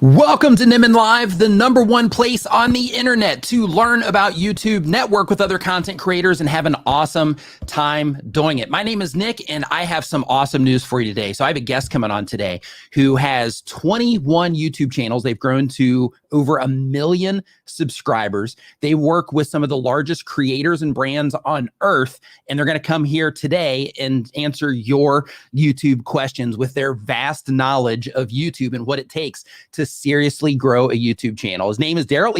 Welcome to Nimmin Live, the #1 place on the internet to learn about YouTube, network with other content creators, and have an awesome time doing it. My name is Nick, and I have some awesome news for you today. So I have a guest coming on today who has 21 YouTube channels. They've grown to over 1 million subscribers. They work with some of the largest creators and brands on earth, and they're going to come here today and answer your YouTube questions with their vast knowledge of YouTube and what it takes to seriously grow a YouTube channel. His name is Derral,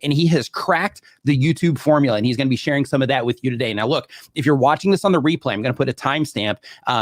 and he has cracked the YouTube formula, and he's going to be sharing some of that with you today. Now, look, if you're watching this on the replay, I'm going to put a timestamp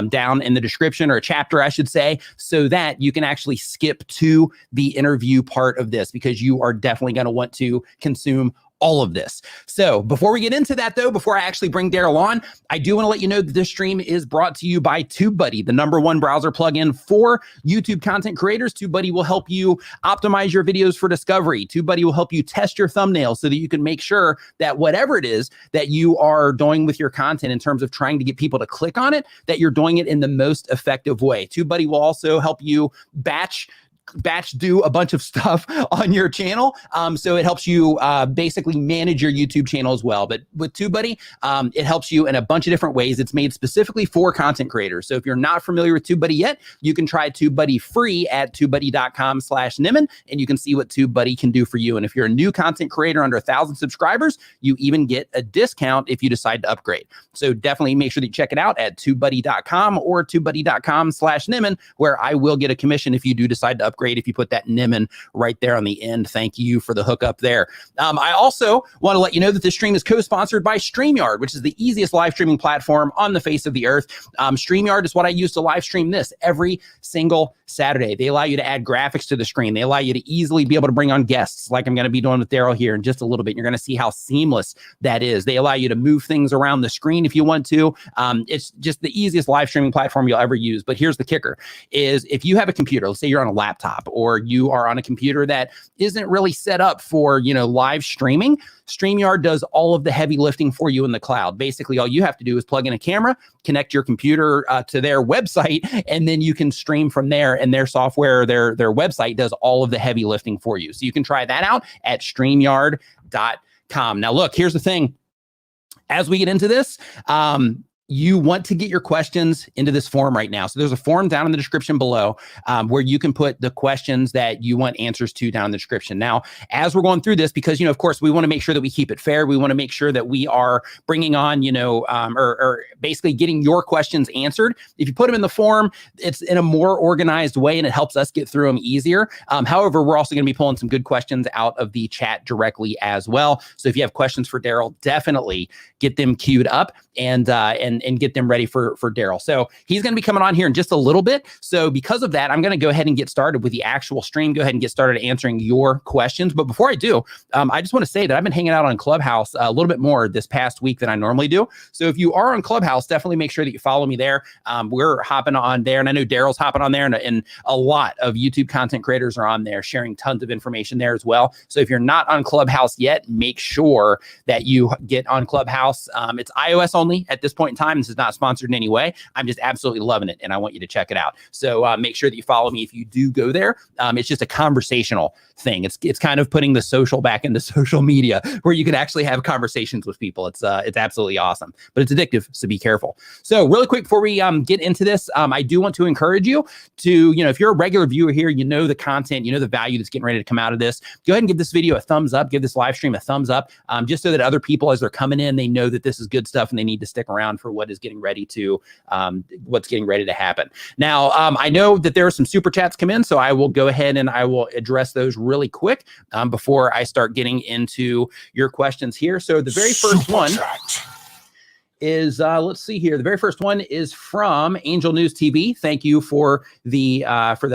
down in the description, or a chapter, I should say, so that you can actually skip to the interview part of this, because you are definitely going to want to consume all of this. So before we get into that, though, before I actually bring Derral on, I do want to let you know that this stream is brought to you by TubeBuddy, the #1 browser plugin for YouTube content creators. TubeBuddy will help you optimize your videos for discovery. TubeBuddy will help you test your thumbnails so that you can make sure that whatever it is that you are doing with your content in terms of trying to get people to click on it, that you're doing it in the most effective way. TubeBuddy will also help you batch do a bunch of stuff on your channel. So it helps you basically manage your YouTube channel as well. But with TubeBuddy, it helps you in a bunch of different ways. It's made specifically for content creators. So if you're not familiar with TubeBuddy yet, you can try TubeBuddy free at tubebuddy.com/Nimmin, and you can see what TubeBuddy can do for you. And if you're a new content creator under 1,000 subscribers, you even get a discount if you decide to upgrade. So definitely make sure that you check it out at tubebuddy.com or tubebuddy.com/Nimmin, where I will get a commission if you do decide to upgrade. If you put that Nimmin right there on the end. Thank you for the hookup there. I also want to let you know that this stream is co-sponsored by StreamYard, which is the easiest live streaming platform on the face of the earth. StreamYard is what I use to live stream this every single Saturday. They allow you to add graphics to the screen. They allow you to easily be able to bring on guests, like I'm going to be doing with Derral here in just a little bit. You're going to see how seamless that is. They allow you to move things around the screen if you want to. It's just the easiest live streaming platform you'll ever use. But here's the kicker, is if you have a computer, let's say you're on a laptop, or you are on a computer that isn't really set up for, live streaming, StreamYard does all of the heavy lifting for you in the cloud. Basically, all you have to do is plug in a camera, connect your computer to their website, and then you can stream from there, and their software, their website does all of the heavy lifting for you. So you can try that out at StreamYard.com. Now, look, here's the thing. As we get into this, you want to get your questions into this form right now. So there's a form down in the description below where you can put the questions that you want answers to down in the description. Now, as we're going through this, because, of course, we want to make sure that we keep it fair. We want to make sure that we are bringing on, or basically getting your questions answered. If you put them in the form, it's in a more organized way, and it helps us get through them easier. However, we're also going to be pulling some good questions out of the chat directly as well. So if you have questions for Derral, definitely get them queued up and get them ready for Derral. So he's going to be coming on here in just a little bit. So because of that, I'm going to go ahead and get started with the actual stream. Go ahead and get started answering your questions. But before I do, I just want to say that I've been hanging out on Clubhouse a little bit more this past week than I normally do. So if you are on Clubhouse, definitely make sure that you follow me there. We're hopping on there, and I know Derral's hopping on there, and a lot of YouTube content creators are on there sharing tons of information there as well. So if you're not on Clubhouse yet, make sure that you get on Clubhouse. It's iOS only at this point in time. This is not sponsored in any way. I'm just absolutely loving it, and I want you to check it out. So make sure that you follow me if you do go there. It's just a conversational thing. It's kind of putting the social back into social media, where you can actually have conversations with people. It's absolutely awesome, but it's addictive, so be careful. So really quick before we get into this, I do want to encourage you to, if you're a regular viewer here, the content, the value that's getting ready to come out of this, go ahead and give this video a thumbs up, give this live stream a thumbs up, just so that other people, as they're coming in, they know that this is good stuff and they need to stick around for what's getting ready to happen. Now, I know that there are some super chats come in, so I will go ahead and I will address those really quick before I start getting into your questions here. So the very first one is, let's see here. The very first one is from Angel News TV. Thank you for the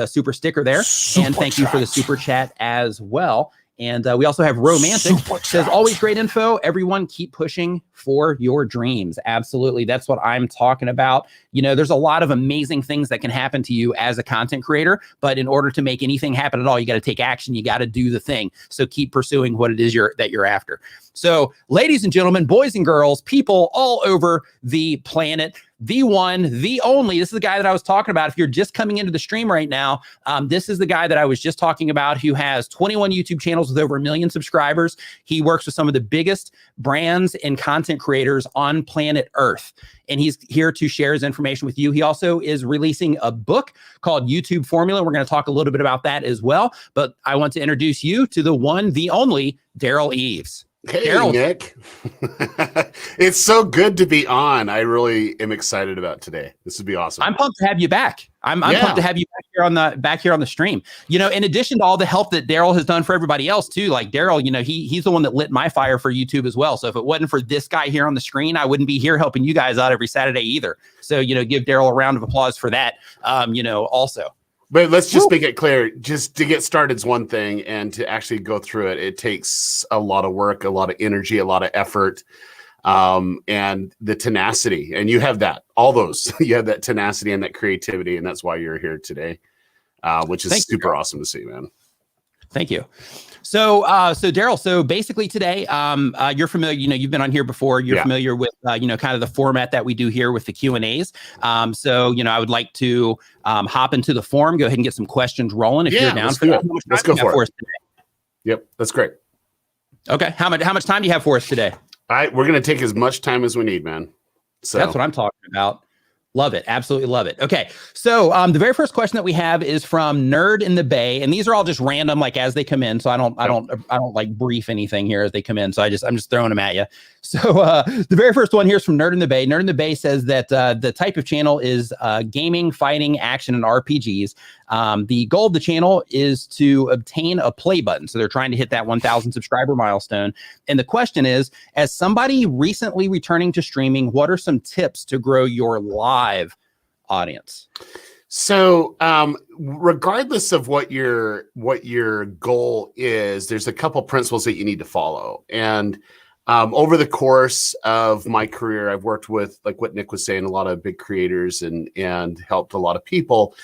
super sticker there. And thank you for the super chat as well. And we also have Romantic. Says, always great info. Everyone keep pushing for your dreams. Absolutely. That's what I'm talking about. There's a lot of amazing things that can happen to you as a content creator, but in order to make anything happen at all, you got to take action. You got to do the thing. So keep pursuing what it is that you're after. So ladies and gentlemen, boys and girls, people all over the planet, the one, the only. This is the guy that I was talking about. If you're just coming into the stream right now, this is the guy that I was just talking about, who has 21 YouTube channels with over 1 million subscribers. He works with some of the biggest brands and content creators on planet Earth, and he's here to share his information with you. He also is releasing a book called YouTube Formula. We're going to talk a little bit about that as well, but I want to introduce you to the one, the only, Derral Eves. Hey, Derral. Nick. It's so good to be on. I really am excited about today. This would be awesome. I'm pumped to have you back. I'm pumped to have you back here on the stream. You know, in addition to all the help that Derral has done for everybody else too, like Derral, you know, he's the one that lit my fire for YouTube as well. So if it wasn't for this guy here on the screen, I wouldn't be here helping you guys out every Saturday either. So, you know, give Derral a round of applause for that. You know, also. But let's just make it clear, just to get started is one thing, and to actually go through it, it takes a lot of work, a lot of energy, a lot of effort, and the tenacity. And you have that, all those. You have that tenacity and that creativity, and that's why you're here today, which is super awesome to see, man. Thank you. So Derral, so basically today, you're familiar, you know, you've been on here before, you're familiar with, you know, kind of the format that we do here with the Q&As. So, you know, I would like to hop into the forum, go ahead and get some questions rolling if you're down for that. Let's go for it. Yep, that's great. Okay, how much time do you have for us today? We're going to take as much time as we need, man. So that's what I'm talking about. Love it. Absolutely love it. Okay. So the very first question that we have is from Nerd in the Bay, and these are all just random, like as they come in. So I don't like brief anything here as they come in. So I'm just throwing them at you. So the very first one here is from Nerd in the Bay. Nerd in the Bay says that the type of channel is gaming, fighting, action, and RPGs. The goal of the channel is to obtain a play button. So they're trying to hit that 1,000 subscriber milestone. And the question is, as somebody recently returning to streaming, what are some tips to grow your live audience? So regardless of what your goal is, there's a couple principles that you need to follow. And over the course of my career, I've worked with, like what Nick was saying, a lot of big creators and helped a lot of people.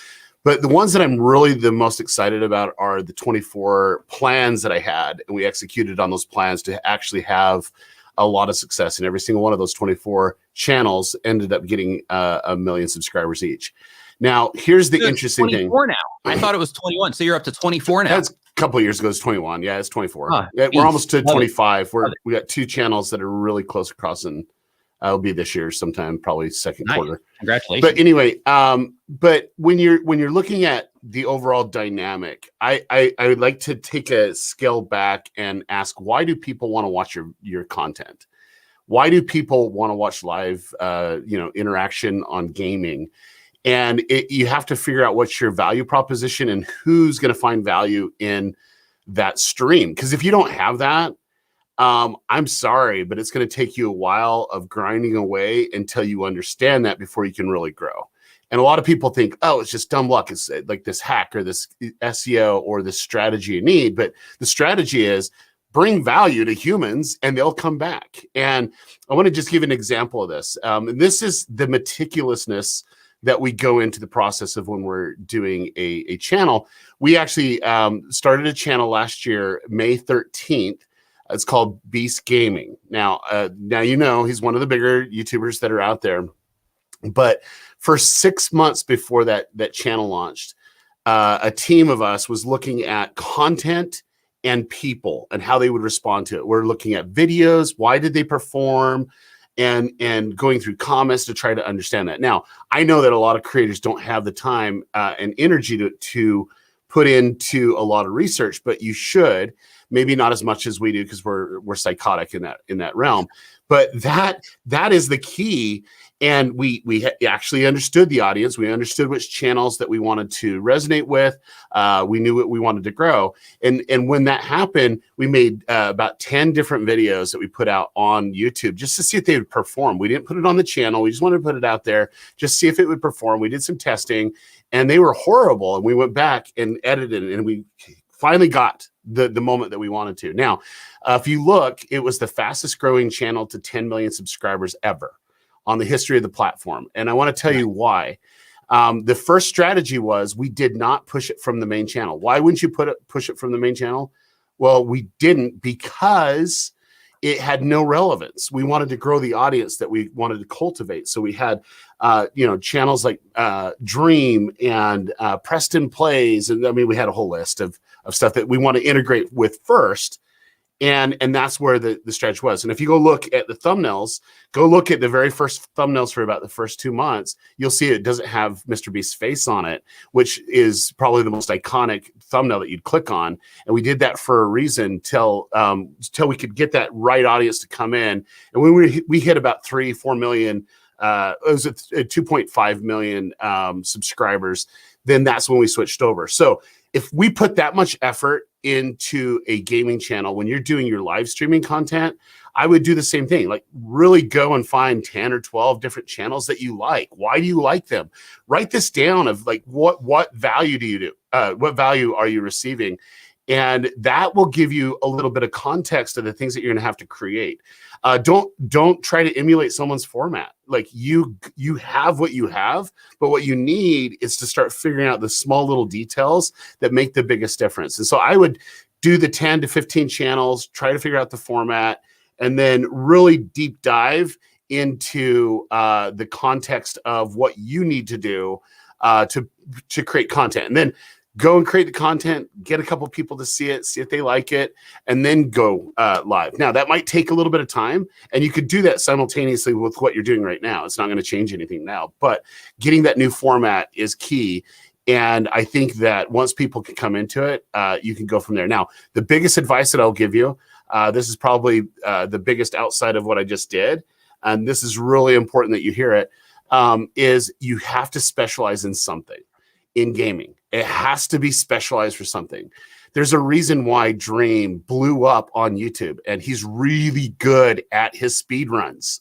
But the ones that I'm really the most excited about are the 24 plans that I had, and we executed on those plans to actually have a lot of success. And every single one of those 24 channels ended up getting 1 million subscribers each. Now, here's the interesting thing. 24 now. I thought it was 21. So you're up to 24 now. That's a couple of years ago. It's 21. Yeah, it's 24. We're almost to 25. We got 2 channels that are really close across, and it'll be this year sometime, probably second quarter. Congratulations. But anyway, but when you're looking at the overall dynamic, I would like to take a scale back and ask, why do people want to watch your content? Why do people want to watch live interaction on gaming? And you have to figure out what's your value proposition and who's going to find value in that stream. Because if you don't have that, I'm sorry, but it's going to take you a while of grinding away until you understand that before you can really grow. And a lot of people think, oh, it's just dumb luck. It's like this hack or this SEO or this strategy you need. But the strategy is bring value to humans and they'll come back. And I want to just give an example of this. And this is the meticulousness that we go into the process of when we're doing a channel. We actually started a channel last year, May 13th. It's called Beast Gaming. Now you know he's one of the bigger YouTubers that are out there. But for 6 months before that channel launched, a team of us was looking at content and people and how they would respond to it. We're looking at videos, why did they perform, and going through comments to try to understand that. Now, I know that a lot of creators don't have the time and energy to put into a lot of research, but you should. Maybe not as much as we do because we're psychotic in that realm. But that is the key. And we actually understood the audience. We understood which channels that we wanted to resonate with. We knew what we wanted to grow. And when that happened, we made about 10 different videos that we put out on YouTube just to see if they would perform. We didn't put it on the channel. We just wanted to put it out there, just see if it would perform. We did some testing and they were horrible. And we went back and edited it, and we finally got the moment that we wanted to. Now, if you look, it was the fastest growing channel to 10 million subscribers ever on the history of the platform. And I want to tell you why. The first strategy was we did not push it from the main channel. Why wouldn't you push it from the main channel? Well, we didn't, because it had no relevance. We wanted to grow the audience that we wanted to cultivate. So we had, channels like Dream and Preston Plays. And I mean, we had a whole list of stuff that we want to integrate with first. And that's where the stretch was. And if you go look at the thumbnails, go look at the very first thumbnails for about the first 2 months, you'll see it doesn't have Mr. Beast's face on it, which is probably the most iconic thumbnail that you'd click on. And we did that for a reason till we could get that right audience to come in. And when we hit about 3-4 million, it was at 2.5 million subscribers, then that's when we switched over. So if we put that much effort into a gaming channel, when you're doing your live streaming content, I would do the same thing. Like, really go and find 10 or 12 different channels that you like. Why do you like them? Write this down of like, what value do you do? What value are you receiving? And that will give you a little bit of context of the things that you're going to have to create. Don't try to emulate someone's format. Like, you have what you have, but what you need is to start figuring out the small little details that make the biggest difference. And so I would do the 10 to 15 channels, try to figure out the format, and then really deep dive into the context of what you need to do to create content. And then go and create the content, get a couple people to see it, see if they like it, and then go live. Now, that might take a little bit of time, and you could do that simultaneously with what you're doing right now. It's not going to change anything now, but getting that new format is key. And I think that once people can come into it, you can go from there. Now, the biggest advice that I'll give you, this is probably the biggest outside of what I just did, and this is really important that you hear it, is you have to specialize in something in gaming. It has to be specialized for something. There's a reason why Dream blew up on YouTube, and he's really good at his speed runs.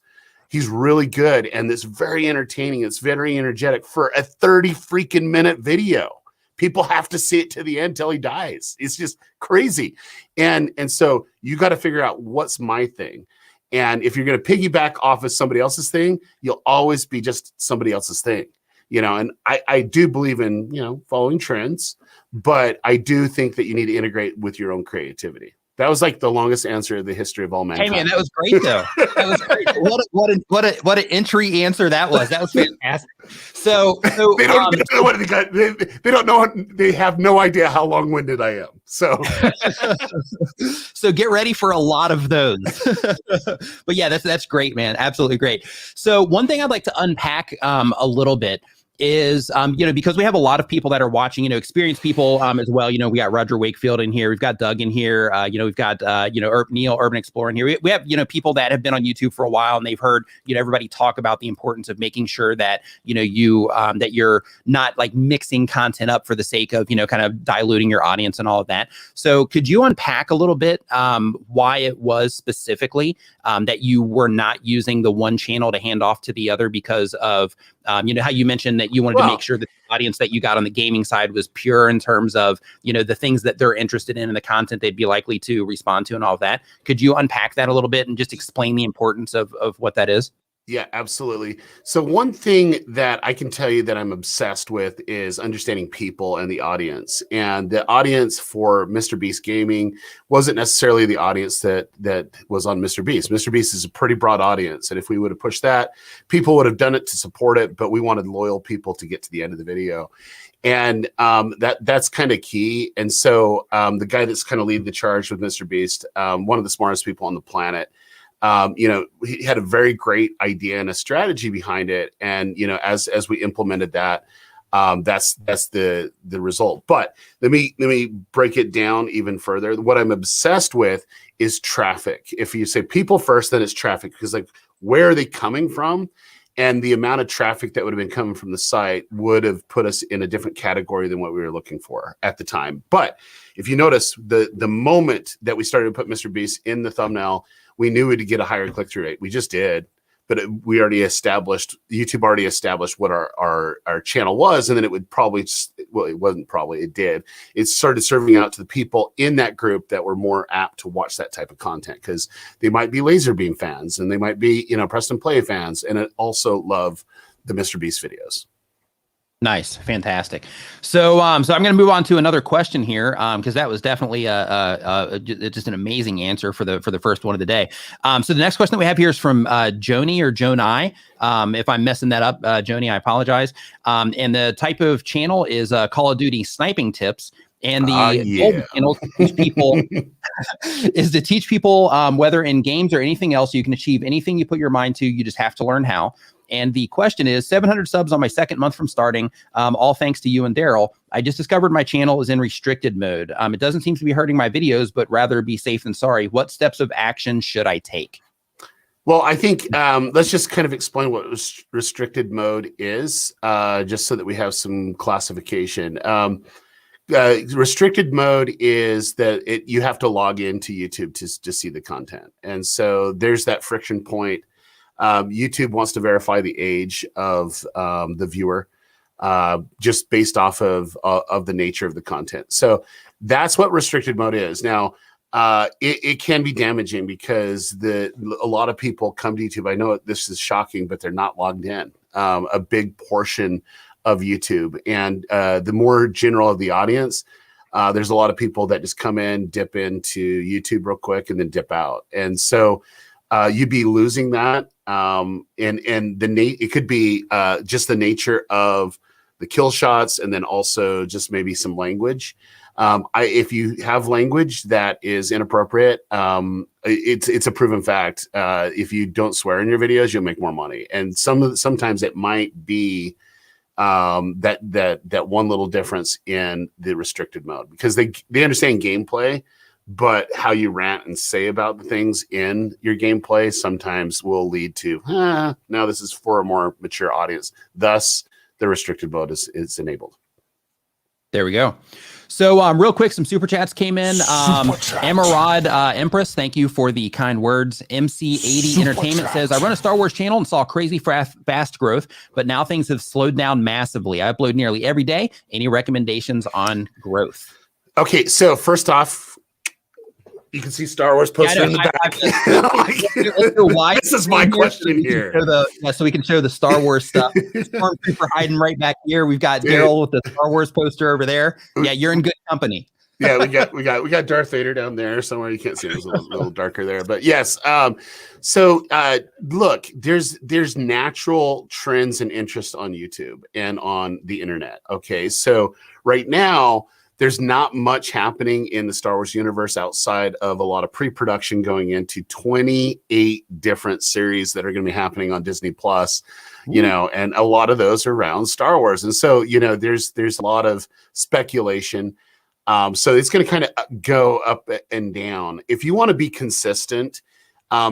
He's really good, and it's very entertaining. It's very energetic for a 30 freaking minute video. People have to see it to the end till he dies. It's just crazy. And so you got to figure out what's my thing. And if you're going to piggyback off of somebody else's thing, you'll always be just somebody else's thing. And I do believe in, following trends, but I do think that you need to integrate with your own creativity. That was like the longest answer in the history of all mankind. Hey man, that was great though. That was great. What an entry answer that was. That was fantastic. So they don't know. They have no idea how long-winded I am. So so get ready for a lot of those. But yeah, that's great, man. Absolutely great. So one thing I'd like to unpack a little bit is, because we have a lot of people that are watching, experienced people as well. We got Roger Wakefield in here. We've got Doug in here. We've got, Neil, Urban Explorer in here. We have, people that have been on YouTube for a while, and they've heard, everybody talk about the importance of making sure that, that you're not like mixing content up for the sake of, kind of diluting your audience and all of that. So could you unpack a little bit why it was specifically that you were not using the one channel to hand off to the other because of, how you mentioned that you wanted to make sure that the audience that you got on the gaming side was pure in terms of, the things that they're interested in and the content they'd be likely to respond to and all of that. Could you unpack that a little bit and just explain the importance of what that is? Yeah, absolutely. So one thing that I can tell you that I'm obsessed with is understanding people and the audience. And the audience for Mr. Beast Gaming wasn't necessarily the audience that was on Mr. Beast. Mr. Beast is a pretty broad audience. And if we would have pushed that, people would have done it to support it, but we wanted loyal people to get to the end of the video. And that's kind of key. And so the guy that's kind of leading the charge with Mr. Beast, one of the smartest people on the planet, he had a very great idea and a strategy behind it. And, as we implemented that, that's the result. But let me break it down even further. What I'm obsessed with is traffic. If you say people first, then it's traffic, because like, where are they coming from? And the amount of traffic that would have been coming from the site would have put us in a different category than what we were looking for at the time. But if you notice, the moment that we started to put Mr. Beast in the thumbnail, we knew we'd get a higher click-through rate. We just did, but YouTube already established what our channel was, and then it would probably, well, it wasn't probably, it did. It started serving out to the people in that group that were more apt to watch that type of content, because they might be laser beam fans, and they might be, Preston Play fans, and also love the Mr. Beast videos. Nice, fantastic. So, so I'm going to move on to another question here, because that was definitely just an amazing answer for the first one of the day. So the next question that we have here is from Joni or Jonai. If I'm messing that up, Joni, I apologize. And the type of channel is Call of Duty sniping tips. And the goal of the channel is to teach people is to teach people whether in games or anything else you can achieve anything you put your mind to. You just have to learn how. And the question is 700 subs on my second month from starting, all thanks to you and Derral. I just discovered my channel is in restricted mode. It doesn't seem to be hurting my videos, but rather be safe than sorry. What steps of action should I take? Well, I think let's just kind of explain what restricted mode is, just so that we have some classification. Restricted mode is that you have to log into YouTube to see the content. And so there's that friction point. YouTube wants to verify the age of the viewer, just based off of the nature of the content. So that's what restricted mode is. Now, it can be damaging because a lot of people come to YouTube. I know this is shocking, but they're not logged in. A big portion of YouTube, and the more general of the audience, there's a lot of people that just come in, dip into YouTube real quick, and then dip out. And so you'd be losing that. And it could be just the nature of the kill shots, and then also just maybe some language. If you have language that is inappropriate, it's a proven fact. If you don't swear in your videos, you'll make more money. And sometimes it might be that one little difference in the restricted mode, because they understand gameplay, but how you rant and say about the things in your gameplay sometimes will lead to, now this is for a more mature audience. Thus, the restricted mode is enabled. There we go. So real quick, some super chats came in. Amarad Empress, thank you for the kind words. MC80 Entertainment says, I run a Star Wars channel and saw crazy fast growth, but now things have slowed down massively. I upload nearly every day. Any recommendations on growth? Okay, so first off, you can see Star Wars poster in the back. This is my question here. So we can show the Star Wars stuff. Stormtrooper hiding right back here. We've got Derral with the Star Wars poster over there. Yeah, you're in good company. Yeah, we got Darth Vader down there somewhere. You can't see it. It's a little darker there, but yes. So look, there's natural trends and interest on YouTube and on the internet. Okay, so right now, there's not much happening in the Star Wars universe outside of a lot of pre-production going into 28 different series that are going to be happening on Disney Plus, and a lot of those are around Star Wars. And so, there's a lot of speculation. So it's going to kind of go up and down. If you want to be consistent,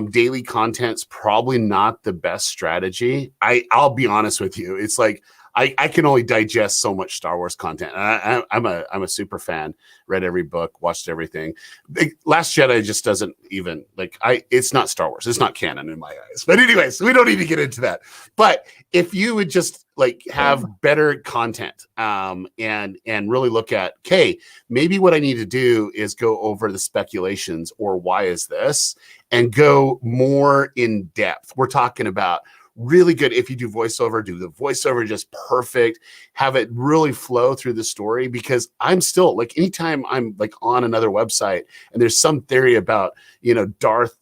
daily content's probably not the best strategy. I'll be honest with you. It's like, I can only digest so much Star Wars content. I'm a super fan. Read every book, watched everything. Last Jedi just doesn't even it's not Star Wars. It's not canon in my eyes. But anyways, we don't need to get into that. But if you would just have better content, and really look at, okay, maybe what I need to do is go over the speculations or why is this, and go more in depth. We're talking about really good. If you do voiceover, do the voiceover just perfect, have it really flow through the story, because I'm still anytime I'm on another website and there's some theory about, Darth,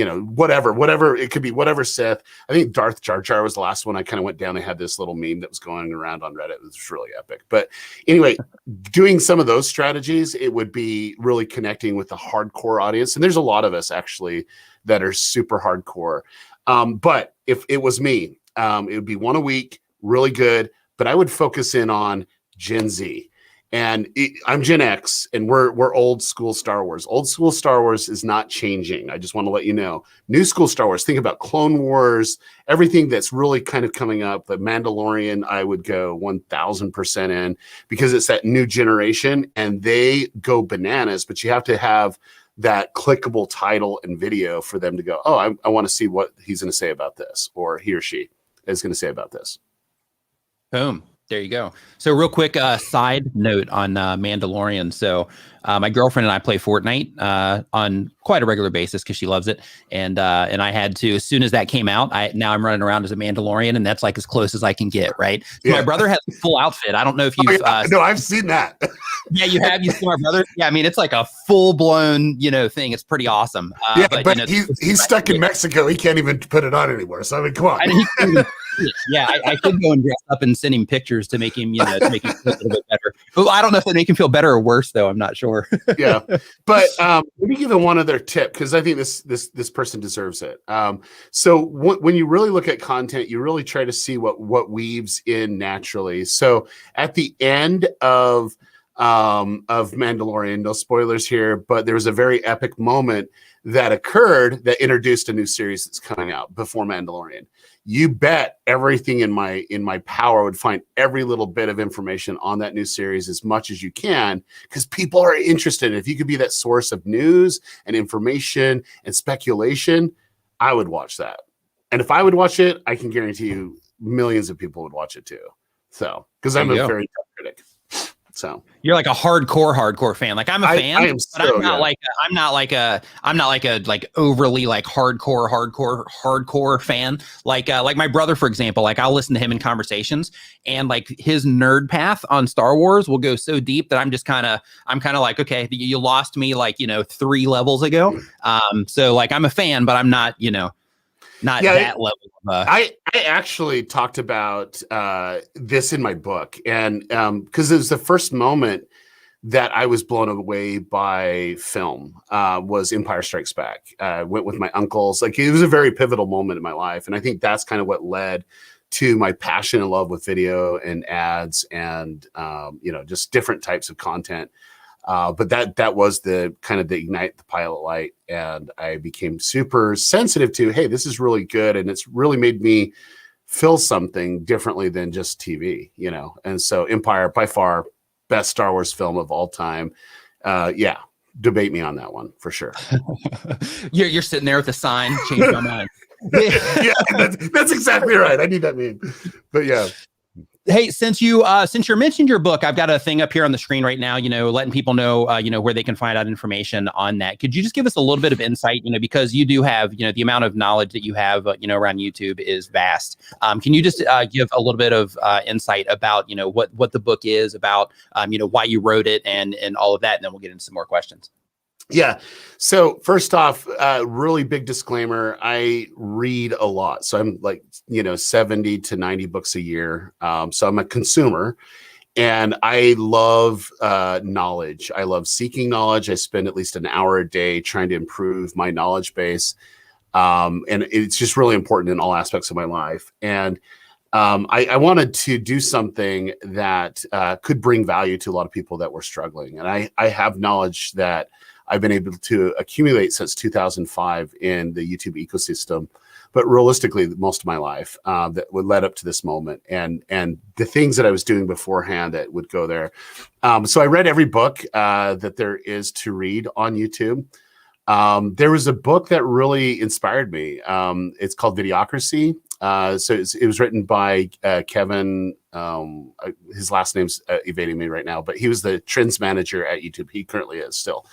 whatever it could be, whatever Sith. I think Darth Jar Jar was the last one I kind of went down. They had this little meme that was going around on Reddit. It was really epic. But anyway, doing some of those strategies, it would be really connecting with the hardcore audience. And there's a lot of us actually that are super hardcore. But if it was me, it would be one a week, really good, but I would focus in on Gen Z. And I'm Gen X, and we're old school Star Wars. Old school Star Wars is not changing. I just want to let you know. New school Star Wars, think about Clone Wars, everything that's really kind of coming up. The Mandalorian, I would go 1000% in, because it's that new generation, and they go bananas, but you have to have that clickable title and video for them to go, oh, I want to see what he's going to say about this, or he or she is going to say about this. Boom. There you go. So real quick, side note on Mandalorian. So my girlfriend and I play Fortnite on quite a regular basis because she loves it. And I had to, as soon as that came out, now I'm running around as a Mandalorian, and that's like as close as I can get, right? So my brother has a full outfit. I don't know if you've no, I've seen that. Yeah, you have. You see my brother? Yeah, I mean, it's like a full blown, thing. It's pretty awesome. But he's stuck in Mexico. He can't even put it on anymore. So I mean, come on. I could go and dress up and send him pictures to make him, to make him feel a little bit better. Well, I don't know if they make him feel better or worse, though. I'm not sure. Yeah, but let me give him one other tip because I think this person deserves it. So when you really look at content, you really try to see what weaves in naturally. So at the end of Mandalorian, no spoilers here, but there was a very epic moment that occurred that introduced a new series that's coming out before Mandalorian. You bet everything in my power would find every little bit of information on that new series as much as you can, because people are interested. If you could be that source of news and information and speculation, I would watch that. And if I would watch it, I can guarantee you millions of people would watch it too. So, because I'm a very tough critic. So you're like a hardcore fan. Like I'm a fan, but I'm not like a overly like hardcore fan. Like my brother, for example, like I'll listen to him in conversations, and like his nerd path on Star Wars will go so deep that I'm kind of like, okay, you lost me like, 3 levels ago. So like I'm a fan, but I'm not, not that level. I actually talked about this in my book, and because it was the first moment that I was blown away by film was Empire Strikes Back. I went with my uncles. Like, it was a very pivotal moment in my life, and I think that's kind of what led to my passion and love with video and ads and just different types of content. But that was the kind of the ignite the pilot light, and I became super sensitive to, hey, this is really good, and it's really made me feel something differently than just TV, And so Empire, by far, best Star Wars film of all time. Debate me on that one for sure. You're sitting there with a sign, change my mind. Yeah, that's exactly right. I need that meme, but yeah. Hey, since you mentioned your book, I've got a thing up here on the screen right now, letting people know, where they can find out information on that. Could you just give us a little bit of insight, because you do have, the amount of knowledge that you have, around YouTube is vast. Can you just give a little bit of insight about, what the book is about, why you wrote it and all of that, and then we'll get into some more questions. Yeah. So first off, really big disclaimer. I read a lot. So I'm like, 70 to 90 books a year. So I'm a consumer, and I love knowledge. I love seeking knowledge. I spend at least an hour a day trying to improve my knowledge base. And it's just really important in all aspects of my life. And I wanted to do something that could bring value to a lot of people that were struggling. And I have knowledge that I've been able to accumulate since 2005 in the YouTube ecosystem, but realistically, most of my life that would lead up to this moment, and the things that I was doing beforehand that would go there. So I read every book that there is to read on YouTube. There was a book that really inspired me. It's called Videocracy. So it was written by Kevin. His last name's evading me right now, but he was the trends manager at YouTube. He currently is still.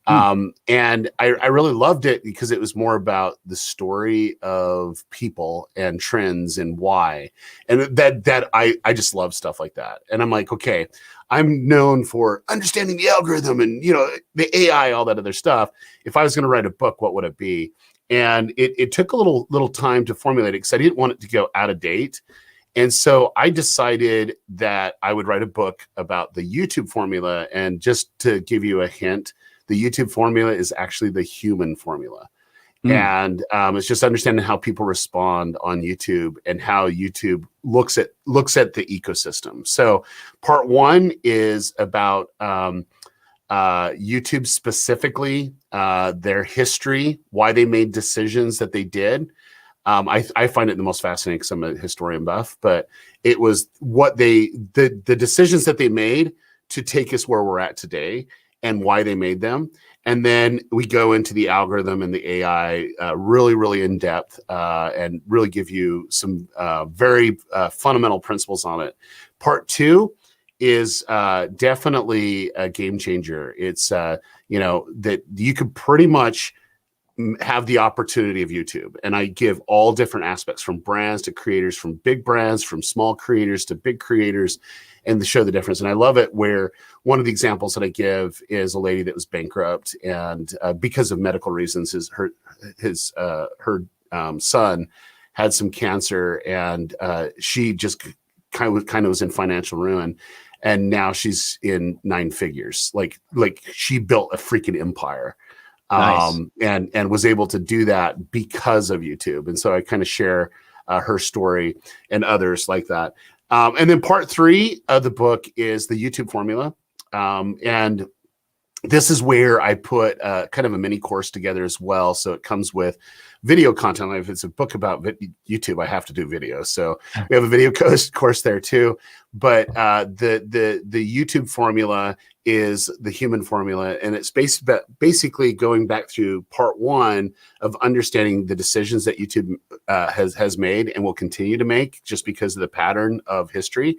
And I really loved it because it was more about the story of people and trends and why. And that I just love stuff like that. And I'm like, okay, I'm known for understanding the algorithm and, the AI, all that other stuff. If I was going to write a book, what would it be? And it took a little time to formulate it because I didn't want it to go out of date. And so I decided that I would write a book about the YouTube formula. And just to give you a hint, the YouTube formula is actually the human formula. And it's just understanding how people respond on YouTube and how YouTube looks at the ecosystem. So part 1 is about YouTube specifically, their history, why they made decisions that they did. I find it the most fascinating because I'm a historian buff, but it was what the decisions that they made to take us where we're at today and why they made them. And then we go into the algorithm and the AI really, really in depth and really give you some very fundamental principles on it. Part 2 is definitely a game changer. It's you know, that you could pretty much have the opportunity of YouTube. And I give all different aspects, from brands to creators, from big brands, from small creators to big creators, and to show the difference. And I love it where one of the examples that I give is a lady that was bankrupt, and because of medical reasons, her son had some cancer, and she just kind of was in financial ruin. And now she's in 9 figures. Like she built a freaking empire. Nice. And was able to do that because of YouTube. And so I kind of share her story and others like that. And then part 3 of the book is the YouTube formula. And this is where I put kind of a mini course together as well. So it comes with video content. If it's a book about YouTube, I have to do video. So we have a video course there too. But the YouTube formula is the human formula. And it's basically going back through part 1 of understanding the decisions that YouTube has made and will continue to make just because of the pattern of history.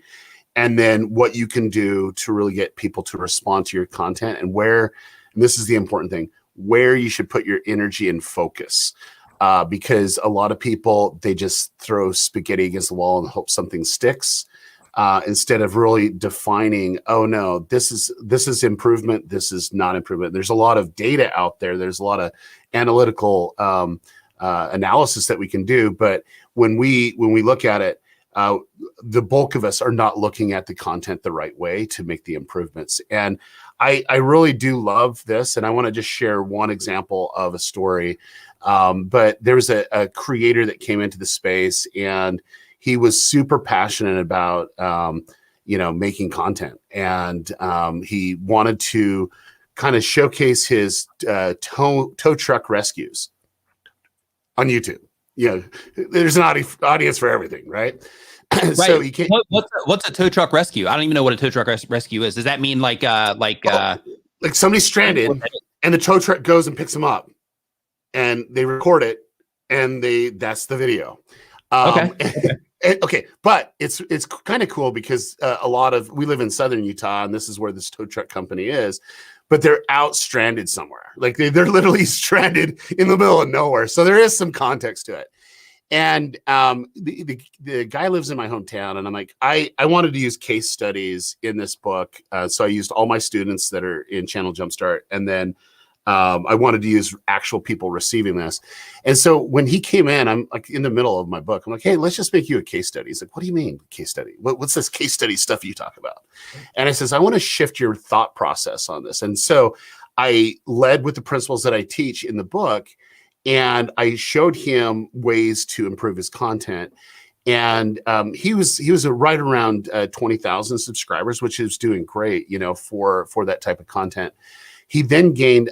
And then what you can do to really get people to respond to your content, and where, and this is the important thing, where you should put your energy and focus. Because a lot of people, they just throw spaghetti against the wall and hope something sticks, instead of really defining, oh no, this is improvement, this is not improvement. There's a lot of data out there. There's a lot of analytical analysis that we can do. But when we look at it, the bulk of us are not looking at the content the right way to make the improvements. And I really do love this. And I want to just share one example of a story. But there was a creator that came into the space, and he was super passionate about, making content. And he wanted to kind of showcase his tow truck rescues on YouTube. There's an audience for everything, right? Right. So he can't. What's a tow truck rescue? I don't even know what a tow truck rescue is. Does that mean like somebody's stranded and the tow truck goes and picks them up, and they record it, and that's the video. Okay, but it's kind of cool because we live in southern Utah, and this is where this tow truck company is, but they're out stranded somewhere. Like they're literally stranded in the middle of nowhere. So there is some context to it. And the guy lives in my hometown, and I'm like, I wanted to use case studies in this book. So I used all my students that are in Channel Jumpstart, and then I wanted to use actual people receiving this. And so when he came in, I'm like in the middle of my book. I'm like, hey, let's just make you a case study. He's like, what do you mean case study? What's this case study stuff you talk about? And I says, I want to shift your thought process on this. And so I led with the principles that I teach in the book, and I showed him ways to improve his content. And he was right around 20,000 subscribers, which is doing great, for that type of content. He then gained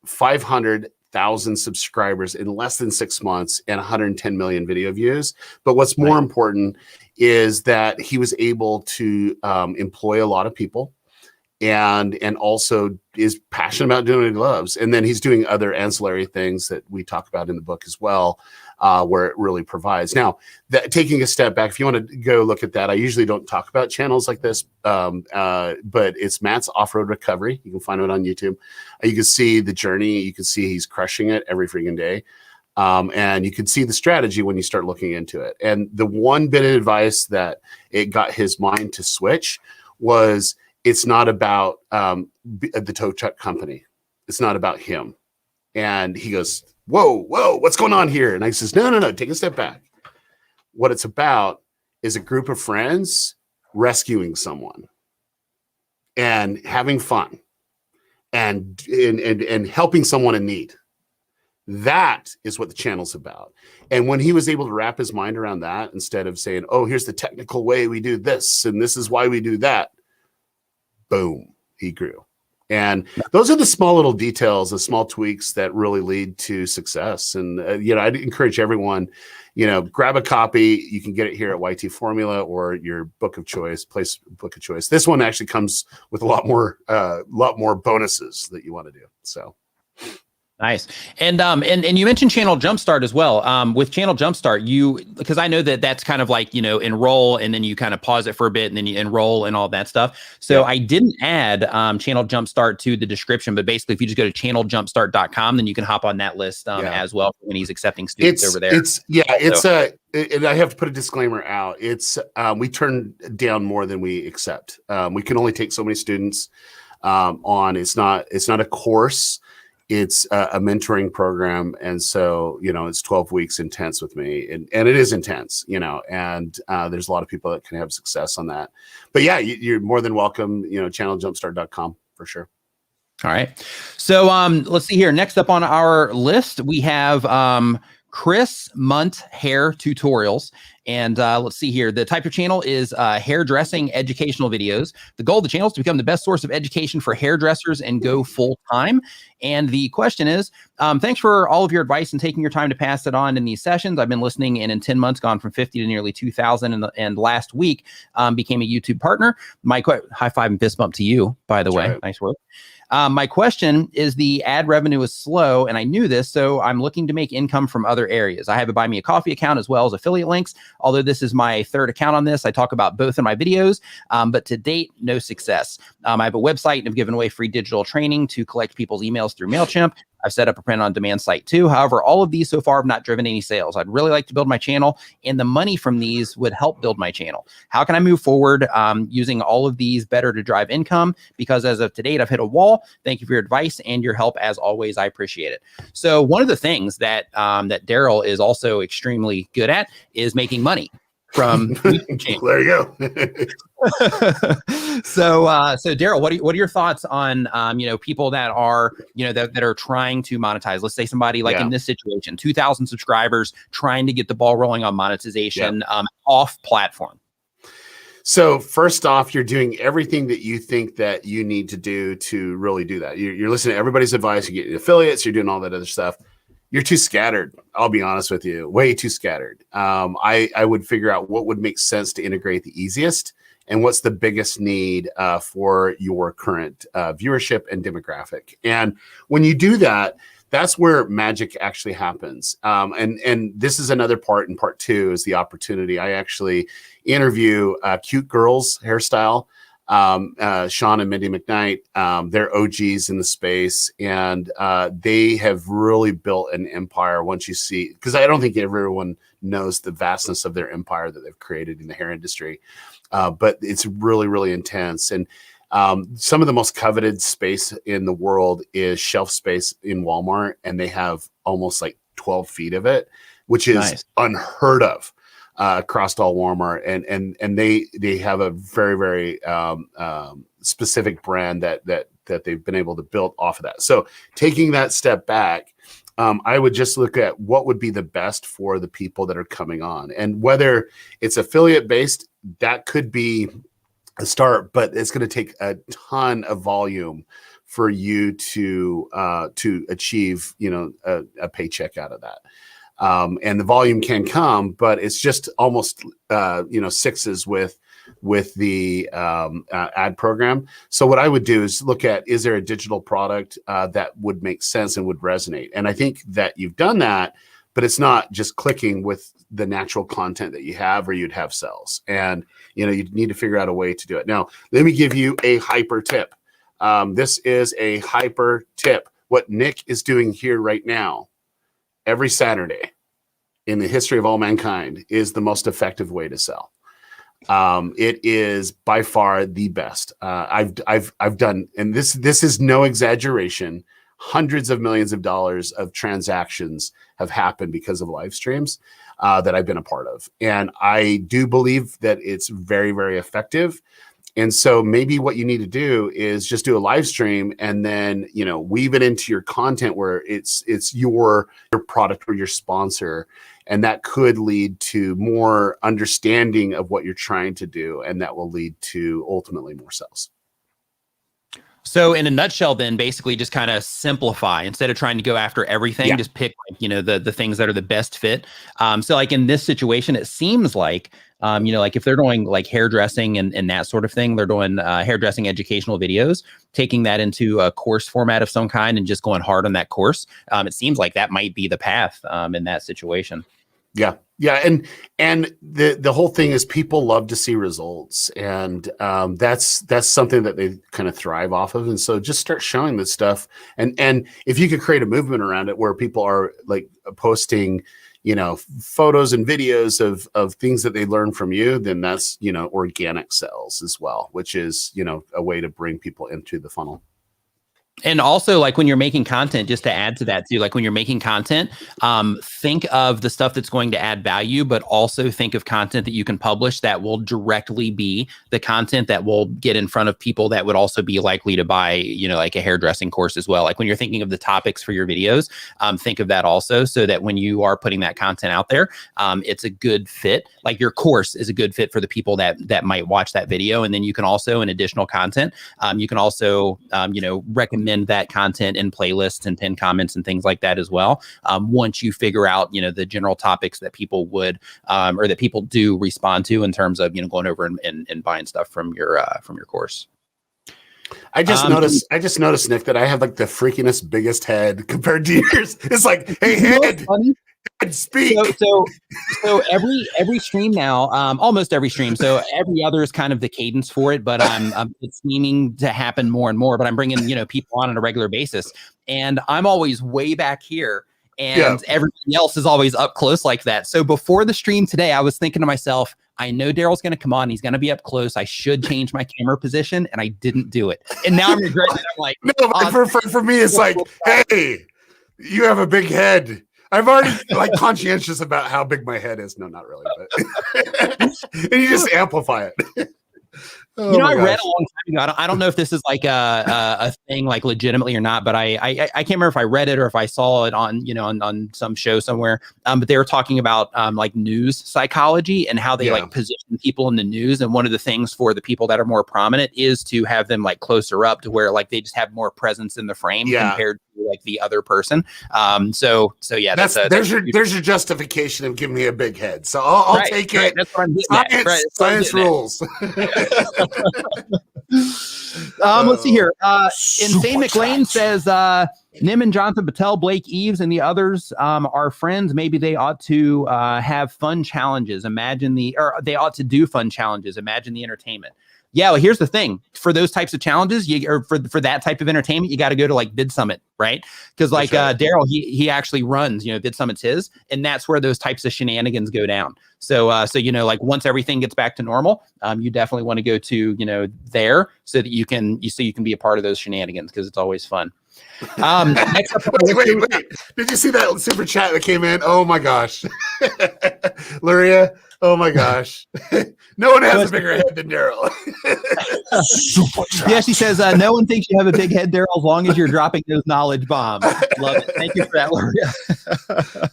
500,000 subscribers in less than 6 months and 110 million video views. But what's more important is that he was able to employ a lot of people, and also is passionate about doing what he loves. And then he's doing other ancillary things that we talk about in the book as well, where it really provides. Now, taking a step back, if you want to go look at that, I usually don't talk about channels like this, but it's Matt's Off-Road Recovery. You can find it on YouTube. You can see the journey. You can see he's crushing it every freaking day. And you can see the strategy when you start looking into it. And the one bit of advice that it got his mind to switch was, it's not about the tow truck company. It's not about him. And he goes, whoa, what's going on here? And I says, no, take a step back. What it's about is a group of friends rescuing someone and having fun and helping someone in need. That is what the channel's about. And when he was able to wrap his mind around that, instead of saying, oh, here's the technical way we do this, and this is why we do that, boom, he grew. And those are the small little details, the small tweaks that really lead to success. And, I'd encourage everyone, grab a copy. You can get it here at YT Formula or your book of choice, book of choice. This one actually comes with a lot more bonuses that you want to do. So. Nice. And you mentioned Channel Jumpstart as well. With Channel Jumpstart, because I know that that's kind of like, enroll and then you kind of pause it for a bit and then you enroll and all that stuff. So I didn't add Channel Jumpstart to the description, but basically if you just go to channeljumpstart.com, then you can hop on that list as well when he's accepting students over there. And I have to put a disclaimer out. We turn down more than we accept. We can only take so many students on. It's not a course. It's a mentoring program. And so, it's 12 weeks intense with me and it is intense, and there's a lot of people that can have success on that. But yeah, you're more than welcome, channeljumpstart.com for sure. All right. So let's see here. Next up on our list, we have Chris Munt Hair Tutorials. And let's see here. The type of channel is hairdressing educational videos. The goal of the channel is to become the best source of education for hairdressers and go full time. And the question is, thanks for all of your advice and taking your time to pass it on in these sessions. I've been listening and in 10 months gone from 50 to nearly 2,000 and last week became a YouTube partner. High five and fist bump to you, by the way. Right. Nice work. My question is the ad revenue is slow and I knew this, so I'm looking to make income from other areas. I have a buy me a coffee account as well as affiliate links. Although this is my third account on this, I talk about both in my videos, but to date, no success. I have a website and have given away free digital training to collect people's emails through MailChimp. I've set up a print-on-demand site too. However, all of these so far have not driven any sales. I'd really like to build my channel, and the money from these would help build my channel. How can I move forward using all of these better to drive income? Because as of to date, I've hit a wall. Thank you for your advice and your help as always. I appreciate it. So one of the things that that Derral is also extremely good at is making money from YouTube channels. There you go. So Derral, what are your thoughts on people that are that are trying to monetize? Let's say somebody like in this situation, 2,000 subscribers, trying to get the ball rolling on monetization off platform. So first off, you're doing everything that you think that you need to do to really do that. You're listening to everybody's advice. You get affiliates. You're doing all that other stuff. You're too scattered. I'll be honest with you, way too scattered. I would figure out what would make sense to integrate the easiest and what's the biggest need for your current viewership and demographic. And when you do that, that's where magic actually happens. And this is another part, and part two is the opportunity. I actually interview Cute Girls Hairstyle, Sean and Mindy McKnight. They're OGs in the space, and they have really built an empire. Once you see, because I don't think everyone knows the vastness of their empire that they've created in the hair industry, but it's really, really intense. And some of the most coveted space in the world is shelf space in Walmart, and they have almost like 12 feet of it, which is unheard of across all Walmart. And they have a very, very specific brand that they've been able to build off of that. So taking that step back, I would just look at what would be the best for the people that are coming on, and whether it's affiliate based, that could be a start, but it's going to take a ton of volume for you to achieve, a paycheck out of that. And the volume can come, but it's just almost, sixes with the ad program. So what I would do is look at, is there a digital product that would make sense and would resonate? And I think that you've done that, but it's not just clicking with the natural content that you have, or you'd have sales. And, you need to figure out a way to do it. Now, let me give you a hyper tip. This is a hyper tip. What Nick is doing here right now, every Saturday in the history of all mankind, is the most effective way to sell. It is by far the best. I've done, and this is no exaggeration, hundreds of millions of dollars of transactions have happened because of live streams that I've been a part of. And I do believe that it's very, very effective. And so maybe what you need to do is just do a live stream and then, weave it into your content where it's your product or your sponsor. And that could lead to more understanding of what you're trying to do. And that will lead to ultimately more sales. So in a nutshell, then basically just kind of simplify instead of trying to go after everything, just pick like, the things that are the best fit. So like in this situation, it seems like, like if they're doing like hairdressing and that sort of thing, they're doing hairdressing educational videos, taking that into a course format of some kind and just going hard on that course. It seems like that might be the path in that situation. Yeah. Yeah. And the whole thing is people love to see results, and that's something that they kind of thrive off of. And so just start showing this stuff. And if you could create a movement around it where people are like posting, photos and videos of things that they learn from you, then that's, organic sales as well, which is, a way to bring people into the funnel. And also, like when you're making content, just to add to that too, like when you're making content, think of the stuff that's going to add value, but also think of content that you can publish that will directly be the content that will get in front of people that would also be likely to buy, like a hairdressing course as well. Like when you're thinking of the topics for your videos, think of that also, so that when you are putting that content out there, it's a good fit. Like your course is a good fit for the people that might watch that video. And then you can also, in additional content, you can also, recommend that content in playlists and pinned comments and things like that as well. Once you figure out, the general topics that people would, or that people do respond to in terms of, going over and buying stuff from your course. I just noticed, Nick, that I have like the freakinest biggest head compared to yours. It's like, hey, head. Speak. So every stream now, almost every stream. So every other is kind of the cadence for it, but it's seeming to happen more and more. But I'm bringing people on a regular basis, and I'm always way back here, and everybody else is always up close like that. So before the stream today, I was thinking to myself, I know Derral's going to come on. He's going to be up close. I should change my camera position, and I didn't do it. And now I'm regretting it. I'm like, no, for me, it's like, hey, you have a big head. I've already like conscientious about how big my head is. No, not really, but and you just amplify it. I read a long time ago. I don't know if this is like a thing, like legitimately or not, but I can't remember if I read it or if I saw it on on some show somewhere. But they were talking about like news psychology and how they like position people in the news. And one of the things for the people that are more prominent is to have them like closer up to where like they just have more presence in the frame compared to like the other person. So yeah, there's your justification of giving me a big head. So I'll take it. That's what I'm getting at. Science rules. Let's see here. Insane McLean says Nimmin, Jonathan Patel, Blake Eves, and the others are friends. Maybe they ought to have fun challenges. They ought to do fun challenges. Imagine the entertainment. Yeah, well, here's the thing. For those types of challenges, or for that type of entertainment, you got to go to like Bid Summit, right? Because like Derral, he actually runs, Bid Summit's his, and that's where those types of shenanigans go down. So like once everything gets back to normal, you definitely want to go to there so that you can be a part of those shenanigans, because it's always fun. Next up, wait. Did you see that super chat that came in? Oh my gosh. Luria, oh my gosh. No one has a bigger head than Derral. Yeah, she says, no one thinks you have a big head, Derral, as long as you're dropping those knowledge bombs. Love it. Thank you for that, Luria.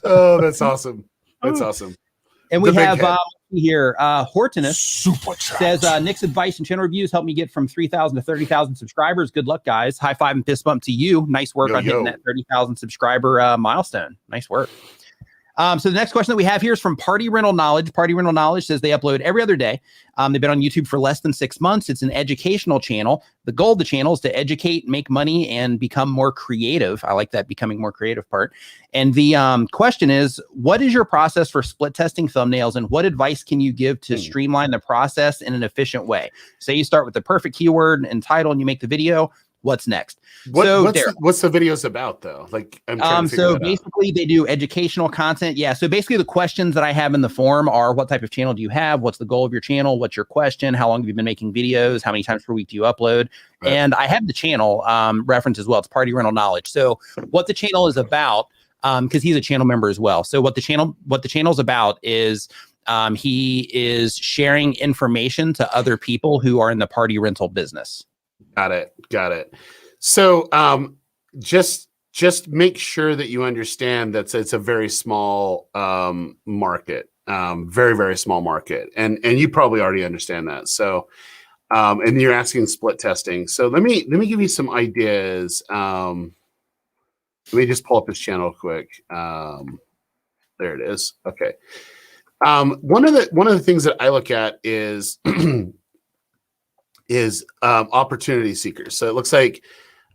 Oh, that's awesome. That's awesome. And we have here, Hortonus says, Nick's advice and channel reviews helped me get from 3,000 to 30,000 subscribers. Good luck, guys. High five and fist bump to you. Nice work on hitting that 30,000 subscriber milestone. Nice work. So the next question that we have here is from Party Rental Knowledge. Party Rental Knowledge says they upload every other day. They've been on YouTube for less than 6 months. It's an educational channel. The goal of the channel is to educate, make money, and become more creative. I like that becoming more creative part. And the question is, what is your process for split testing thumbnails, and what advice can you give to streamline the process in an efficient way? Say you start with the perfect keyword and title and you make the video. What's next? What's the videos about though? Like, I'm trying to figure that basically out. They do educational content. Yeah. So basically the questions that I have in the form are, what type of channel do you have? What's the goal of your channel? What's your question? How long have you been making videos? How many times per week do you upload? Right. And I have the channel reference as well. It's Party Rental Knowledge. So what the channel is about, because he's a channel member as well. So what the channel's about is he is sharing information to other people who are in the party rental business. Got it. So just make sure that you understand that it's a very small market, very, very small market. And you probably already understand that. So And you're asking split testing. So let me give you some ideas. Let me just pull up this channel quick. There it is. Okay. One of the things that I look at is opportunity seekers. So it looks like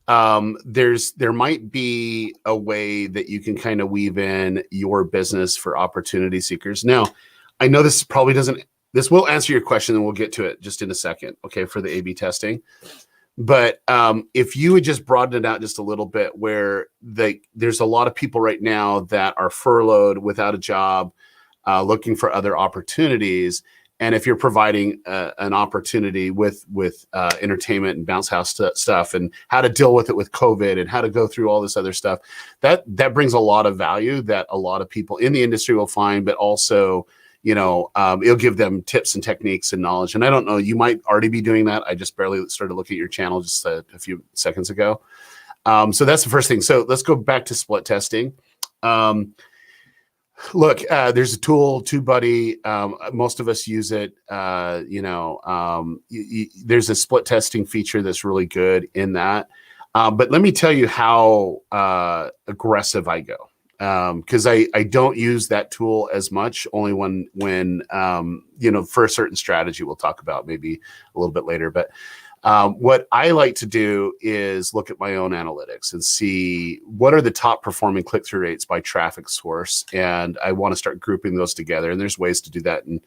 there might be a way that you can kind of weave in your business for opportunity seekers. Now, I know this probably doesn't. This will answer your question, and we'll get to it just in a second. Okay, for the A/B testing. But if you would just broaden it out just a little bit, where there's a lot of people right now that are furloughed, without a job, looking for other opportunities. And if you're providing an opportunity with entertainment and bounce house stuff, and how to deal with it with COVID, and how to go through all this other stuff, that brings a lot of value that a lot of people in the industry will find, but also, it'll give them tips and techniques and knowledge. And I don't know, you might already be doing that. I just barely started looking at your channel just a few seconds ago. So that's the first thing. So let's go back to split testing. Look, there's a tool, TubeBuddy. Most of us use it. There's a split testing feature that's really good in that. But let me tell you how aggressive I go. Because I don't use that tool as much, only when for a certain strategy we'll talk about maybe a little bit later. But what I like to do is look at my own analytics and see what are the top performing click-through rates by traffic source. And I want to start grouping those together. And there's ways to do that in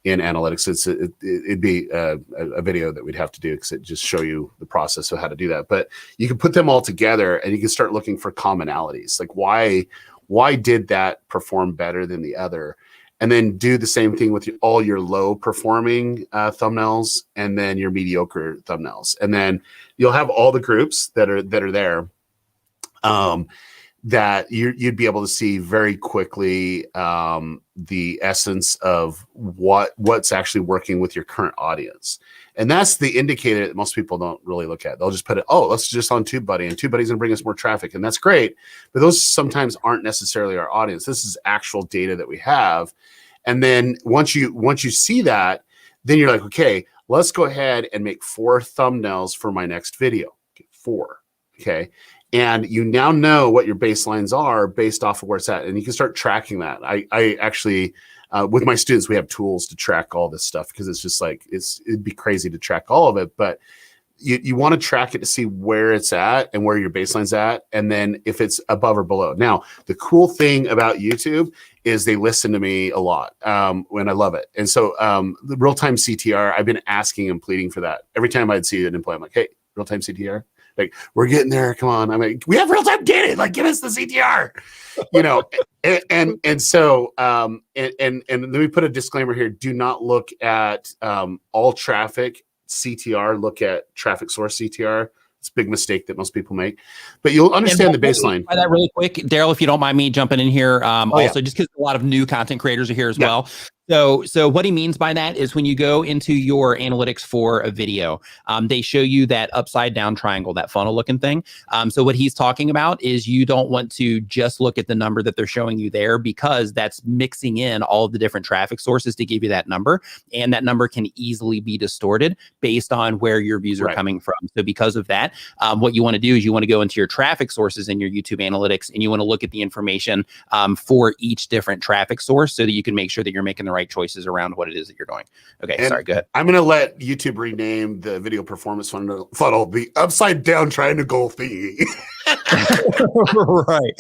analytics. It'd be a video that we'd have to do, because it just show you the process of how to do that. But you can put them all together and you can start looking for commonalities. Like why did that perform better than the other? And then do the same thing with all your low performing thumbnails, and then your mediocre thumbnails. And then you'll have all the groups that are there that you'd be able to see very quickly the essence of what's actually working with your current audience. And that's the indicator that most people don't really look at. They'll just put it, let's just on TubeBuddy, and TubeBuddy's gonna bring us more traffic, and that's great. But those sometimes aren't necessarily our audience. This is actual data that we have. And then once you see that, then you're like, okay, let's go ahead and make 4 thumbnails for my next video. Okay, 4. Okay. And you now know what your baselines are based off of where it's at. And you can start tracking that. I actually, with my students, we have tools to track all this stuff, because it's just like, it'd be crazy to track all of it. But you want to track it to see where it's at and where your baseline's at, and then if it's above or below. Now, the cool thing about YouTube is they listen to me a lot, when I love it. And so the real-time CTR, I've been asking and pleading for that. Every time I'd see an employee, I'm like, hey, real-time CTR? Like, we're getting there. Come on. I'm like, we have real-time data. Like, give us the CTR. And so let me put a disclaimer here. Do not look at all traffic CTR. Look at traffic source CTR. It's a big mistake that most people make, but you'll understand the baseline. By that really quick, Derral, if you don't mind me jumping in here, just because a lot of new content creators are here as well. So what he means by that is when you go into your analytics for a video, they show you that upside down triangle, that funnel looking thing. So what he's talking about is you don't want to just look at the number that they're showing you there, because that's mixing in all of the different traffic sources to give you that number. And that number can easily be distorted based on where your views are coming from. So because of that, what you want to do is you want to go into your traffic sources in your YouTube analytics, and you want to look at the information for each different traffic source, so that you can make sure that you're making the right choices around what it is that you're doing. Okay, and sorry, go ahead. I'm going to let YouTube rename the video performance funnel the upside down triangle thingy. Right.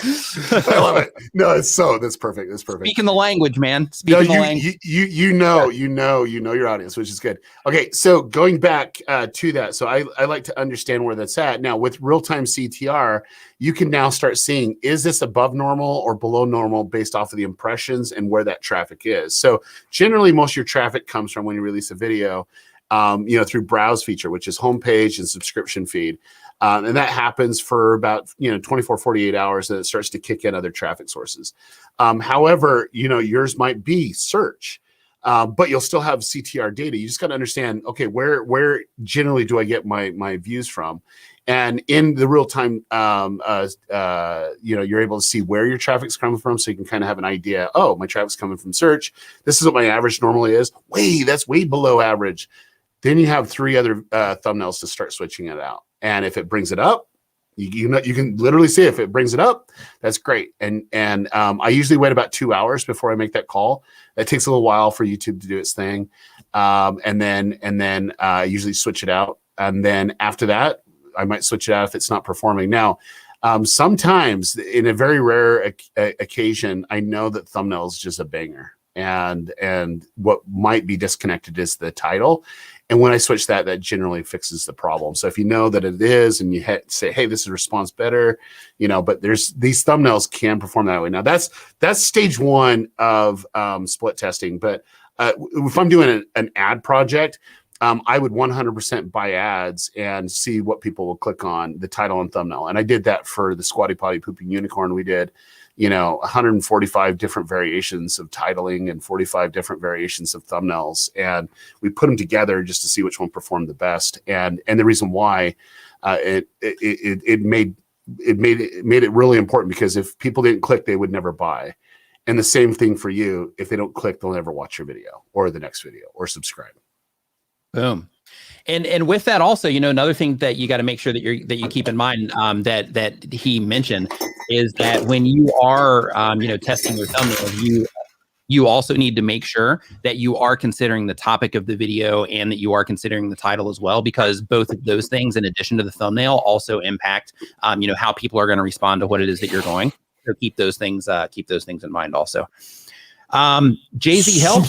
I love it. No, that's perfect. That's perfect. Speaking the language, man. Speaking the language. You know your audience, which is good. Okay, so going back to that, so I like to understand where that's at. Now with real-time CTR, you can now start seeing, is this above normal or below normal based off of the impressions and where that traffic is. So generally, most of your traffic comes from when you release a video, through browse feature, which is homepage and subscription feed. And that happens for about 24, 48 hours, and it starts to kick in other traffic sources. However, yours might be search, but you'll still have CTR data. You just got to understand, okay, where generally do I get my views from? And in the real time, you're able to see where your traffic's coming from, so you can kind of have an idea. Oh, my traffic's coming from search. This is what my average normally is. That's way below average. then you have 3 other thumbnails to start switching it out. And if it brings it up, you know, you can literally see if it brings it up, that's great. And I usually wait about 2 hours before I make that call. That takes a little while for YouTube to do its thing. And then I usually switch it out. And then after that, I might switch it out if it's not performing. Now, sometimes in a very rare occasion, I know that thumbnail is just a banger. And what might be disconnected is the title. And when I switch that, that generally fixes the problem. So if you know that it is, and you say, hey, this responds better, you know, but these thumbnails can perform that way. Now that's stage 1 of split testing. But if I'm doing an ad project, I would 100% buy ads and see what people will click on, the title and thumbnail. And I did that for the Squatty Potty Pooping Unicorn. We did, you know, 145 different variations of titling and 45 different variations of thumbnails. And we put them together just to see which one performed the best. And the reason why it made it really important, because if people didn't click, they would never buy. And the same thing for you. If they don't click, they'll never watch your video or the next video or subscribe. Boom. And with that also, you know, another thing that you got to make sure that you keep in mind that he mentioned is that when you are you know, testing your thumbnails, you also need to make sure that you are considering the topic of the video and that you are considering the title as well, because both of those things, in addition to the thumbnail, also impact you know, how people are going to respond to what it is that you're going. So keep those things in mind also. Jay-Z Health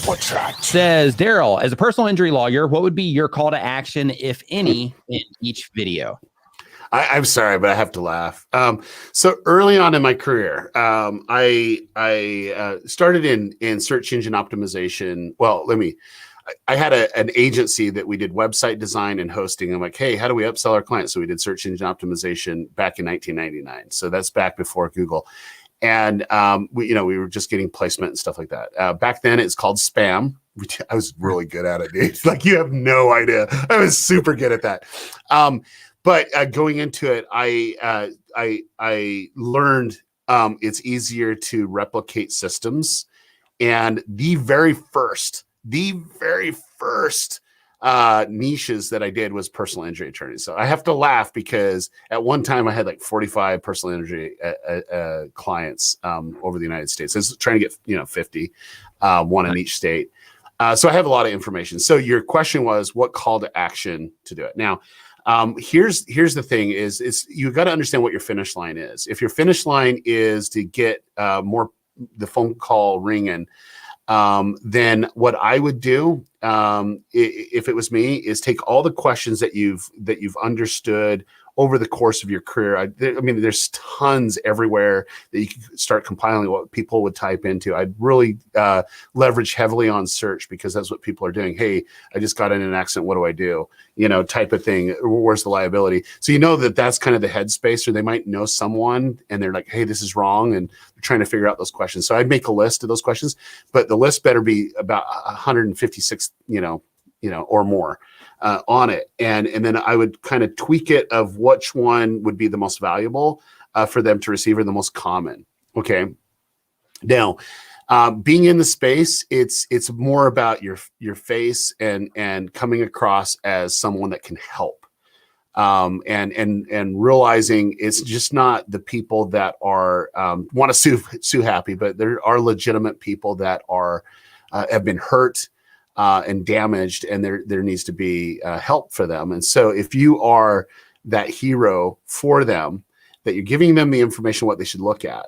says, Derral, as a personal injury lawyer, what would be your call to action, if any, in each video? I'm sorry, but I have to laugh. So early on in my career, I started in search engine optimization. Well, I had an agency that we did website design and hosting. I'm like, hey, how do we upsell our clients? So we did search engine optimization back in 1999. So that's back before Google. And we were just getting placement and stuff like that. Back then, it's called spam. I was really good at it, dude. Like, you have no idea. I was super good at that. But going into it, I learned it's easier to replicate systems. And the very first niches that I did was personal injury attorneys. So I have to laugh because at one time I had like 45 personal injury clients over the United States. I was trying to get 50, one in each state. So I have a lot of information. So your question was, what call to action to do it? Now, here's the thing: is you got to understand what your finish line is. If your finish line is to get the phone call ringing, then what I would do, if it was me, is take all the questions that you've understood over the course of your career. I mean, there's tons everywhere that you can start compiling what people would type into. I'd really leverage heavily on search, because that's what people are doing. Hey, I just got in an accident. What do I do? Type of thing. Where's the liability? So that's kind of the headspace, or they might know someone and they're like, hey, this is wrong. And they're trying to figure out those questions. So I'd make a list of those questions, but the list better be about 156, or more. On it, and then I would kind of tweak it of which one would be the most valuable for them to receive, or the most common. Okay. Now, being in the space, it's more about your face and coming across as someone that can help, and realizing it's just not the people that are want to sue happy, but there are legitimate people that are have been hurt and damaged, and there needs to be help for them. And so if you are that hero for them, that you're giving them the information, what they should look at,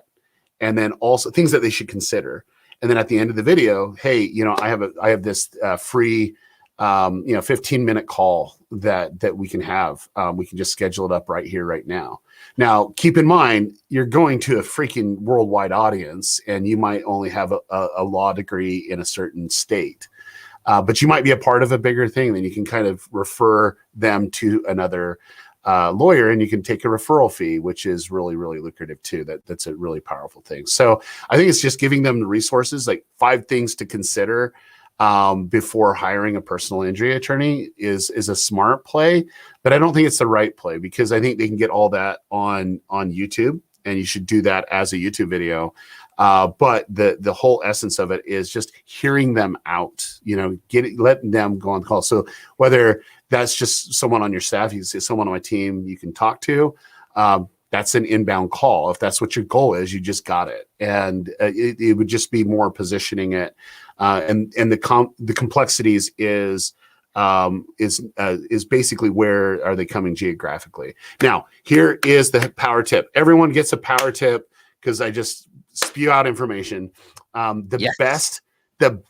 and then also things that they should consider. And then at the end of the video, hey, I have this free 15-minute call that we can have. We can just schedule it up right here, right now. Now, keep in mind, you're going to a freaking worldwide audience, and you might only have a law degree in a certain state. But you might be a part of a bigger thing. Then you can kind of refer them to another lawyer, and you can take a referral fee, which is really, really lucrative too. That's a really powerful thing. So I think it's just giving them the resources, like 5 things to consider before hiring a personal injury attorney is a smart play. But I don't think it's the right play, because I think they can get all that on YouTube, and you should do that as a YouTube video. But the whole essence of it is just hearing them out, letting them go on the call. So whether that's just someone on your staff, you can say someone on my team you can talk to, that's an inbound call. If that's what your goal is, you just got it. And it would just be more positioning it. And the complexities is basically where are they coming geographically. Now, here is the power tip. Everyone gets a power tip because I just spew out information. The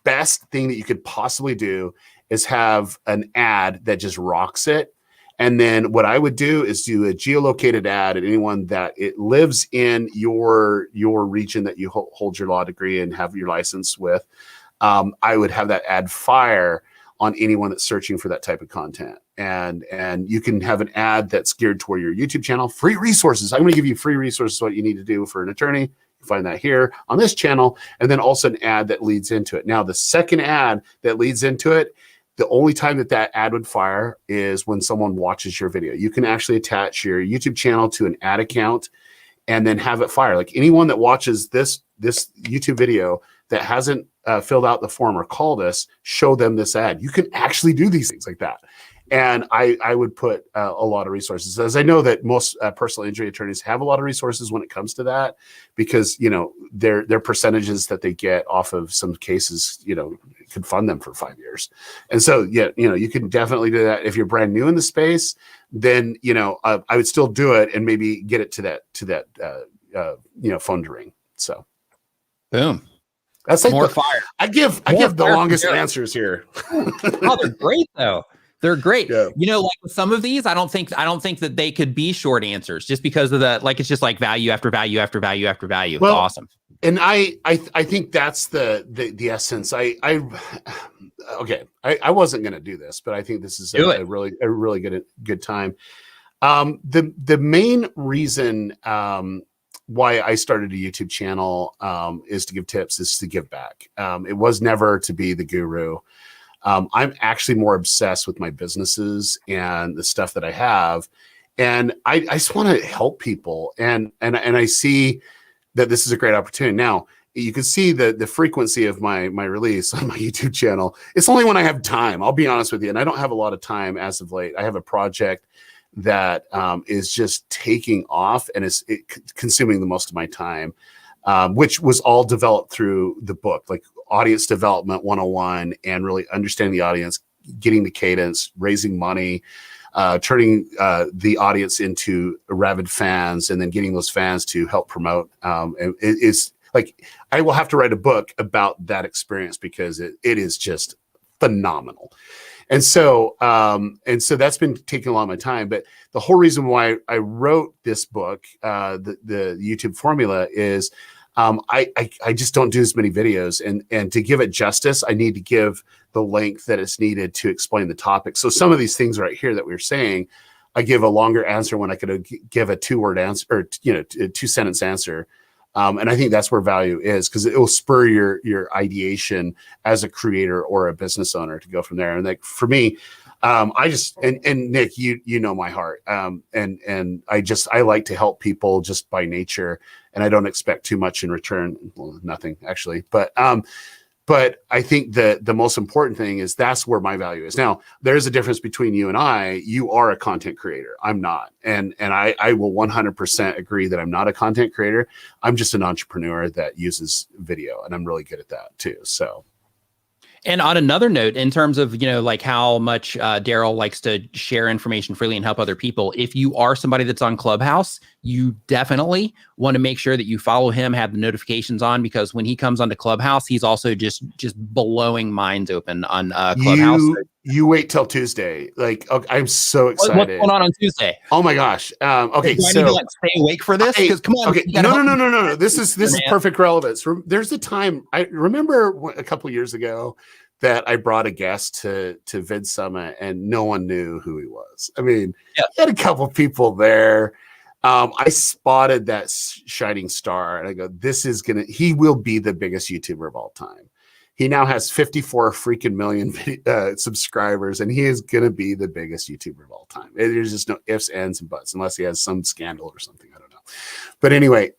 best thing that you could possibly do is have an ad that just rocks it. And then what I would do is do a geolocated ad at anyone that it lives in your region that you hold your law degree and have your license with. I would have that ad fire on anyone that's searching for that type of content. And you can have an ad that's geared toward your YouTube channel. Free resources. I'm going to give you free resources, what you need to do for an attorney. You find that here on this channel. And then also an ad that leads into it. Now, the second ad that leads into it, the only time that ad would fire is when someone watches your video. You can actually attach your YouTube channel to an ad account and then have it fire. Like anyone that watches this YouTube video that hasn't filled out the form or called us, show them this ad. You can actually do these things like that. And I would put a lot of resources, as I know that most personal injury attorneys have a lot of resources when it comes to that, because their percentages that they get off of some cases, could fund them for 5 years. And so you can definitely do that. If you're brand new in the space, then I would still do it and maybe get it to that phone to ring. So, boom. That's like more fire. I give the longest answers here. Oh, they're great though. They're great. Yeah. Like with some of these, I don't think that they could be short answers just because of it's just like value after value after value after value. Well, it's awesome. And I think that's the essence. I wasn't going to do this, but I think this is a really good time. The main reason why I started a YouTube channel is to give tips, is to give back. It was never to be the guru. I'm actually more obsessed with my businesses and the stuff that I have. And I just want to help people. And I see that this is a great opportunity. Now, you can see the frequency of my release on my YouTube channel. It's only when I have time. I'll be honest with you. And I don't have a lot of time as of late. I have a project that is just taking off and is consuming the most of my time, which was all developed through the book, like Audience Development 101, and really understanding the audience, getting the cadence, raising money, turning the audience into rabid fans, and then getting those fans to help promote. And it's like, I will have to write a book about that experience because it is just phenomenal. And so that's been taking a lot of my time. But the whole reason why I wrote this book, the YouTube formula, is I just don't do as many videos, and to give it justice, I need to give the length that is needed to explain the topic. So some of these things right here that we were saying, I give a longer answer when I could give a 2-word answer, or a 2-sentence answer. And I think that's where value is, because it will spur your ideation as a creator or a business owner to go from there. And like for me, I just and Nick, you know my heart, and I like to help people just by nature, and I don't expect too much in return. Well, nothing actually, but I think that the most important thing is that's where my value is. Now, there's a difference between you and I. You are a content creator. I'm not. And I will 100% agree that I'm not a content creator. I'm just an entrepreneur that uses video, and I'm really good at that too. So. And on another note, in terms of, like how much Derral likes to share information freely and help other people, if you are somebody that's on Clubhouse, you definitely want to make sure that you follow him, have the notifications on, because when he comes onto Clubhouse, he's also just blowing minds open on Clubhouse. You wait till Tuesday. Like, okay, I'm so excited. What's going on Tuesday? Oh my gosh. Okay, do I need to stay awake for this? Because come on. Okay, no. This is perfect relevance. There's a time I remember a couple years ago that I brought a guest to Vid Summit, and no one knew who he was. I mean, he had a couple people there. I spotted that shining star, and I go, he will be the biggest YouTuber of all time. He now has 54 freaking million subscribers, and he is going to be the biggest YouTuber of all time. There's just no ifs, ands, and buts, unless he has some scandal or something. I don't know. But anyway,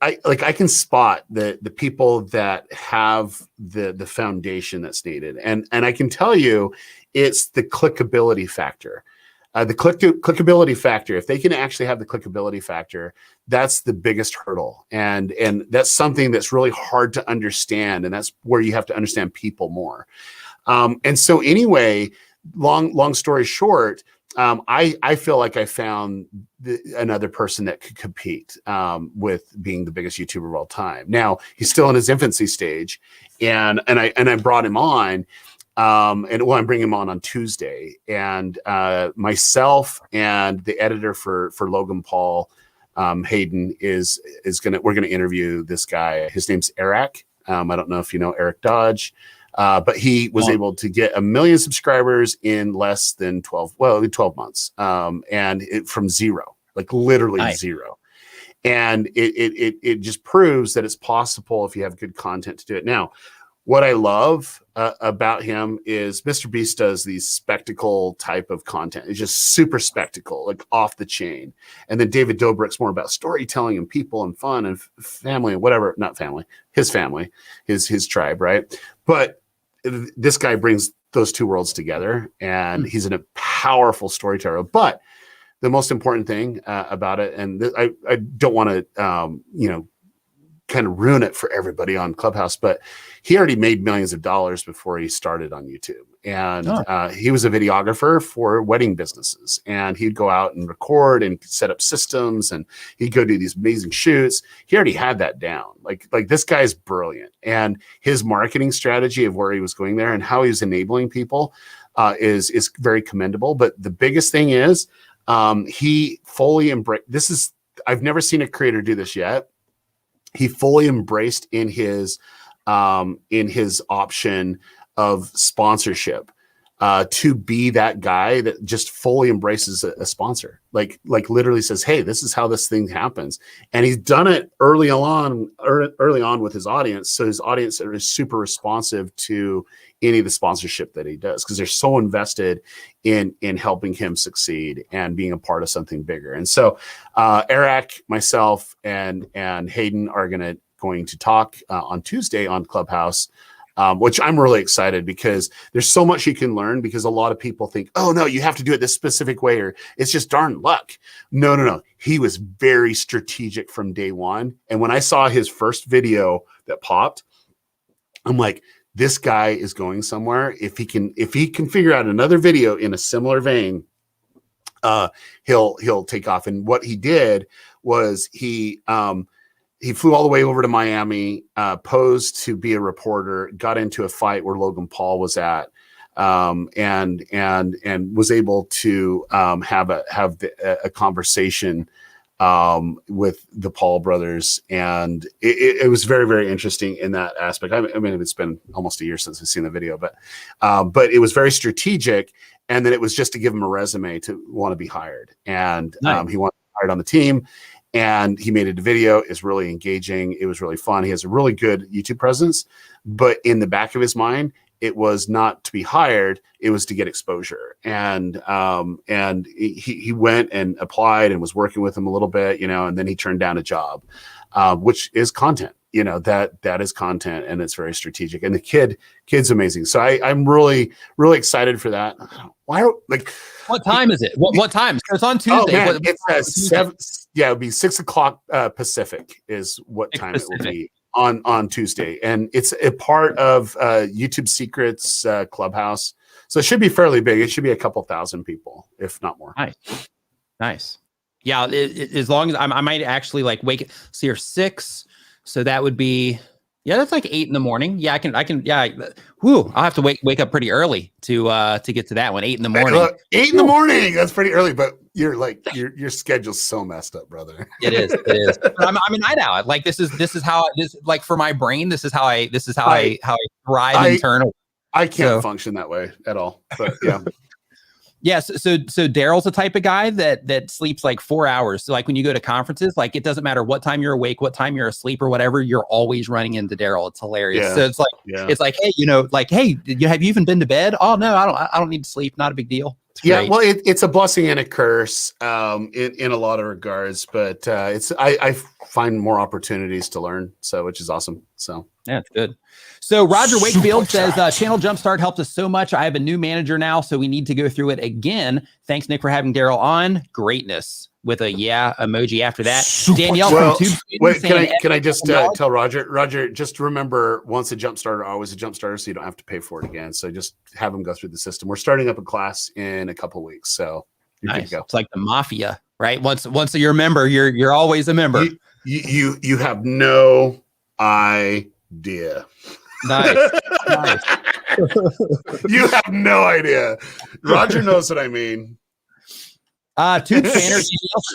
I can spot the people that have the foundation that's needed, and I can tell you it's the clickability factor. The clickability factor, if they can actually have the clickability factor, that's the biggest hurdle. And that's something that's really hard to understand. And that's where you have to understand people more. And so anyway, long story short, I feel like I found another person that could compete with being the biggest YouTuber of all time. Now he's still in his infancy stage, and I brought him on. I'm bringing him on Tuesday, and myself and the editor for Logan Paul, Hayden we're gonna interview this guy. His name's Eric. I don't know if you know Eric Dodge, but he was able to get 1 million subscribers in less than 12 months, and from zero, like literally zero. And it just proves that it's possible if you have good content to do it. Now, what I love about him is Mr. Beast does these spectacle type of content. It's just super spectacle, like off the chain. And then David Dobrik's more about storytelling and people and fun and family and whatever. Not family, his tribe, right? But this guy brings those two worlds together, and he's a powerful storyteller. But the most important thing about it, and I don't want to, kind of ruin it for everybody on Clubhouse, but he already made millions of dollars before he started on YouTube. And he was a videographer for wedding businesses, and he'd go out and record and set up systems, and he'd go do these amazing shoots. He already had that down. Like this guy's brilliant, and his marketing strategy of where he was going there and how he was enabling people is very commendable. But the biggest thing is he fully embraced. I've never seen a creator do this yet. He fully embraced in his option of sponsorship to be that guy that just fully embraces a sponsor, like literally says, "Hey, this is how this thing happens," and he's done it early on with his audience. So his audience is super responsive to any of the sponsorship that he does, because they're so invested in helping him succeed and being a part of something bigger. And so Eric, myself, and Hayden are going to talk on Tuesday on Clubhouse, which I'm really excited, because there's so much you can learn, because a lot of people think, oh no, you have to do it this specific way, or it's just darn luck. No. He was very strategic from day one. And when I saw his first video that popped, I'm like, this guy is going somewhere. If he can figure out another video in a similar vein, he'll take off. And what he did was he flew all the way over to Miami, posed to be a reporter, got into a fight where Logan Paul was at, and was able to have a conversation with the Paul brothers. And it was very, very interesting in that aspect. I mean, it's been almost a year since I've seen the video, but it was very strategic. And then it was just to give him a resume to want to be hired. And he wanted to be hired on the team. And he made a video. It's really engaging. It was really fun. He has a really good YouTube presence, but in the back of his mind, it was not to be hired. It was to get exposure. And he went and applied and was working with him a little bit, and then he turned down a job, which is content, that is content, and it's very strategic. And the kid's amazing. So I'm really, really excited for that. What time is it? What time? So it's on Tuesday. Oh, man, it's 7. Yeah, it would be 6 o'clock Pacific is what time it will be on Tuesday. And it's a part of YouTube Secrets Clubhouse. So it should be fairly big. It should be a couple thousand people, if not more. Nice. Yeah, as long as I might actually wake. So you're 6. So that would be, that's like 8 in the morning. Yeah, I can. Yeah. I'll have to wake up pretty early to get to that one. 8 in the morning. Look, 8 in the morning. That's pretty early, but your schedule's so messed up, brother. It is. But I'm a night owl. This is how for my brain. This is how I thrive internally. I can't function that way at all. But yeah. Yes. So Derral's the type of guy that sleeps 4 hours. So when you go to conferences, it doesn't matter what time you're awake, what time you're asleep, or whatever, you're always running into Derral. It's hilarious. Yeah. So it's hey, hey, have you even been to bed? Oh no, I don't need to sleep. Not a big deal. Yeah, well, it's a blessing and a curse in a lot of regards, but I find more opportunities to learn, so which is awesome. So yeah, it's good. So Roger Wakefield says, Channel Jumpstart helped us so much. I have a new manager now, so we need to go through it again. Thanks, Nick, for having Derral on. Greatness. With a yeah emoji after that. Danielle from Tube. Wait, can I just tell Roger, just remember, once a jump starter, always a jump starter, so you don't have to pay for it again. So just have them go through the system. We're starting up a class in a couple of weeks, so you're good to go. It's like the mafia, right? Once you're a member, you're always a member. You have no idea. Nice. You have no idea. Roger knows what I mean. Tube Spanner,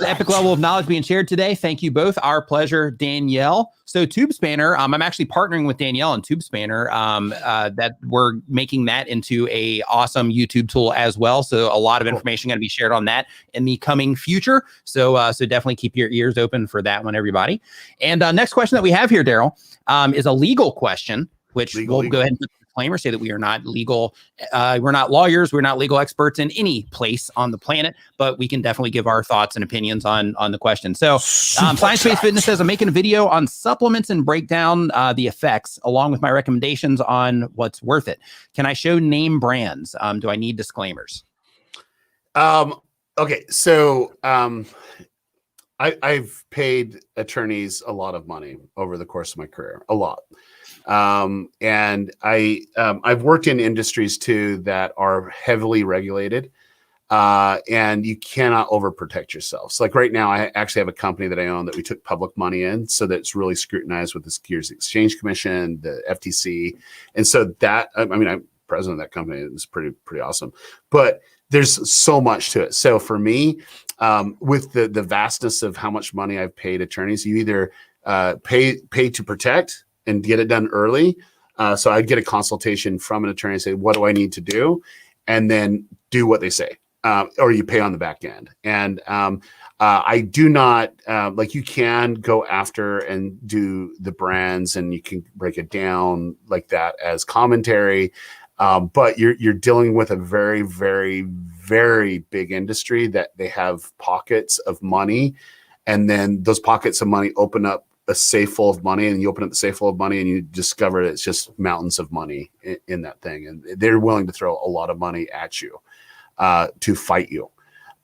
epic level of knowledge being shared today. Thank you both. Our pleasure, Danielle. So Tube Spanner, I'm actually partnering with Danielle on Tube Spanner, that we're making that into a awesome YouTube tool as well. So a lot of information going to be shared on that in the coming future. So definitely keep your ears open for that one, everybody. And next question that we have here, Derral, is a legal question, which we'll go ahead and put the disclaimer, say that we are not legal. We're not lawyers. We're not legal experts in any place on the planet, but we can definitely give our thoughts and opinions on the question. So Science-Based Fitness says, I'm making a video on supplements and break down the effects along with my recommendations on what's worth it. Can I show name brands? Do I need disclaimers? Okay. So I've paid attorneys a lot of money over the course of my career, a lot. And I've worked in industries too that are heavily regulated, and you cannot overprotect yourself. So like right now, I actually have a company that I own that we took public money in, so that it's really scrutinized with the Securities Exchange Commission, the FTC. And so that, I mean, I'm president of that company. It's pretty awesome, but there's so much to it. So for me, with the vastness of how much money I've paid attorneys, you either pay to protect and get it done early. So I'd get a consultation from an attorney and say, what do I need to do? And then do what they say, or you pay on the back end. And I do not, like, you can go after and do the brands and you can break it down like that as commentary. But you're dealing with a very, very, very big industry that they have pockets of money. And then those pockets of money open up a safe full of money, and you open up the safe full of money and you discover that it's just mountains of money in that thing. And they're willing to throw a lot of money at you to fight you.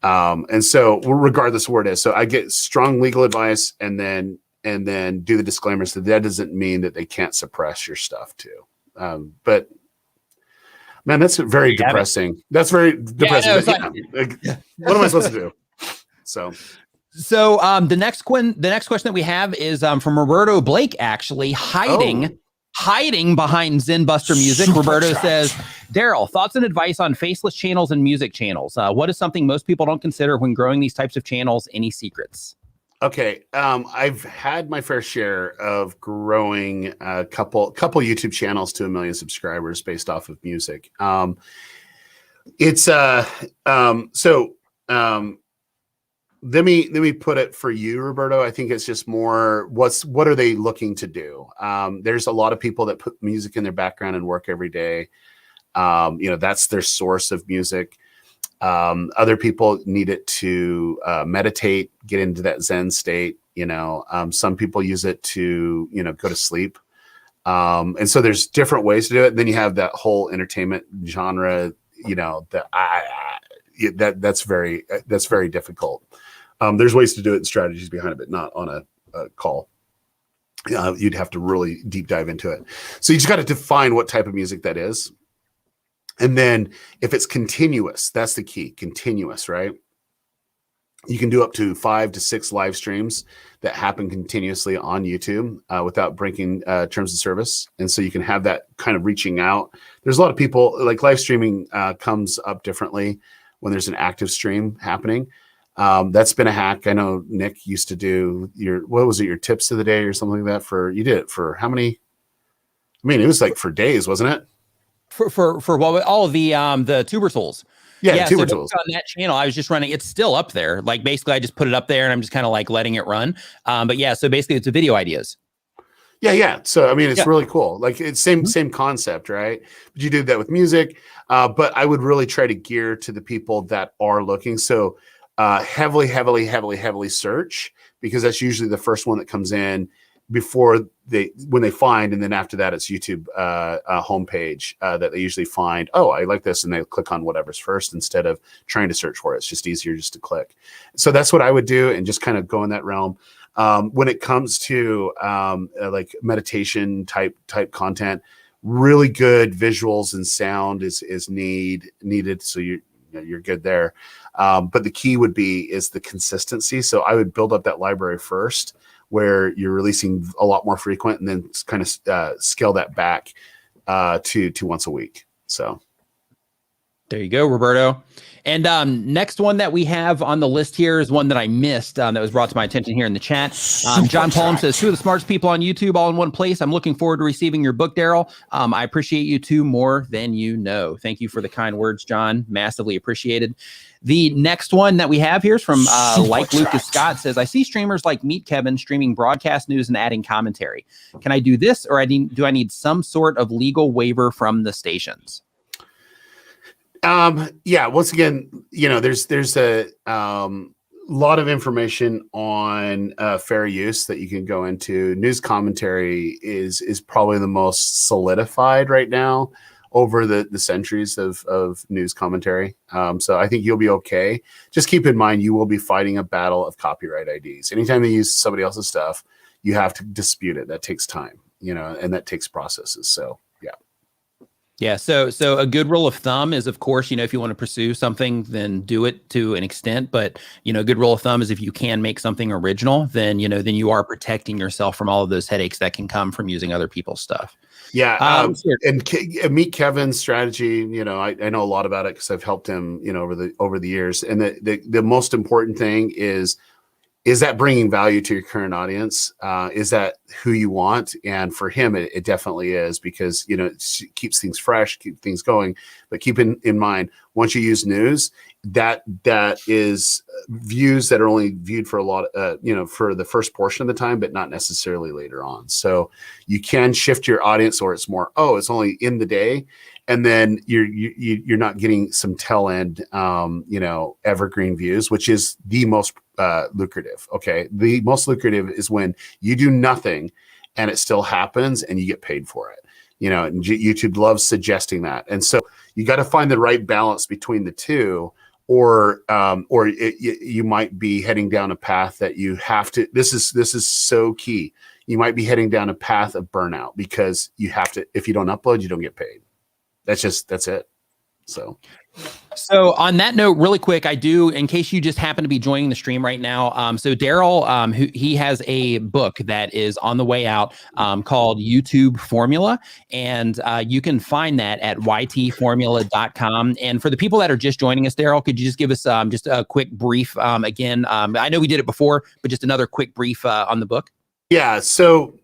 And so regardless of where it is, so I get strong legal advice and then do the disclaimers. That doesn't mean that they can't suppress your stuff too. But man, that's very depressing. That's very depressing. What am I supposed to do? So the next question that we have is from Roberto Blake, actually hiding behind Zenbuster Music. Roberto says, Derral, thoughts and advice on faceless channels and music channels. What is something most people don't consider when growing these types of channels? Any secrets? Okay. I've had my fair share of growing a couple YouTube channels to 1 million subscribers based off of music. Let me put it for you, Roberto. I think it's just more what are they looking to do? There's a lot of people that put music in their background and work every day. That's their source of music. Other people need it to meditate, get into that Zen state. Some people use it to go to sleep. And so there's different ways to do it. Then you have that whole entertainment genre. That's very difficult. There's ways to do it and strategies behind it, but not on a call. You'd have to really deep dive into it. So you just got to define what type of music that is. And then if it's continuous, that's the key, continuous, right? You can do up to 5 to 6 live streams that happen continuously on YouTube without breaking terms of service. And so you can have that kind of reaching out. There's a lot of people, like live streaming comes up differently when there's an active stream happening. That's been a hack. I know Nick used to do your tips of the day or something like that you did it for how many? I mean, it was like for days, wasn't it? For what, all of the tuber tools. Yeah, tuber tools. On that channel, I was just running. It's still up there. Like basically, I just put it up there and I'm just kind of like letting it run. But yeah, so basically, it's a video ideas. Yeah. So I mean, it's Yeah. really cool. Like it's same concept, right? But you did that with music. But I would really try to gear to the people that are looking. So heavily search, because that's usually the first one that comes in before when they find, and then after that it's YouTube homepage that they usually find. Oh, I like this, and they click on whatever's first instead of trying to search for it. It's just easier just to click. So that's what I would do, and just kind of go in that realm. When it comes to like meditation type content, really good visuals and sound is needed. So you're good there. But the key is the consistency. So I would build up that library first, where you're releasing a lot more frequent, and then kind of scale that back to once a week. So there you go, Roberto. And next one that we have on the list here is one that I missed that was brought to my attention here in the chat. John Palm says, two of the smartest people on YouTube all in one place. I'm looking forward to receiving your book, Derral. I appreciate you two more than you know. Thank you for the kind words, John. Massively appreciated. The next one that we have here is from like Lucas Scott. Says, I see streamers like Meet Kevin streaming broadcast news and adding commentary. Can I do this, or do I need some sort of legal waiver from the stations? Yeah, once again, there's a lot of information on fair use that you can go into. News commentary is probably the most solidified right now over the centuries of news commentary. So I think you'll be okay. Just keep in mind, you will be fighting a battle of copyright IDs. Anytime they use somebody else's stuff, you have to dispute it. That takes time, and that takes processes. So yeah. Yeah, so a good rule of thumb is, of course, if you want to pursue something, then do it to an extent. But a good rule of thumb is if you can make something original, then then you are protecting yourself from all of those headaches that can come from using other people's stuff. Yeah, and Meet Kevin's strategy, I know a lot about it because I've helped him, over the years. And the most important thing is that bringing value to your current audience? Is that who you want? And for him, it definitely is, because, it keeps things fresh, keep things going. But keep in mind, once you use news, that is views that are only viewed for a lot, for the first portion of the time, but not necessarily later on. So you can shift your audience, or it's more, it's only in the day. And then you're not getting some tail end, evergreen views, which is the most lucrative. Okay, the most lucrative is when you do nothing and it still happens and you get paid for it. And YouTube loves suggesting that, and so you got to find the right balance between the two, or you might be heading down a path that you have to. This is so key. You might be heading down a path of burnout, because you have to. If you don't upload, you don't get paid. That's it. So on that note, really quick, I do, in case you just happen to be joining the stream right now. So Derral, he has a book that is on the way out called YouTube Formula. And you can find that at ytformula.com. And for the people that are just joining us, Derral, could you just give us just a quick brief again? I know we did it before, but just another quick brief on the book. Yeah. So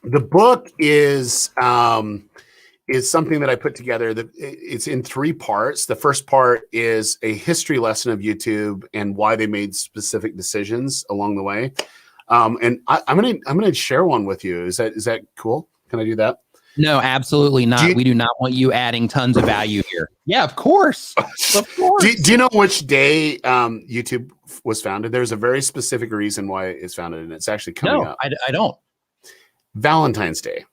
the book is something that I put together. It's in 3 parts. The first part is a history lesson of YouTube and why they made specific decisions along the way. And I'm gonna share one with you. Is that cool? Can I do that? No, absolutely not. We do not want you adding tons of value here. Yeah, of course. Of course. Do you know which day YouTube was founded? There's a very specific reason why it's founded, and it's actually coming up. I don't. Valentine's Day.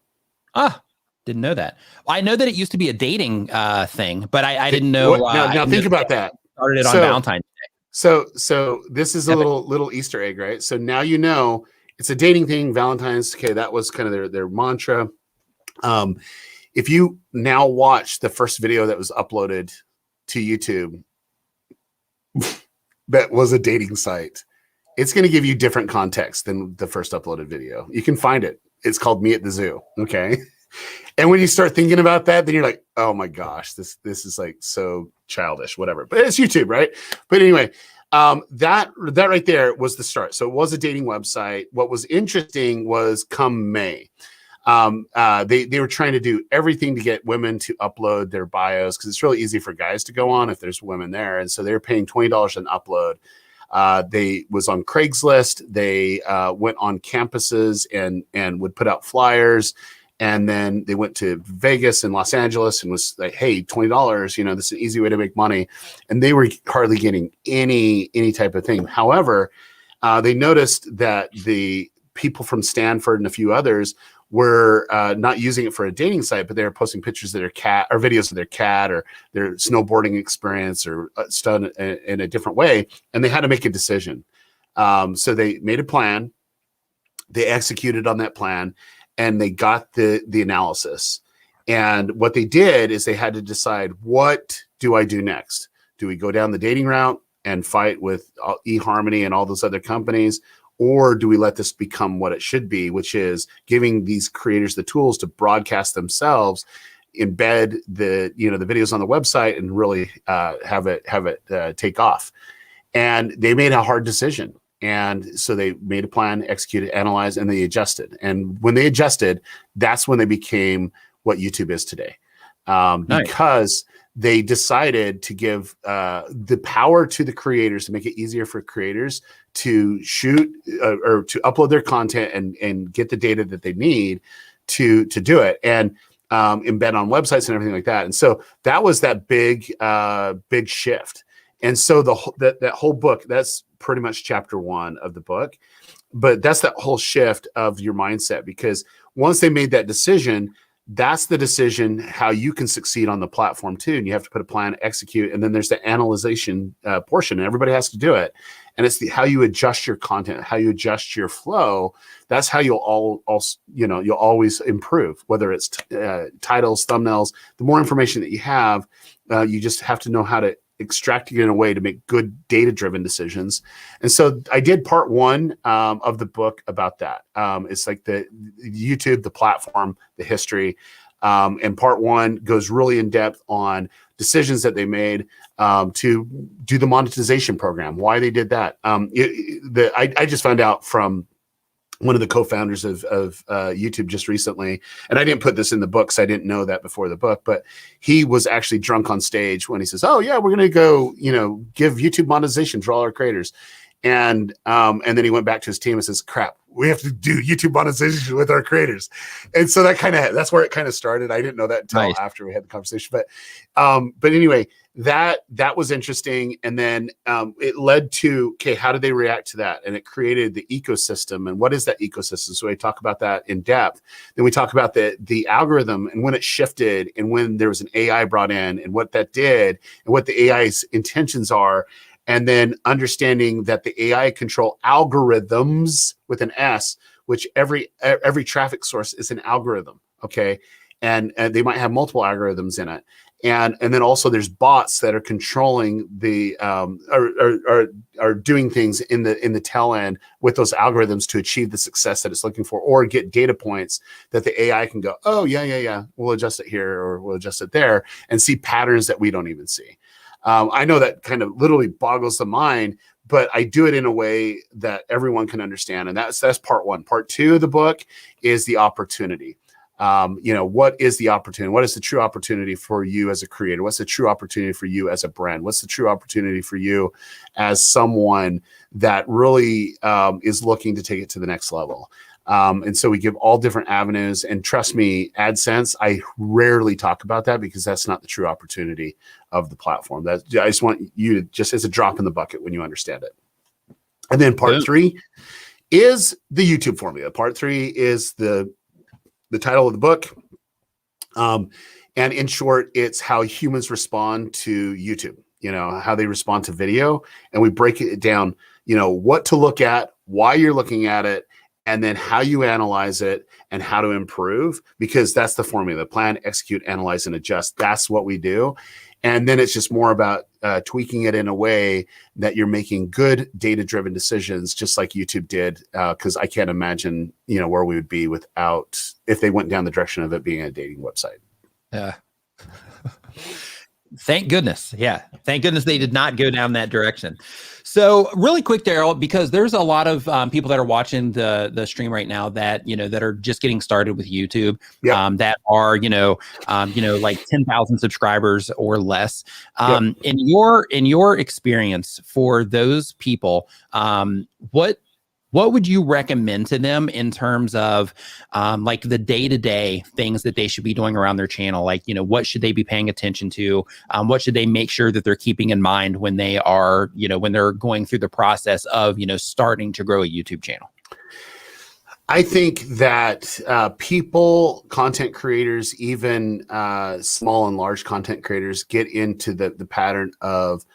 Didn't know that. Well, I know that it used to be a dating thing, but I didn't know. Now think about that. Started it on Valentine's Day. So this is a little Easter egg, right? So now it's a dating thing. Valentine's. Okay, that was kind of their mantra. If you now watch the first video that was uploaded to YouTube, that was a dating site, it's going to give you different context than the first uploaded video. You can find it. It's called Me at the Zoo. Okay. And when you start thinking about that, then you're like, oh my gosh, this is like so childish, whatever. But it's YouTube, right? But anyway, that right there was the start. So it was a dating website. What was interesting was come May, they were trying to do everything to get women to upload their bios, because it's really easy for guys to go on if there's women there. And so they were paying $20 an upload. They was on Craigslist. They went on campuses and would put out flyers. And then they went to Vegas and Los Angeles and was like, hey, $20, you know, this is an easy way to make money. And they were hardly getting any type of thing. However, they noticed that the people from Stanford and a few others were not using it for a dating site, but they were posting pictures of their cat or videos of their cat or their snowboarding experience or stuff in a different way. And they had to make a decision. So they made a plan. They executed on that plan. And they got the analysis. And what they did is they had to decide, what do I do next? Do we go down the dating route and fight with eHarmony and all those other companies? Or do we let this become what it should be, which is giving these creators the tools to broadcast themselves, embed the videos on the website, and really have it take off? And they made a hard decision. And so they made a plan, executed, analyzed, and they adjusted. And when they adjusted, that's when they became what YouTube is today. Because they decided to give the power to the creators, to make it easier for creators to shoot or to upload their content and get the data that they need to do it, and embed on websites and everything like that. And so that was that big shift. And so that whole book, that's pretty much chapter 1 of the book, but that's that whole shift of your mindset, because once they made that decision, that's the decision how you can succeed on the platform too. And you have to put a plan, execute, and then there's the analyzation portion, and everybody has to do it. And it's how you adjust your content, how you adjust your flow. That's how you'll you'll always improve, whether it's titles, thumbnails. The more information that you have, you just have to know how to extract it in a way to make good data-driven decisions. And so I did part 1 of the book about that. It's like the YouTube, the platform, the history. And part 1 goes really in depth on decisions that they made to do the monetization program, why they did that. I just found out from one of the co-founders of YouTube just recently, and I didn't put this in the book, so I didn't know that before the book, but he was actually drunk on stage when he says, oh yeah, we're going to go, give YouTube monetization for all our creators. And then he went back to his team and says, crap, we have to do YouTube monetization with our creators. And so that's where it kind of started. I didn't know that until after we had the conversation, but anyway, that was interesting. And then it led to, okay, how did they react to that? And it created the ecosystem. And what is that ecosystem? So we talk about that in depth. Then we talk about the algorithm and when it shifted and when there was an AI brought in and what that did and what the AI's intentions are. And then understanding that the AI control algorithms with an S, which every traffic source is an algorithm, okay? And they might have multiple algorithms in it. And then also there's bots that are controlling the are doing things in the tail end with those algorithms to achieve the success that it's looking for, or get data points that the AI can go, oh yeah, we'll adjust it here or we'll adjust it there, and see patterns that we don't even see. I know that kind of literally boggles the mind, but I do it in a way that everyone can understand. And that's part 1. Part 2 of the book is the opportunity. What is the opportunity? What is the true opportunity for you as a creator? What's the true opportunity for you as a brand? What's the true opportunity for you as someone that really is looking to take it to the next level? And so we give all different avenues, and trust me, AdSense, I rarely talk about that because that's not the true opportunity of the platform. I just want you to just as a drop in the bucket when you understand it. And then part 3 is the YouTube formula. Part 3 is the title of the book. And in short, it's how humans respond to YouTube, how they respond to video. And we break it down, what to look at, why you're looking at it, and then how you analyze it and how to improve, because that's the formula: plan, execute, analyze, and adjust. That's what we do. And then it's just more about tweaking it in a way that you're making good data-driven decisions, just like YouTube did. Because I can't imagine, where we would be if they went down the direction of it being a dating website. Yeah. Thank goodness. Yeah. Thank goodness they did not go down that direction. So really quick, Derral, because there's a lot of people that are watching the stream right now that, that are just getting started with YouTube, Yep. that are, like 10,000 subscribers or less. Yep. In your experience for those people, what would you recommend to them in terms of like the day-to-day things that they should be doing around their channel? Like, what should they be paying attention to? What should they make sure that they're keeping in mind when they are, when they're going through the process of, starting to grow a YouTube channel? I think that people, content creators, even small and large content creators get into the pattern of,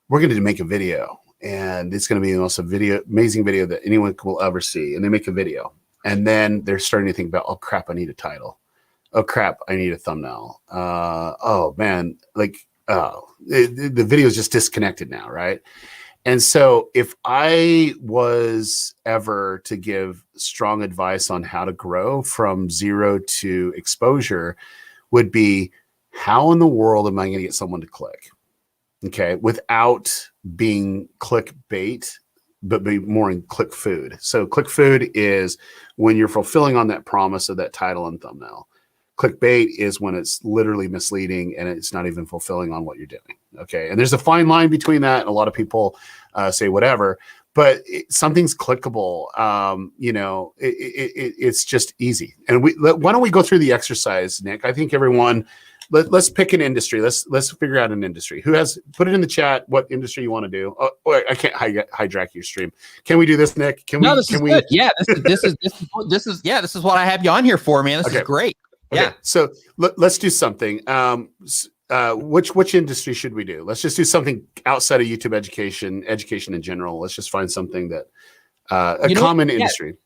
we're going to make a video. And it's going to be the most amazing video that anyone will ever see. And they make a video. And then they're starting to think about, oh, crap, I need a title. Oh, crap, I need a thumbnail. Oh, man, the video is just disconnected now, right? And so if I was ever to give strong advice on how to grow from 0 to exposure, would be, how in the world am I going to get someone to click? Okay, without being clickbait, but be more in click food. So click food is when you're fulfilling on that promise of that title and thumbnail. Clickbait is when it's literally misleading and it's not even fulfilling on what you're doing. Okay, and there's a fine line between that. And a lot of people say whatever, but something's clickable. It's just easy. And why don't we go through the exercise, Nick? I think everyone. Let's pick an industry. Let's figure out an industry. Who has, put it in the chat what industry you want to do. Oh, I can't hijack your stream. Can we do this, Nick? Can we? Good. Yeah, this is what I have you on here for, man. This is great. Yeah. Okay. So let's do something. Which industry should we do? Let's just do something outside of YouTube education in general. Let's just find something that a common industry.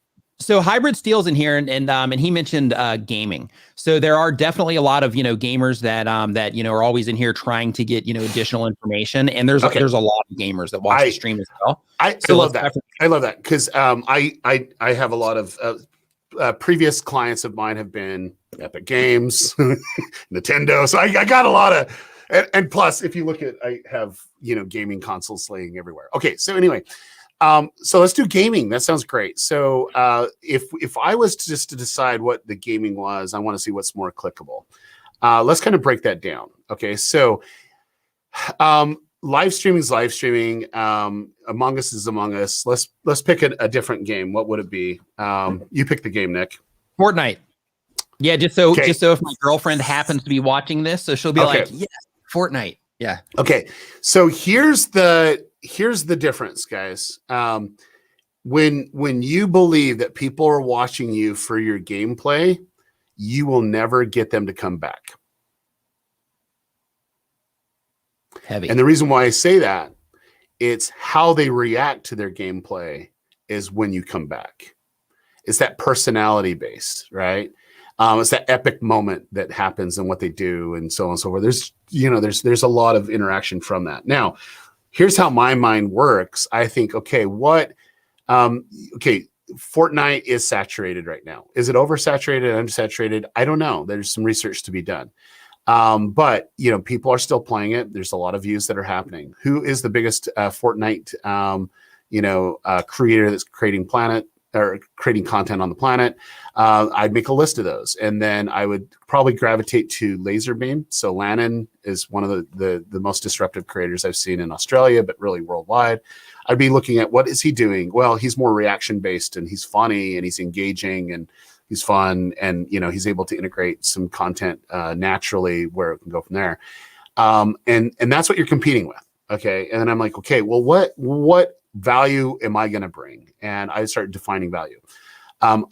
So Hybrid Steel's in here, and he mentioned gaming. So there are definitely a lot of gamers that are always in here trying to get additional information. And there's a lot of gamers that watch the stream as well. I love that. I love that because I have a lot of previous clients of mine have been Epic Games, Nintendo. So I got a lot of, and plus if you look at, I have gaming consoles laying everywhere. Okay, so anyway. So let's do gaming. That sounds great. So if I was to decide what the gaming was, I want to see what's more clickable. Let's kind of break that down. Okay, so live streaming is live streaming. Among Us is Among Us. Let's pick a different game. What would it be? You pick the game, Nick. Fortnite. Yeah, just so if my girlfriend happens to be watching this, so she'll be like, yes, Fortnite. Yeah. Okay. So here's the difference, guys. When you believe that people are watching you for your gameplay, you will never get them to come back. Heavy. And the reason why I say that, it's how they react to their gameplay is when you come back. It's that personality based, right? It's that epic moment that happens and what they do and so on and so forth. There's a lot of interaction from that. Now, here's how my mind works. I think, Fortnite is saturated right now. Is it oversaturated, undersaturated? I don't know. There's some research to be done. But people are still playing it. There's a lot of views that are happening. Who is the biggest Fortnite creator that's creating content on the planet? I'd make a list of those, and then I would probably gravitate to Laserbeam. So Lannon is one of the most disruptive creators I've seen in Australia, but really worldwide. I'd be looking at what is he doing? Well, he's more reaction based, and he's funny, and he's engaging, and he's fun, and he's able to integrate some content naturally where it can go from there. And that's what you're competing with. Okay, and then I'm like, well, what value am I going to bring? And I started defining value. And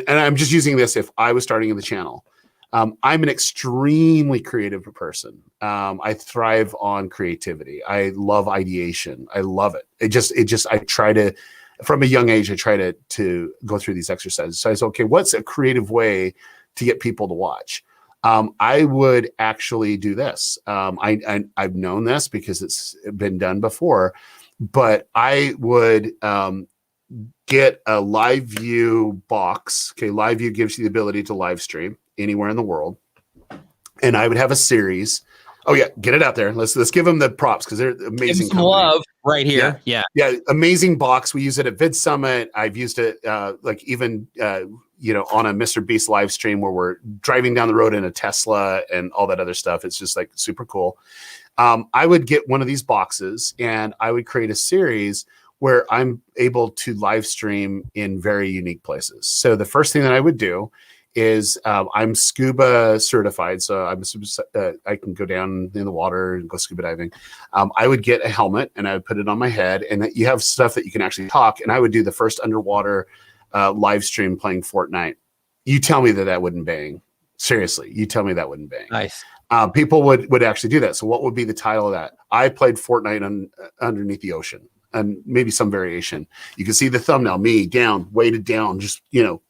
I'm just using this if I was starting in the channel. I'm an extremely creative person. I thrive on creativity. I love ideation. I love it. I try to, from a young age, I try to go through these exercises. So I said, what's a creative way to get people to watch? I would actually do this. I've known this because it's been done before, but I would get a live view box. Okay, live view gives you the ability to live stream anywhere in the world. And I would have a series Oh yeah, get it out there. Let's give them the props because they're amazing. Some love right here. Yeah. Amazing box. We use it at Vid Summit. I've used it like even on a Mr. Beast live stream where we're driving down the road in a Tesla and all that other stuff. It's just like super cool. I would get one of these boxes and I would create a series where I'm able to live stream in very unique places. So the first thing that I would do is I'm scuba certified. So I can go down in the water and go scuba diving. I would get a helmet and I would put it on my head, and you have stuff that you can actually talk. And I would do the first underwater live stream playing Fortnite. You tell me that wouldn't bang. Seriously, you tell me that wouldn't bang. Nice. People would actually do that. So what would be the title of that? I played Fortnite underneath the ocean, and maybe some variation. You can see the thumbnail, me down, weighted down, just,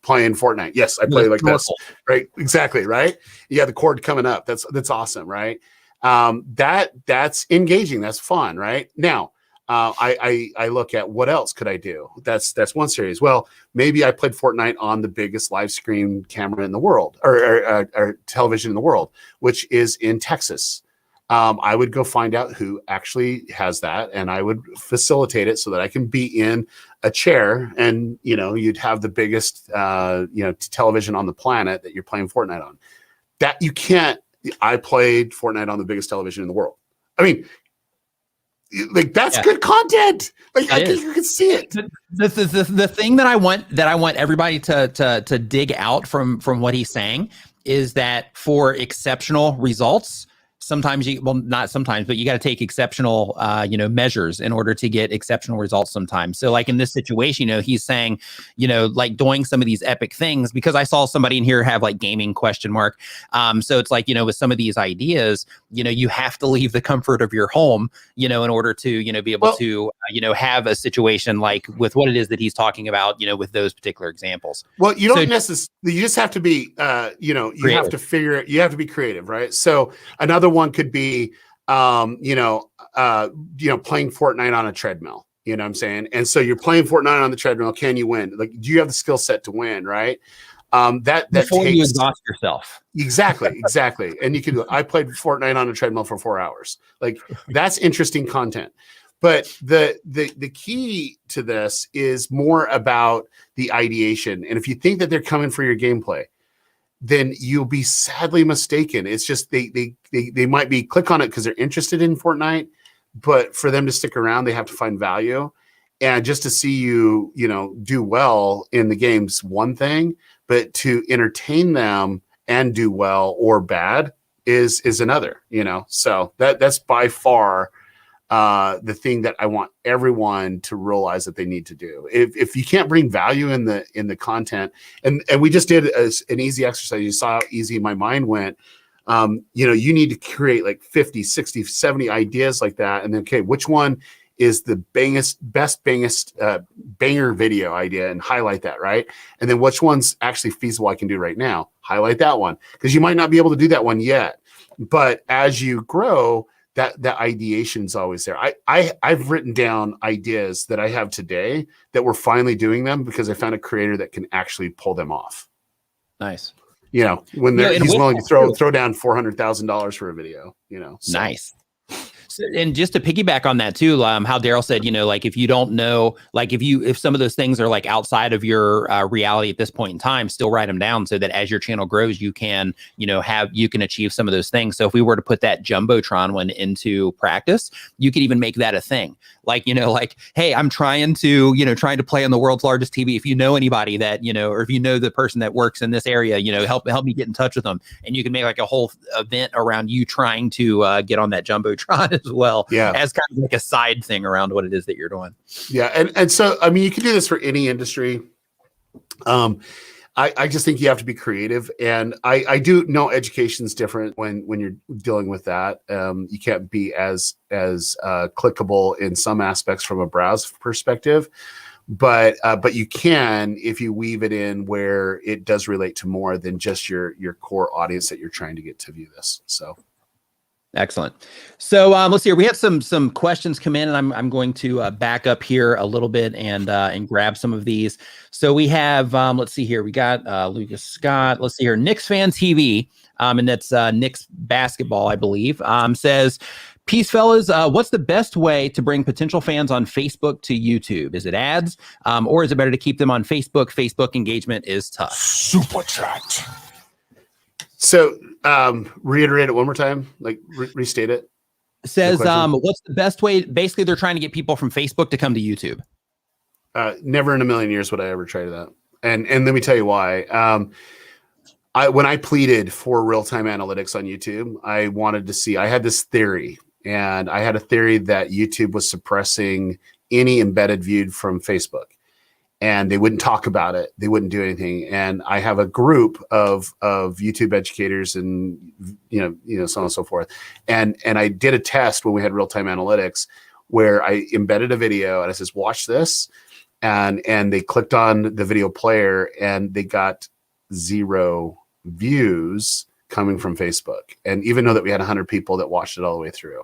playing Fortnite. Yes, I play like this, right? Exactly, right? Yeah, the cord coming up. That's awesome, right? That's engaging. That's fun, right? Now, I look at what else could I do? That's one series. Well, maybe I played Fortnite on the biggest live stream camera in the world, or television in the world, which is in Texas. I would go find out who actually has that, and I would facilitate it so that I can be in a chair, and you'd have the biggest television on the planet that you're playing Fortnite on. That you can't. I played Fortnite on the biggest television in the world. I mean, like that's good content. Like you can see it. The thing that I want everybody to dig out from what he's saying is that for exceptional results, sometimes not sometimes, but you got to take exceptional, measures in order to get exceptional results sometimes. So like in this situation, he's saying, like doing some of these epic things, because I saw somebody in here have like gaming question mark. So it's like, with some of these ideas, you have to leave the comfort of your home, in order to, be able to, have a situation like with what it is that he's talking about, with those particular examples. Well, you don't necessarily, you just have to be, you have to figure it, you have to be creative, right? So another one could be, playing Fortnite on a treadmill. You know what I'm saying? And so you're playing Fortnite on the treadmill. Can you win? Like, do you have the skill set to win? Right? That before takes, you exhaust yourself. Exactly. And you can do it. I played Fortnite on a treadmill for 4 hours. Like, that's interesting content. But the key to this is more about the ideation. And if you think that they're coming for your gameplay, then you'll be sadly mistaken. It's just they might be click on it because they're interested in Fortnite, but for them to stick around, they have to find value. And just to see you, do well in the game's one thing, but to entertain them and do well or bad is another. So that's by far the thing that I want everyone to realize that they need to do. If you can't bring value in the content, and we just did an easy exercise. You saw how easy my mind went. You need to create like 50, 60, 70 ideas like that. And then, okay, which one is the best banger video idea, and highlight that, right? And then which one's actually feasible I can do right now? Highlight that one, because you might not be able to do that one yet. But as you grow, that ideation is always there. I've written down ideas that I have today that we're finally doing them because I found a creator that can actually pull them off. Nice. When he's willing to throw down $400,000 for a video. So. Nice. So, and just to piggyback on that too, how Derral said, like if you don't know, like if some of those things are like outside of your reality at this point in time, still write them down so that as your channel grows, you can, you can achieve some of those things. So if we were to put that Jumbotron one into practice, you could even make that a thing. Like, hey, I'm trying to play on the world's largest TV. If you know anybody that, or if you know the person that works in this area, help me get in touch with them. And you can make like a whole event around you trying to get on that Jumbotron as well, as kind of like a side thing around what it is that you're doing. Yeah. And so, I mean, you can do this for any industry. I just think you have to be creative, and I do know education's different when you're dealing with that. You can't be as clickable in some aspects from a browse perspective, but you can if you weave it in where it does relate to more than just your core audience that you're trying to get to view this. So. Excellent. So let's see here. We have some questions come in, and I'm going to back up here a little bit and grab some of these. So we have let's see here. We got Lucas Scott. Let's see here. Knicks Fan TV, and that's Knicks basketball, I believe. Says, "Peace, fellas. What's the best way to bring potential fans on Facebook to YouTube? Is it ads, or is it better to keep them on Facebook? Facebook engagement is tough." Superchat. So reiterate it one more time, like restate it. Says, what's the best way? Basically, they're trying to get people from Facebook to come to YouTube. Never in a million years would I ever try that. And let me tell you why. When I pleaded for real-time analytics on YouTube, I wanted to see, I had this theory, and I had a theory that YouTube was suppressing any embedded viewed from Facebook. And they wouldn't talk about it. They wouldn't do anything. And I have a group of YouTube educators and you know so on and so forth. And I did a test when we had real-time analytics where I embedded a video and I says, watch this. And they clicked on the video player and they got 0 views coming from Facebook. And even though that we had 100 people that watched it all the way through.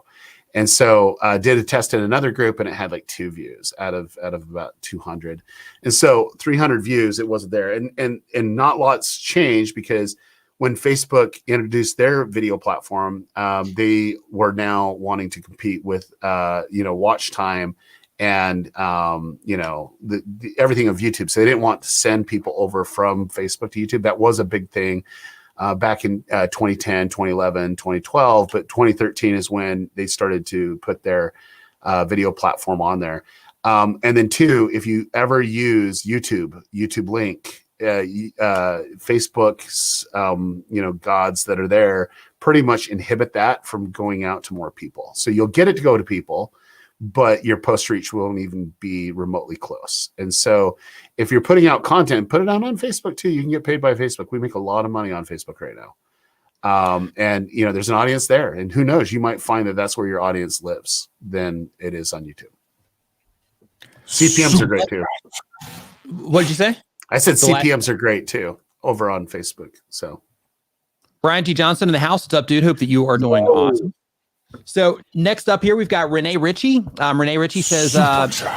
And so I did a test in another group and it had like 2 views out of about 200. And so 300 views, it wasn't there. And not lots changed because when Facebook introduced their video platform, they were now wanting to compete with, watch time and, everything of YouTube. So they didn't want to send people over from Facebook to YouTube. That was a big thing. Back in 2010, 2011, 2012, but 2013 is when they started to put their video platform on there. And then 2, if you ever use YouTube link, Facebook's, gods that are there pretty much inhibit that from going out to more people. So you'll get it to go to people, but your post reach won't even be remotely close. And so if you're putting out content, put it out on Facebook too. You can get paid by Facebook. We make a lot of money on Facebook right now. And there's an audience there, and who knows, you might find that that's where your audience lives than it is on YouTube. CPMs are great too. What did you say? I said CPMs are great too over on Facebook. So Brian T. Johnson in the house. What's up, dude? Hope that you are doing awesome. So next up here, we've got Renee Ritchie. Renee Ritchie says,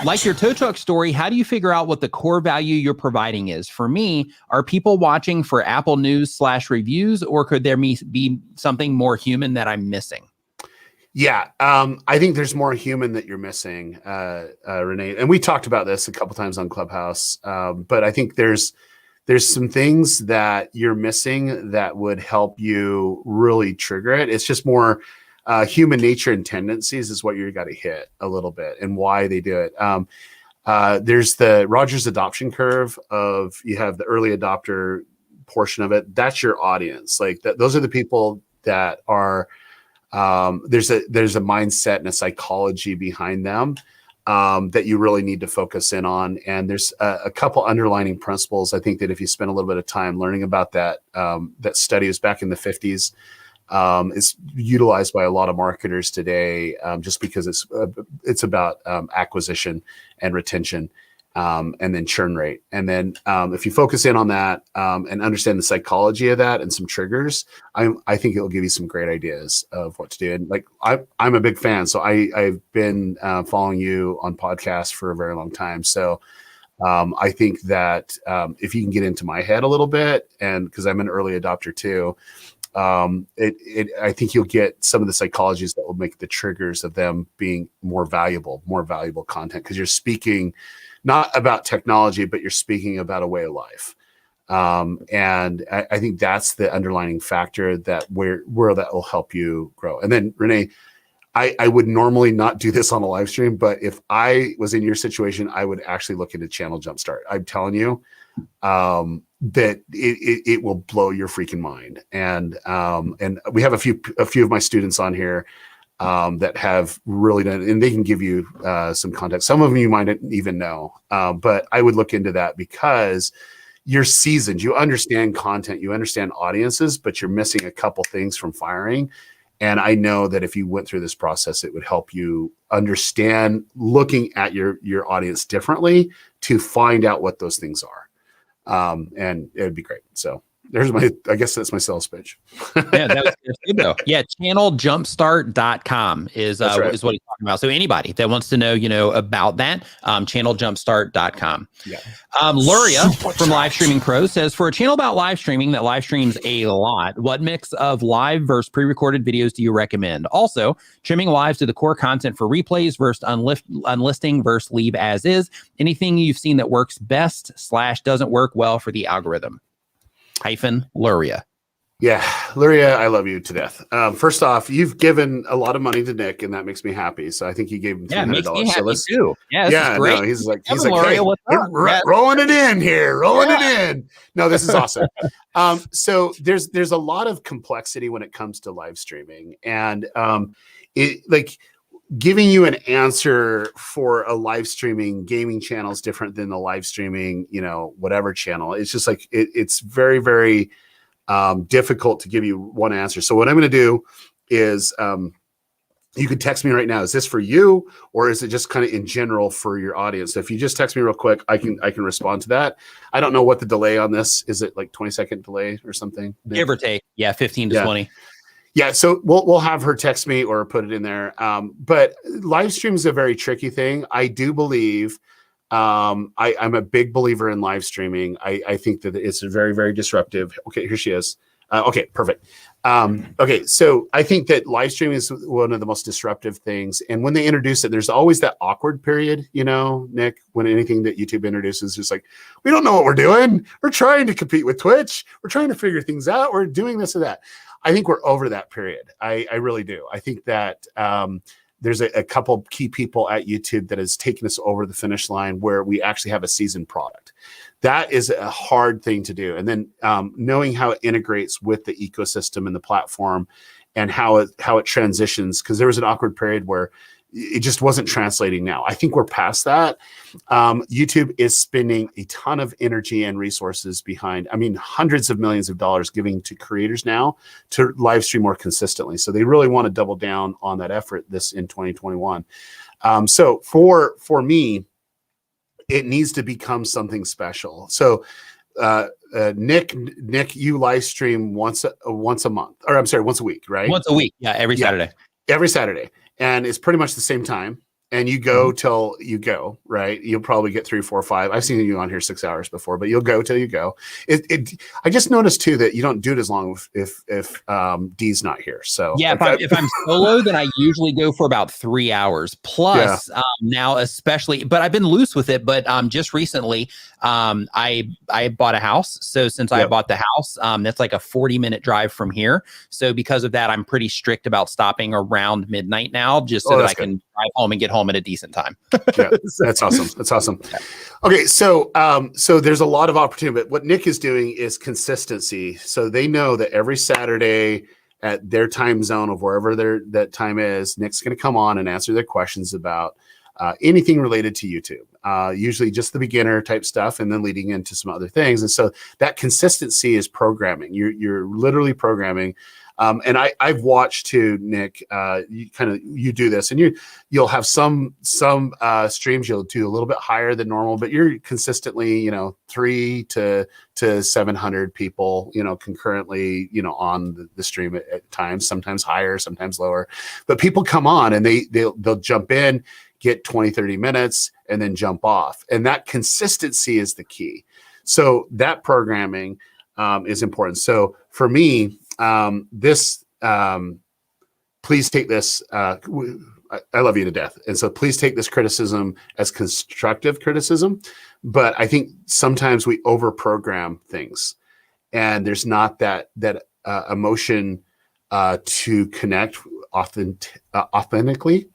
like your tow truck story, how do you figure out what the core value you're providing is? For me, are people watching for Apple News /reviews, or could there be something more human that I'm missing? Yeah, I think there's more human that you're missing, Renee. And we talked about this a couple times on Clubhouse, but I think there's some things that you're missing that would help you really trigger it. It's just more human nature and tendencies is what you got to hit a little bit and why they do it. There's the Rogers adoption curve of, you have the early adopter portion of it. That's your audience. Like those are the people that are, there's a mindset and a psychology behind them that you really need to focus in on. And there's a couple underlining principles. I think that if you spend a little bit of time learning about that, that study was back in the 50s. It's utilized by a lot of marketers today, just because it's about acquisition and retention, and then churn rate. And then if you focus in on that and understand the psychology of that and some triggers, I think it'll give you some great ideas of what to do. And like I'm a big fan, so I've been following you on podcasts for a very long time. So I think that if you can get into my head a little bit, and because I'm an early adopter too. I think you'll get some of the psychologies that will make the triggers of them being more valuable content, because you're speaking not about technology, but you're speaking about a way of life. And I think that's the underlining factor that where that will help you grow. And then Renee, I would normally not do this on a live stream, but if I was in your situation, I would actually look into Channel Jumpstart. I'm telling you, that it will blow your freaking mind. And we have a few of my students on here that have really done, and they can give you some context. Some of them you might not even know, but I would look into that because you're seasoned, you understand content, you understand audiences, but you're missing a couple things from firing. And I know that if you went through this process, it would help you understand looking at your audience differently to find out what those things are. And it would be great. So I guess that's my sales pitch. Yeah, that's good though. Yeah, channeljumpstart.com is right. is what he's talking about. So anybody that wants to know, about that, channeljumpstart.com. Yeah. Luria from Live Streaming Pro says, for a channel about live streaming that live streams a lot, what mix of live versus pre-recorded videos do you recommend? Also, trimming lives to the core content for replays versus unlisting versus leave as is. Anything you've seen that works best / doesn't work well for the algorithm? Luria. Yeah, Luria, I love you to death. First off, you've given a lot of money to Nick, and that makes me happy. So I think you gave him $300. Yeah, makes me so happy too. Yeah, this is great. No, he's like, Luria, hey, what's up? rolling it in here, rolling it in. No, this is awesome. So there's a lot of complexity when it comes to live streaming, and giving you an answer for a live streaming gaming channel is different than the live streaming, whatever channel. It's just like, it's very, very difficult to give you one answer. So what I'm going to do is, you can text me right now. Is this for you, or is it just kind of in general for your audience? So if you just text me real quick, I can respond to that. I don't know what the delay on this is. It like 20-second delay or something? Give or take. Yeah. 15 to 20. Yeah, so we'll have her text me or put it in there. But live stream is a very tricky thing. I do believe, I'm a big believer in live streaming. I think that it's very, very disruptive. Okay, here she is. Okay, perfect. Okay, so I think that live streaming is one of the most disruptive things. And when they introduce it, there's always that awkward period, Nick, when anything that YouTube introduces is like, we don't know what we're doing. We're trying to compete with Twitch. We're trying to figure things out. We're doing this or that. I think we're over that period. I really do. I think that there's a couple key people at YouTube that has taken us over the finish line where we actually have a seasoned product. That is a hard thing to do. And then knowing how it integrates with the ecosystem and the platform and how it transitions, because there was an awkward period where it just wasn't translating now. I think we're past that. YouTube is spending a ton of energy and resources behind, hundreds of millions of dollars giving to creators now to live stream more consistently. So they really want to double down on that effort this in 2021. So for me, it needs to become something special. So Nick, you live stream once a month, or I'm sorry, once a week, right? Once a week. Yeah, every Saturday. Every Saturday. And it's pretty much the same time. And you go till you go, right? You'll probably get 3, 4, 5. I've seen you on here 6 hours before, but you'll go till you go. I just noticed too that you don't do it as long if Dee's not here. So yeah, if I'm solo, then I usually go for about 3 hours plus. Now, especially, but I've been loose with it. But just recently, I bought a house. So since I bought the house, that's like a 40-minute drive from here. So because of that, I'm pretty strict about stopping around midnight now, just so that I can drive home and get home at a decent time. Yeah, that's awesome. That's awesome. Okay, so there's a lot of opportunity, but what Nick is doing is consistency. So they know that every Saturday at their time zone of wherever that time is, Nick's going to come on and answer their questions about anything related to YouTube. Usually just the beginner type stuff, and then leading into some other things. And so that consistency is programming. You're literally programming. And I've watched too, Nick, you do this, and you'll have some streams you'll do a little bit higher than normal, but you're consistently, 3 to 700 people, concurrently, on the stream at times, sometimes higher, sometimes lower, but people come on and they'll jump in, get 20, 30 minutes and then jump off. And that consistency is the key. So that programming is important. So for me, please take this, I love you to death. And so please take this criticism as constructive criticism. But I think sometimes we over program things and there's not that emotion to connect authentically.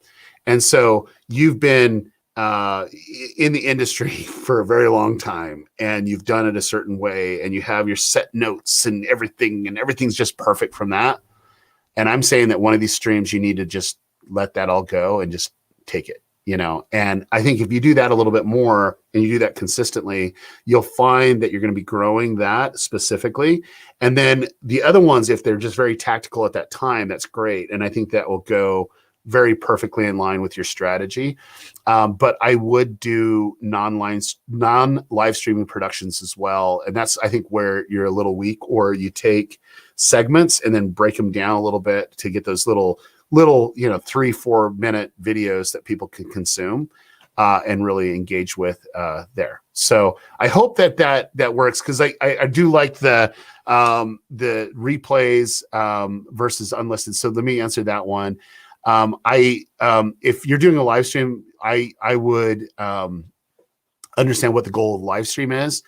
And so you've been in the industry for a very long time, and you've done it a certain way, and you have your set notes and everything's just perfect from that. And I'm saying that one of these streams, you need to just let that all go and just take it, And I think if you do that a little bit more and you do that consistently, you'll find that you're going to be growing that specifically. And then the other ones, if they're just very tactical at that time, that's great. And I think that will go very perfectly in line with your strategy. But I would do non-live streaming productions as well. And that's, I think, where you're a little weak, or you take segments and then break them down a little bit to get those little, 3-4 minute videos that people can consume and really engage with there. So I hope that works, because I do like the replays versus unlisted. So let me answer that one. If you're doing a live stream, I would understand what the goal of live stream is.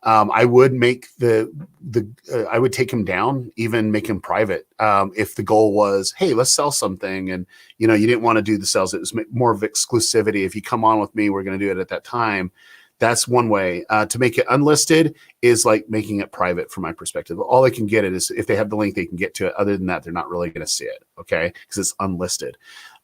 I would make I would take him down, even make him private. If the goal was, hey, let's sell something, and you didn't want to do the sales, it was more of exclusivity. If you come on with me, we're going to do it at that time. That's one way. To make it unlisted is like making it private from my perspective. All they can get it is if they have the link, they can get to it. Other than that, they're not really going to see it. Okay. Because it's unlisted.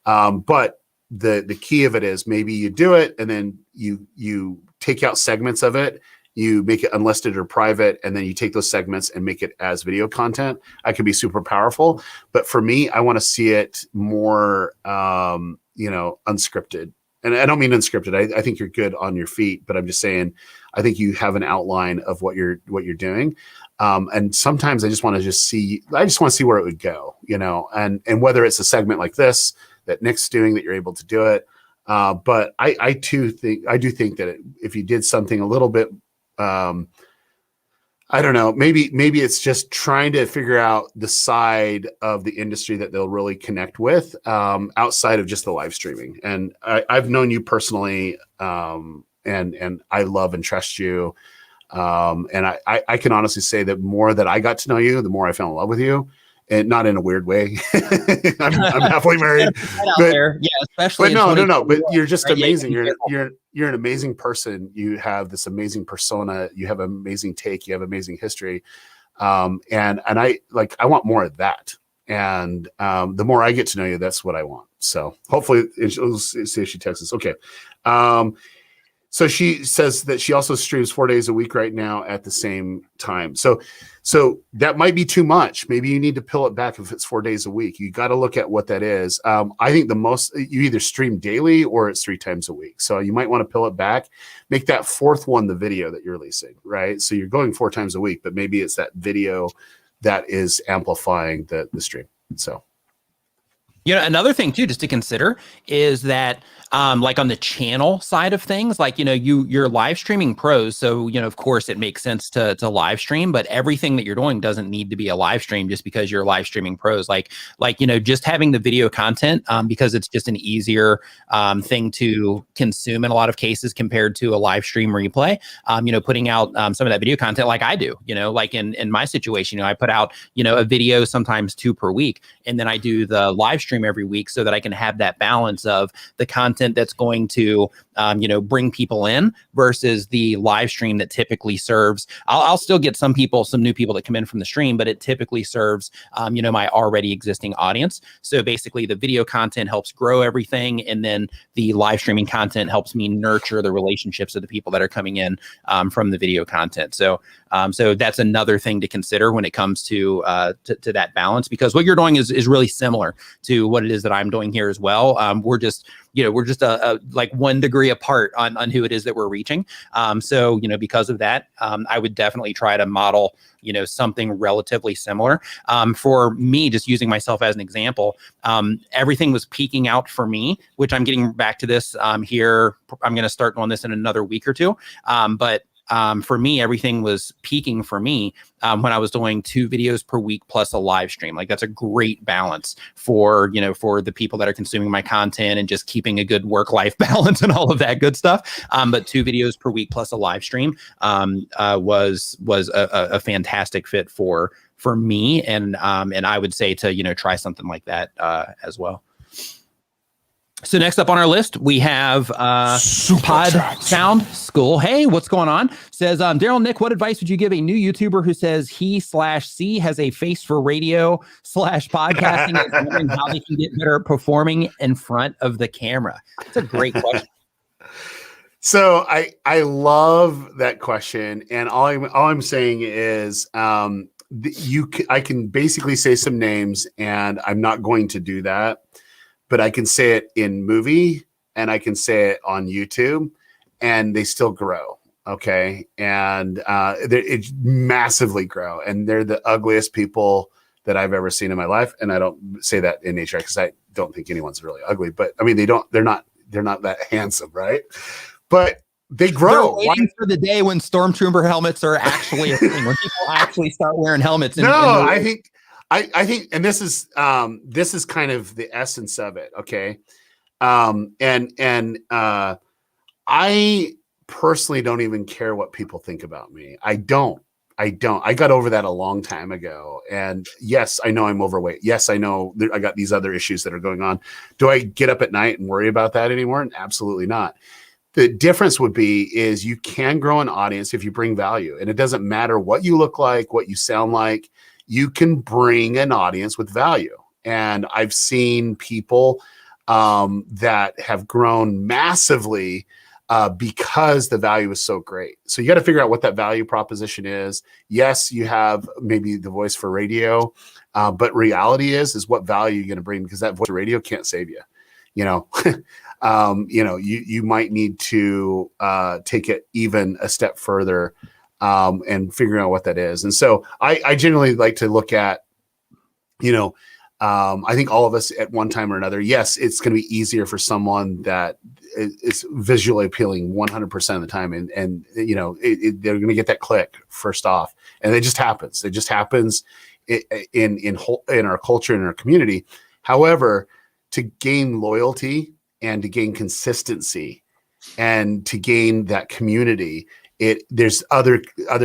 But the key of it is maybe you do it and then you take out segments of it. You make it unlisted or private, and then you take those segments and make it as video content. I can be super powerful. But for me, I want to see it more, unscripted. And I don't mean unscripted. I think you're good on your feet, but I'm just saying, I think you have an outline of what you're doing. And sometimes I just want to see where it would go, and whether it's a segment like this that Nick's doing, that you're able to do it. But I do think that if you did something a little bit, I don't know, maybe it's just trying to figure out the side of the industry that they'll really connect with, outside of just the live streaming. And I've known you personally, and I love and trust you. And I can honestly say that more that I got to know you, the more I fell in love with you. And not in a weird way. I'm halfway married. But, yeah, especially. But no. But you're just amazing. You're an amazing person. You have this amazing persona. You have amazing take. You have amazing history. And I want more of that. And the more I get to know you, that's what I want. So hopefully, she'll see if she texts us. Okay. So she says that she also streams 4 days a week right now at the same time. So that might be too much. Maybe you need to peel it back if it's 4 days a week. You got to look at what that is. I think the most, you either stream daily or it's 3 times a week. So you might want to peel it back, make that fourth one the video that you're releasing, right? So you're going 4 times a week, but maybe it's that video that is amplifying the stream. So. Another thing too, just to consider is that, like on the channel side of things, like, you're live streaming pros. So, of course it makes sense to live stream, but everything that you're doing doesn't need to be a live stream just because you're live streaming pros. Like, just having the video content, because it's just an easier, thing to consume in a lot of cases compared to a live stream replay, putting out, some of that video content like I do, like in my situation, I put out, a video, sometimes 2 per week. And then I do the live stream every week so that I can have that balance of the content that's going to, bring people in versus the live stream that typically serves. I'll still get some new people that come in from the stream, but it typically serves, my already existing audience. So basically the video content helps grow everything. And then the live streaming content helps me nurture the relationships of the people that are coming in, from the video content. So that's another thing to consider when it comes to that balance, because what you're doing is really similar to what it is that I'm doing here as well. We're just like 1 degree apart on who it is that we're reaching. So, because of that, I would definitely try to model, something relatively similar. For me, just using myself as an example, everything was peaking out for me, which I'm getting back to this here. I'm going to start on this in another week or 2. But for me, everything was peaking for me when I was doing 2 videos per week plus a live stream. Like, that's a great balance for the people that are consuming my content and just keeping a good work-life balance and all of that good stuff. But 2 videos per week plus a live stream was a fantastic fit for me, and I would say to try something like that as well. So next up on our list, we have Pod Sound School. Hey, what's going on? Says, Derral, Nick, what advice would you give a new YouTuber who says he/she has a face for radio /podcasting and wondering how they can get better at performing in front of the camera? It's a great question. So I love that question. And all I'm saying is I can basically say some names, and I'm not going to do that. but I can say it in movie and I can say it on YouTube, and they still grow. Okay. And it massively grow. And they're the ugliest people that I've ever seen in my life. And I don't say that in nature because I don't think anyone's really ugly, but I mean, they're not that handsome. Right. But they grow. They're waiting for the day when stormtrooper helmets are actually a thing, when people actually start wearing helmets. I think, and this is kind of the essence of it. Okay. I personally don't even care what people think about me. I don't. I got over that a long time ago. And yes, I know I'm overweight. Yes, I know I got these other issues that are going on. Do I get up at night and worry about that anymore? Absolutely not. The difference would be is you can grow an audience if you bring value. And it doesn't matter what you look like, what you sound like. You can bring an audience with value. And I've seen people that have grown massively because the value is so great. So you got to figure out what that value proposition is. Yes, you have maybe the voice for radio, but reality is what value you're going to bring, because that voice for radio can't save you. You might need to take it even a step further and figuring out what that is. And so I generally like to look at, I think all of us at one time or another, yes, it's going to be easier for someone that is visually appealing 100% of the time. And they're going to get that click first off. And it just happens. It just happens in our culture, in our community. However, to gain loyalty and to gain consistency and to gain that community, there's other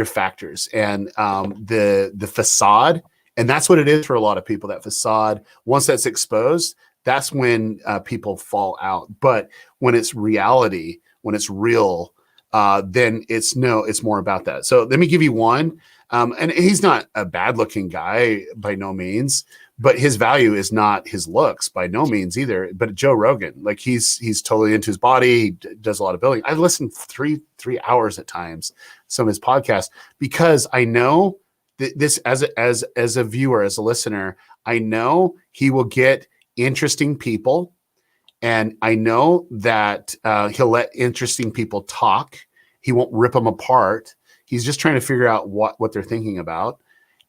factors. And the facade, and that's what it is for a lot of people, that facade, once that's exposed, that's when people fall out. But when it's reality, when it's real, then it's more about that. So let me give you one. And he's not a bad looking guy by no means, but his value is not his looks by no means either. But Joe Rogan, like he's totally into his body. He does a lot of building. I listen 3 hours at times, some of his podcasts, because I know this as a viewer, as a listener, I know he will get interesting people, and I know that he'll let interesting people talk. He won't rip them apart. He's just trying to figure out what they're thinking about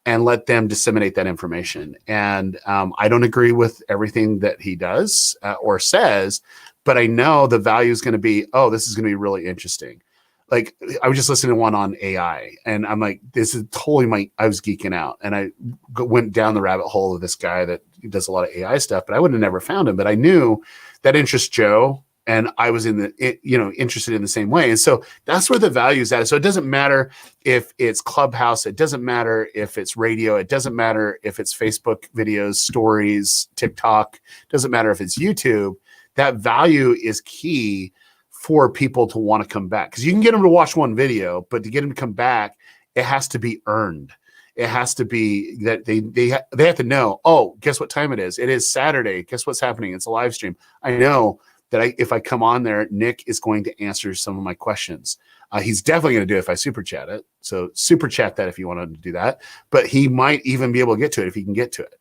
and let them disseminate that information. And I don't agree with everything that he does or says, but I know the value is going to be, this is going to be really interesting. Like I was just listening to one on AI, and I'm like, this is totally I was geeking out, and I went down the rabbit hole of this guy that does a lot of AI stuff, but I would have never found him. But I knew that interests Joe, and I was interested in the same way. And so that's where the value is at. So it doesn't matter if it's Clubhouse, it doesn't matter if it's radio, it doesn't matter if it's Facebook videos, stories, TikTok, it doesn't matter if it's YouTube. That value is key for people to want to come back, because you can get them to watch one video, but to get them to come back, it has to be earned. It has to be that they have to know, guess what time it is? It is Saturday. Guess what's happening? It's a live stream. I know that if I come on there, Nick is going to answer some of my questions. He's definitely going to do it if I super chat it. So super chat that if you wanted to do that, but he might even be able to get to it if he can get to it,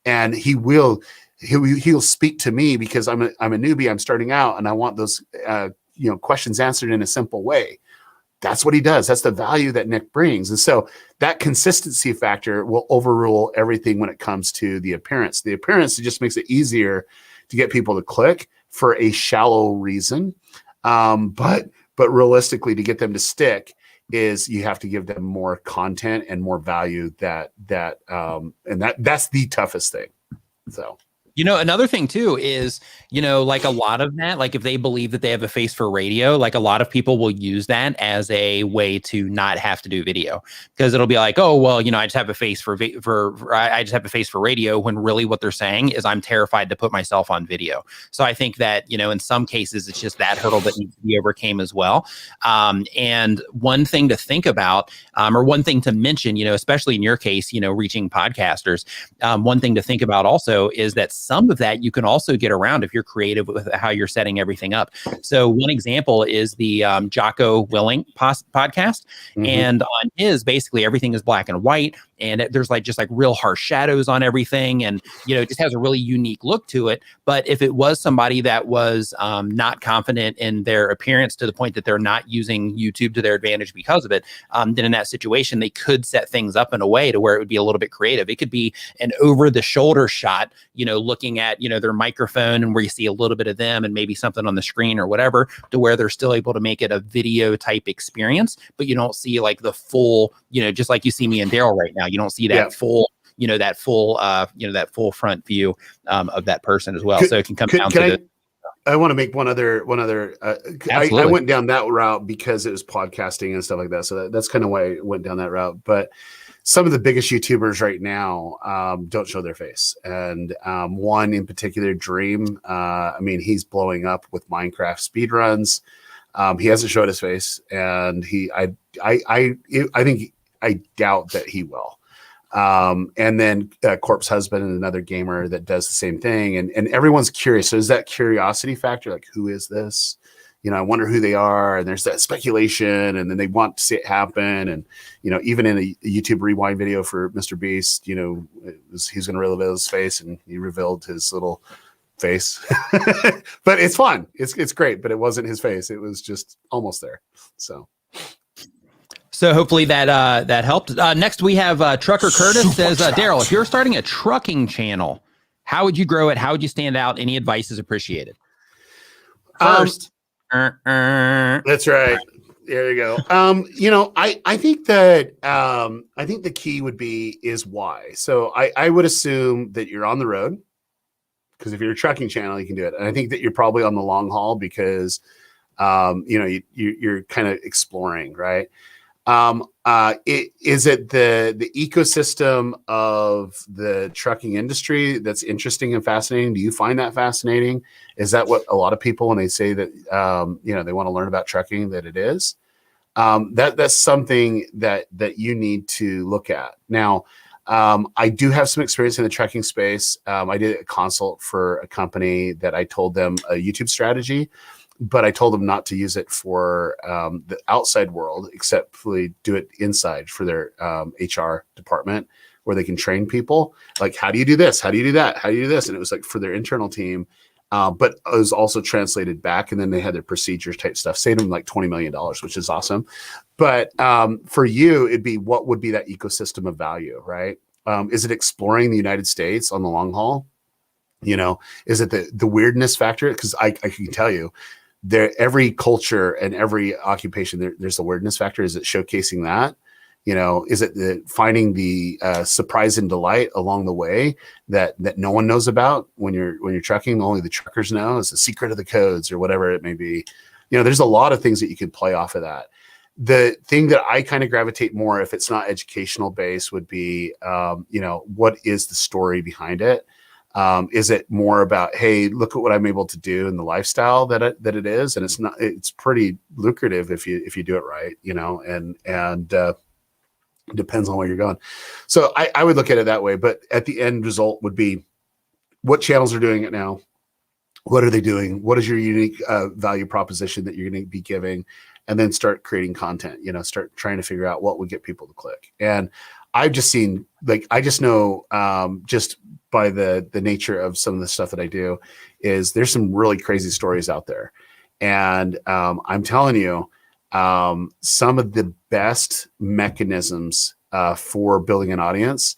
and he'll speak to me because I'm a newbie. I'm starting out, and I want those questions answered in a simple way. That's what he does. That's the value that Nick brings. And so that consistency factor will overrule everything when it comes to the appearance. The appearance, it just makes it easier to get people to click for a shallow reason. But realistically, to get them to stick is you have to give them more content and more value that's the toughest thing. So. Another thing too is, like a lot of that, like if they believe that they have a face for radio, like a lot of people will use that as a way to not have to do video, because it'll be like, I just have a face for I just have a face for radio, when really what they're saying is I'm terrified to put myself on video. So I think that, in some cases it's just that hurdle that needs to be overcame as well. And one thing to think about, or one thing to mention, especially in your case, reaching podcasters, one thing to think about also is that some of that you can also get around if you're creative with how you're setting everything up. So one example is the Jocko Willing podcast. Mm-hmm. And on his, basically everything is black and white. and there's like just like real harsh shadows on everything, and it just has a really unique look to it. But if it was somebody that was not confident in their appearance to the point that they're not using YouTube to their advantage because of it, then in that situation they could set things up in a way to where it would be a little bit creative. It could be an over the shoulder shot, looking at their microphone, and where you see a little bit of them and maybe something on the screen or whatever, to where they're still able to make it a video type experience, but you don't see like the full, just like you see me and Derral right now, you don't see that full, that full front view of that person as well. So it can come down to I want to make one other. I went down that route because it was podcasting and stuff like that. So that's kind of why I went down that route. But some of the biggest YouTubers right now don't show their face, and one in particular, Dream. I mean, he's blowing up with Minecraft speedruns. He hasn't showed his face, and I doubt that he will. And then Corpse Husband, and another gamer that does the same thing, and everyone's curious. So is that curiosity factor, like, who is this? I wonder who they are, and there's that speculation, and then they want to see it happen. And even in a YouTube rewind video for Mr. Beast, he's going to reveal his face, and he revealed his little face. But it's fun. It's great, but it wasn't his face. It was just almost there. So hopefully that helped. Next we have Trucker Curtis says, Derral, if you're starting a trucking channel, how would you grow it? How would you stand out? Any advice is appreciated. First, that's right. There you go. I think that I think the key would be is why. So I would assume that you're on the road, because if you're a trucking channel, you can do it. And I think that you're probably on the long haul because you're kind of exploring, right? Is it the ecosystem of the trucking industry that's interesting and fascinating? Do you find that fascinating? Is that what a lot of people, when they say that they want to learn about trucking, that it is? That's something that you need to look at. Now, I do have some experience in the trucking space. I did a consult for a company that I told them a YouTube strategy, but I told them not to use it for the outside world, except do it inside for their HR department, where they can train people. Like, how do you do this? How do you do that? How do you do this? And it was like for their internal team, but it was also translated back. And then they had their procedures type stuff, saved them like $20 million, which is awesome. But for you, it'd be, what would be that ecosystem of value, right? Is it exploring the United States on the long haul? Is it the weirdness factor? Because I can tell you, every culture and every occupation, there's the weirdness factor. Is it showcasing that? Is it finding the surprise and delight along the way that no one knows about when you're trucking? Only the truckers know. It's the secret of the codes or whatever it may be. There's a lot of things that you can play off of that. The thing that I kind of gravitate more, if it's not educational based, would be, what is the story behind it? Is it more about, hey, look at what I'm able to do in the lifestyle that it is, and it's pretty lucrative if you do it right, and it depends on where you're going. So I would look at it that way. But at the end result would be, what channels are doing it now? What are they doing? What is your unique value proposition that you're going to be giving? And then start creating content. Start trying to figure out what would get people to click. And I've just seen, I just know, just by the nature of some of the stuff that I do, is there's some really crazy stories out there. And I'm telling you, some of the best mechanisms for building an audience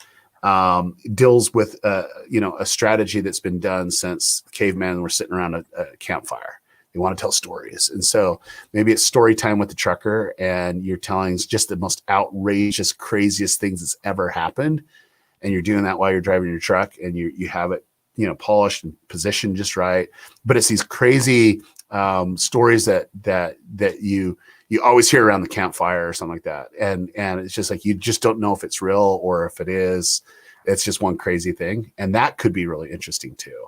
deals with a strategy that's been done since cavemen were sitting around a campfire. They want to tell stories. And so maybe it's story time with the trucker, and you're telling just the most outrageous, craziest things that's ever happened. And you're doing that while you're driving your truck, and you have it, polished and positioned just right. But it's these crazy stories that you always hear around the campfire or something like that. And it's just like, you just don't know if it's real or if it is. It's just one crazy thing. And that could be really interesting too.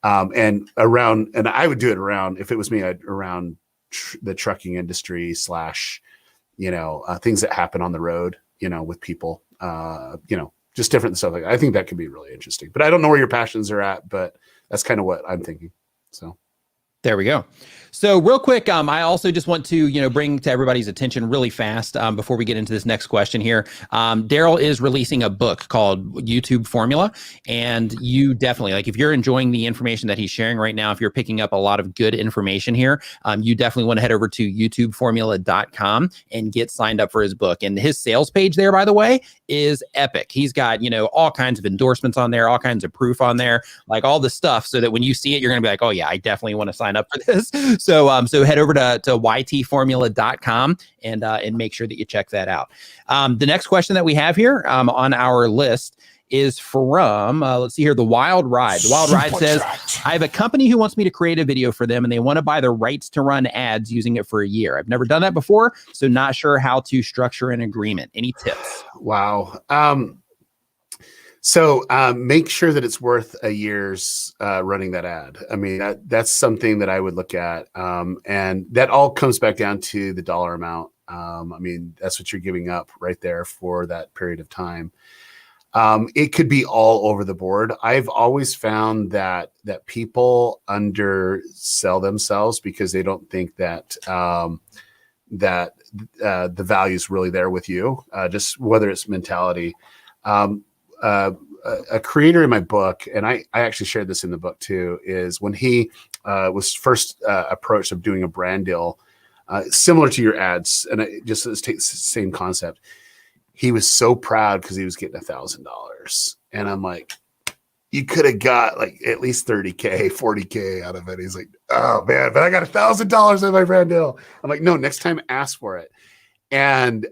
And I would do it around, if it was me, around the trucking industry / things that happen on the road, with people, just different stuff like that. I think that could be really interesting, but I don't know where your passions are at, but that's kind of what I'm thinking. So. There we go. So real quick, I also just want to, bring to everybody's attention really fast before we get into this next question here. Derral is releasing a book called YouTube Formula, and you definitely, like, if you're enjoying the information that he's sharing right now, if you're picking up a lot of good information here, you definitely want to head over to YouTubeFormula.com and get signed up for his book. And his sales page there, by the way, is epic. He's got, all kinds of endorsements on there, all kinds of proof on there, like all the stuff, so that when you see it, you're going to be like, oh yeah, I definitely want to sign up for this. So head over to ytformula.com and make sure that you check that out. The next question that we have here on our list is from, let's see here, The Wild Ride. The Wild Ride says, I have a company who wants me to create a video for them, and they want to buy the rights to run ads using it for a year. I've never done that before, so not sure how to structure an agreement. Any tips? Wow. So make sure that it's worth a year's running that ad. I mean, that's something that I would look at. And that all comes back down to the dollar amount. I mean, that's what you're giving up right there for that period of time. It could be all over the board. I've always found that people undersell themselves because they don't think that the value is really there with you, just whether it's mentality. A creator in my book, and I actually shared this in the book too, is when he was first approached of doing a brand deal, similar to your ads, and it just takes the same concept. He was so proud because he was getting $1,000. And I'm like, you could have got like at least 30K, 40K out of it. He's like, oh man, but I got $1,000 in my brand deal. I'm like, no, next time ask for it. And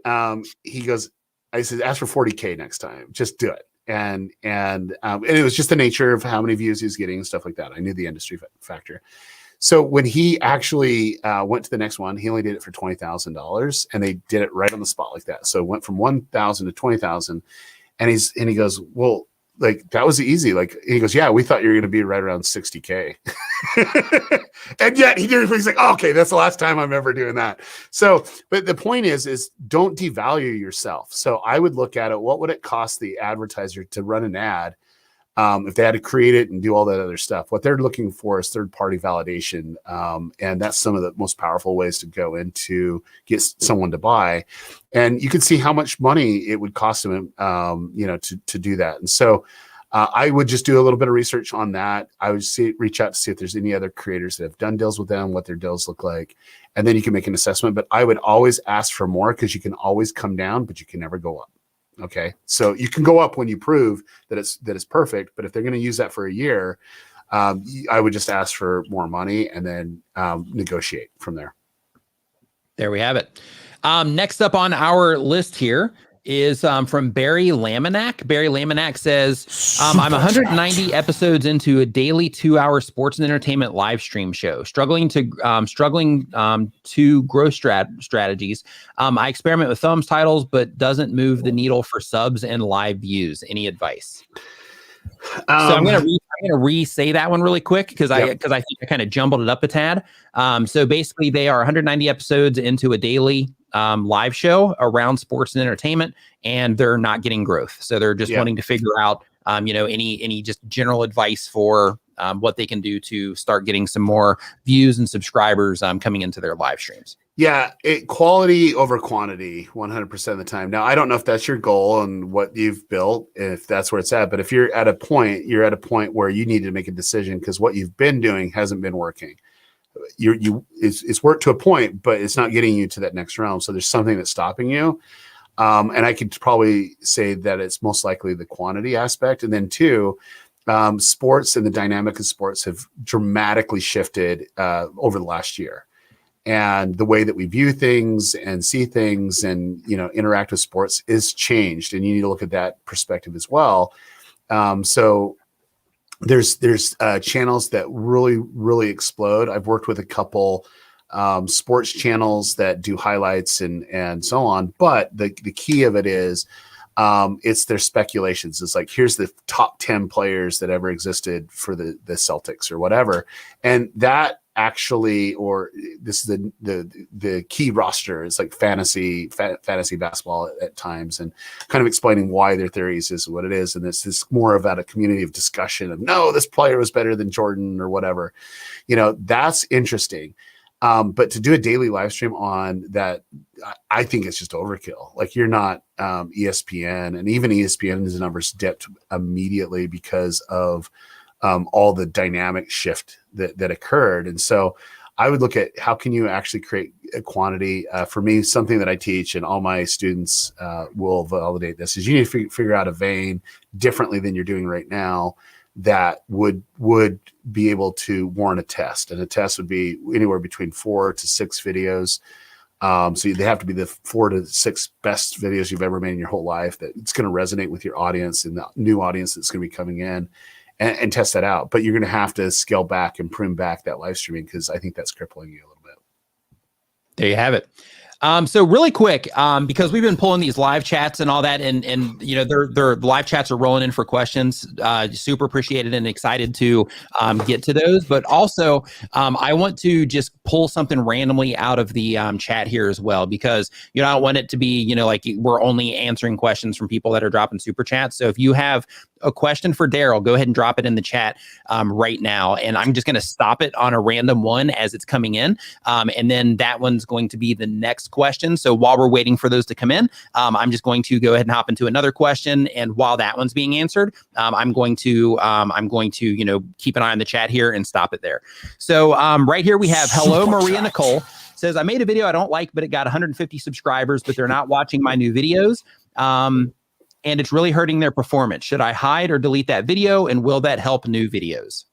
he goes, I said, ask for 40K next time. Just do it. And it was just the nature of how many views he was getting and stuff like that. I knew the industry factor. So when he actually went to the next one, he only did it for $20,000, and they did it right on the spot like that. So it went from 1,000 to 20,000, and he goes, well, like that was easy. Like he goes, yeah, we thought you were going to be right around 60K, and yet he's like, oh, okay, that's the last time I'm ever doing that. So, but the point is don't devalue yourself. So I would look at it. What would it cost the advertiser to run an ad? If they had to create it and do all that other stuff, what they're looking for is third-party validation. And that's some of the most powerful ways to go into get someone to buy. And you can see how much money it would cost them, to do that. And so I would just do a little bit of research on that. I would reach out to see if there's any other creators that have done deals with them, what their deals look like. And then you can make an assessment. But I would always ask for more, because you can always come down, but you can never go up. Okay, so you can go up when you prove that it's perfect, but if they're going to use that for a year, I would just ask for more money and then negotiate from there. There we have it. Next up on our list here is from Barry Laminack. Barry Laminack says, I'm 190 episodes into a daily 2-hour sports and entertainment live stream show, struggling to grow strategies. I experiment with thumbs titles, but doesn't move the needle for subs and live views. Any advice? So I'm gonna re-say that one really quick because I think I kind of jumbled it up a tad. So basically, they are 190 episodes into a daily live show around sports and entertainment, and they're not getting growth. So they're just wanting to figure out, any just general advice for what they can do to start getting some more views and subscribers coming into their live streams. Yeah, quality over quantity 100% of the time. Now, I don't know if that's your goal and what you've built, if that's where it's at, but if you're at a point where you need to make a decision because what you've been doing hasn't been working. It's worked to a point, but it's not getting you to that next realm. So there's something that's stopping you. And I could probably say that it's most likely the quantity aspect. And then two, sports and the dynamic of sports have dramatically shifted over the last year. And the way that we view things and see things and, interact with sports is changed. And you need to look at that perspective as well. So there's channels that really, really explode. I've worked with a couple sports channels that do highlights and so on. But the key of it is it's their speculations. It's like, here's the top 10 players that ever existed for the Celtics or whatever. And that actually, or this is the key roster is like fantasy basketball at times, and kind of explaining why their theories is what it is. And this is more about a community of discussion of, no, this player was better than Jordan or whatever. That's interesting. But to do a daily live stream on that, I think it's just overkill. Like, you're not ESPN, and even ESPN's numbers dipped immediately because of all the dynamic shift that occurred. And so I would look at how can you actually create a quantity. For me, something that I teach, and all my students will validate this, is you need to figure out a vein differently than you're doing right now that would be able to warrant a test. And a test would be anywhere between 4 to 6 videos. So they have to be the 4 to 6 best videos you've ever made in your whole life, that it's going to resonate with your audience and the new audience that's going to be coming in, and test that out. But you're going to have to scale back and prune back that live streaming, because I think that's crippling you a little bit. There you have it. So really quick, because we've been pulling these live chats and all that, and their live chats are rolling in for questions. Super appreciated and excited to get to those. But also, I want to just pull something randomly out of the chat here as well, because I don't want it to be like we're only answering questions from people that are dropping super chats. So if you have a question for Derral, go ahead and drop it in the chat right now, and I'm just going to stop it on a random one as it's coming in, and then that one's going to be the next question. So while we're waiting for those to come in, I'm just going to go ahead and hop into another question, and while that one's being answered, I'm going to keep an eye on the chat here and stop it there. So right here we have hello Maria Nicole says, I made a video I don't like, but it got 150 subscribers, but they're not watching my new videos. And it's really hurting their performance. Should I hide or delete that video? And will that help new videos?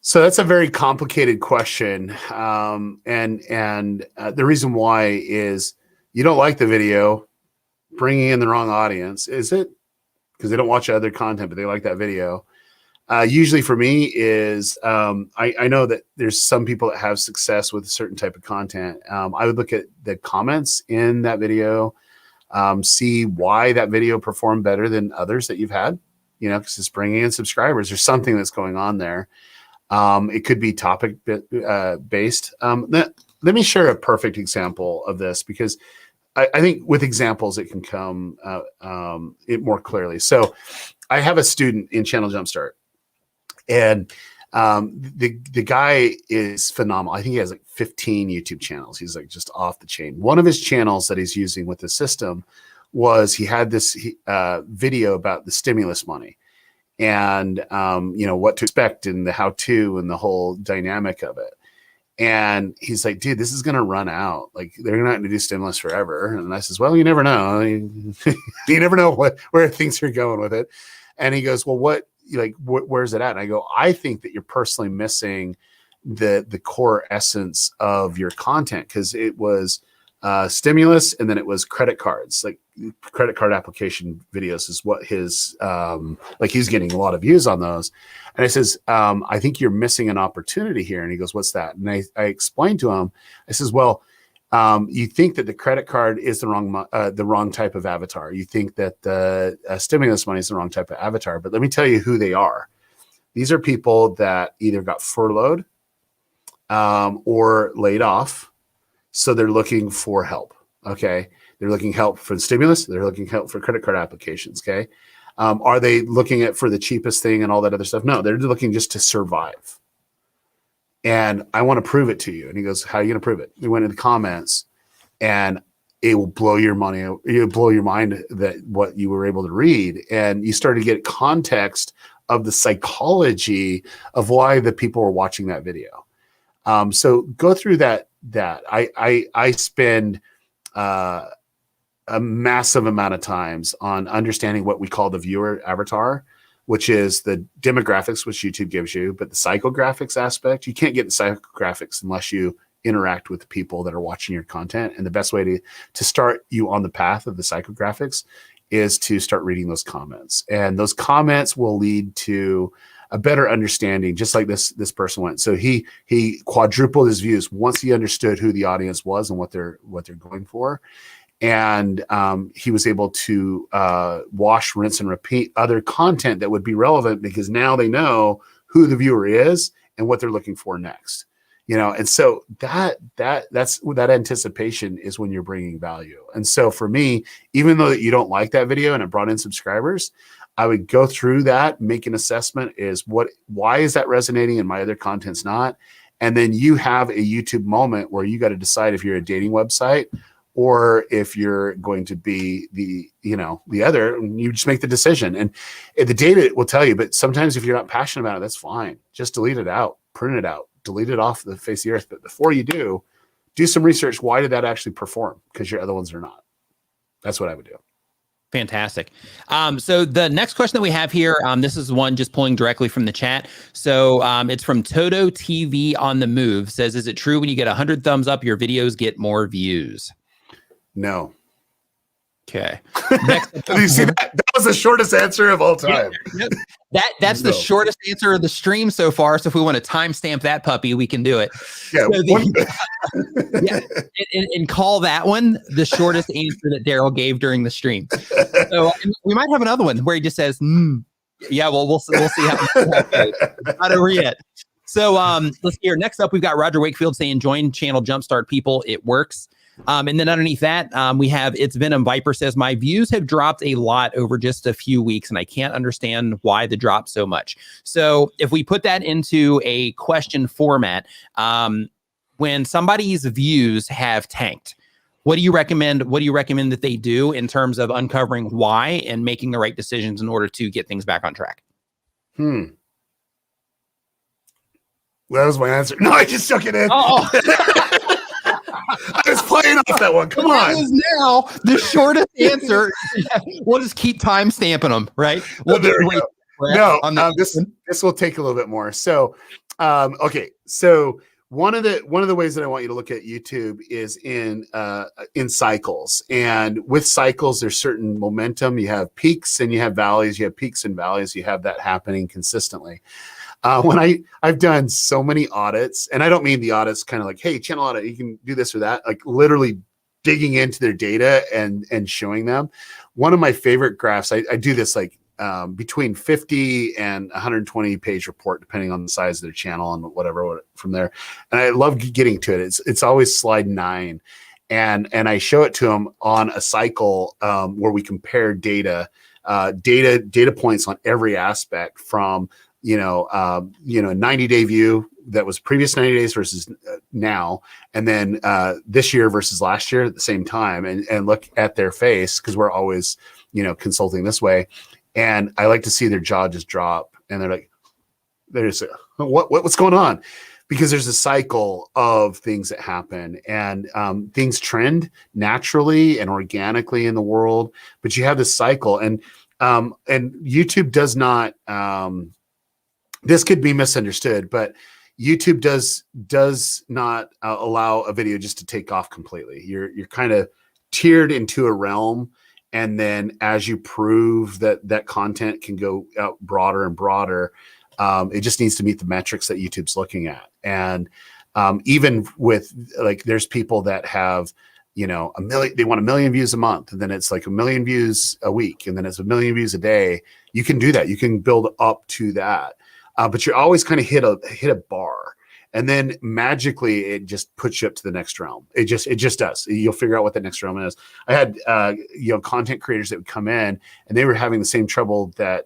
So that's a very complicated question. And the reason why is you don't like the video, bringing in the wrong audience. Is it because they don't watch other content, but they like that video? Usually for me is, I know that there's some people that have success with a certain type of content. I would look at the comments in that video, see why that video performed better than others that you've had, because it's bringing in subscribers. There's something that's going on there. It could be topic based. Let me share a perfect example of this, because I think with examples, it can come it more clearly. So I have a student in Channel Jumpstart, and the guy is phenomenal. I think he has like 15 YouTube channels. He's like just off the chain. One of his channels that he's using with the system was he had this video about the stimulus money, and what to expect and the how-to and the whole dynamic of it. And he's like, dude, this is going to run out. Like, they're not going to do stimulus forever. And I says, well, you never know. You never know where things are going with it. And he goes, well, where's it at? And I go, I think that you're personally missing the core essence of your content, because it was stimulus, and then it was credit cards. Like, credit card application videos is what his he's getting a lot of views on those. And I says, I think you're missing an opportunity here. And he goes, what's that? And I explained to him, I says, well, you think that the credit card is the wrong type of avatar. You think that the stimulus money is the wrong type of avatar. But let me tell you who they are. These are people that either got furloughed or laid off. So they're looking for help. Okay. They're looking help for the stimulus. They're looking help for credit card applications. Okay. Are they looking for the cheapest thing and all that other stuff? No, they're looking just to survive. And I want to prove it to you. And he goes, how are you going to prove it? We went in the comments, and it will blow your mind that what you were able to read. And you start to get context of the psychology of why the people were watching that video. So go through that. I spend a massive amount of times on understanding what we call the viewer avatar, which is the demographics, which YouTube gives you, but the psychographics aspect, you can't get the psychographics unless you interact with the people that are watching your content. And the best way to start you on the path of the psychographics is to start reading those comments. And those comments will lead to a better understanding, just like this person went. So he quadrupled his views once he understood who the audience was and what they're going for. And he was able to wash, rinse, and repeat other content that would be relevant, because now they know who the viewer is and what they're looking for next. And so that's that anticipation is when you're bringing value. And so for me, even though that you don't like that video and it brought in subscribers, I would go through that, make an assessment why is that resonating and my other content's not? And then you have a YouTube moment where you got to decide if you're a dating website or if you're going to be the other, and you just make the decision. And the data will tell you, but sometimes if you're not passionate about it, that's fine. Just delete it out, print it out, delete it off the face of the earth. But before you do some research. Why did that actually perform? Because your other ones are not. That's what I would do. Fantastic. So the next question that we have here, this is one just pulling directly from the chat. So it's from Toto TV on the Move. Says, is it true when you get 100 thumbs up, your videos get more views? No. Okay. You see that? That was the shortest answer of all time. That's the shortest answer of the stream so far. So if we want to timestamp that puppy, we can do it. Yeah. And call that one the shortest answer that Derral gave during the stream. So we might have another one where he just says, yeah, well, we'll see how it goes. Not over yet. So let's hear. Next up, we've got Roger Wakefield saying, join channel Jumpstart people. It works. And then underneath that, we have It's Venom Viper says, my views have dropped a lot over just a few weeks, and I can't understand why the drop so much. So if we put that into a question format, when somebody's views have tanked, what do you recommend that they do in terms of uncovering why and making the right decisions in order to get things back on track? Well, that was my answer. No, I just took it in. Oh. I was playing off that one. Come on. That is now the shortest answer. We'll just keep time stamping them, right? Well, there we go. No, this will take a little bit more. So, okay. So one of the ways that I want you to look at YouTube is in cycles. And with cycles, there's certain momentum. You have peaks and you have valleys. You have peaks and valleys. You have that happening consistently. When I've done so many audits, and I don't mean the audits kind of like, hey, channel audit, you can do this or that, like literally digging into their data and showing them. One of my favorite graphs, I do this like between 50 and 120 page report, depending on the size of their channel and whatever from there. And I love getting to it. It's always slide 9. And I show it to them on a cycle where we compare data points on every aspect from 90-day view that was previous 90 days versus now, and then this year versus last year at the same time, and look at their face, because we're always consulting this way, and I like to see their jaw just drop, and they're like, there's what's going on, because there's a cycle of things that happen, and things trend naturally and organically in the world, but you have this cycle, and YouTube does not. This could be misunderstood, but YouTube does not allow a video just to take off completely. You're kind of tiered into a realm, and then as you prove that content can go out broader and broader, it just needs to meet the metrics that YouTube's looking at. And even with like, there's people that have they want 1 million views a month, and then it's like 1 million views a week, and then it's 1 million views a day. You can do that. You can build up to that. But you're always kind of hit a bar, and then magically it just puts you up to the next realm. It just does. You'll figure out what the next realm is. I had content creators that would come in, and they were having the same trouble that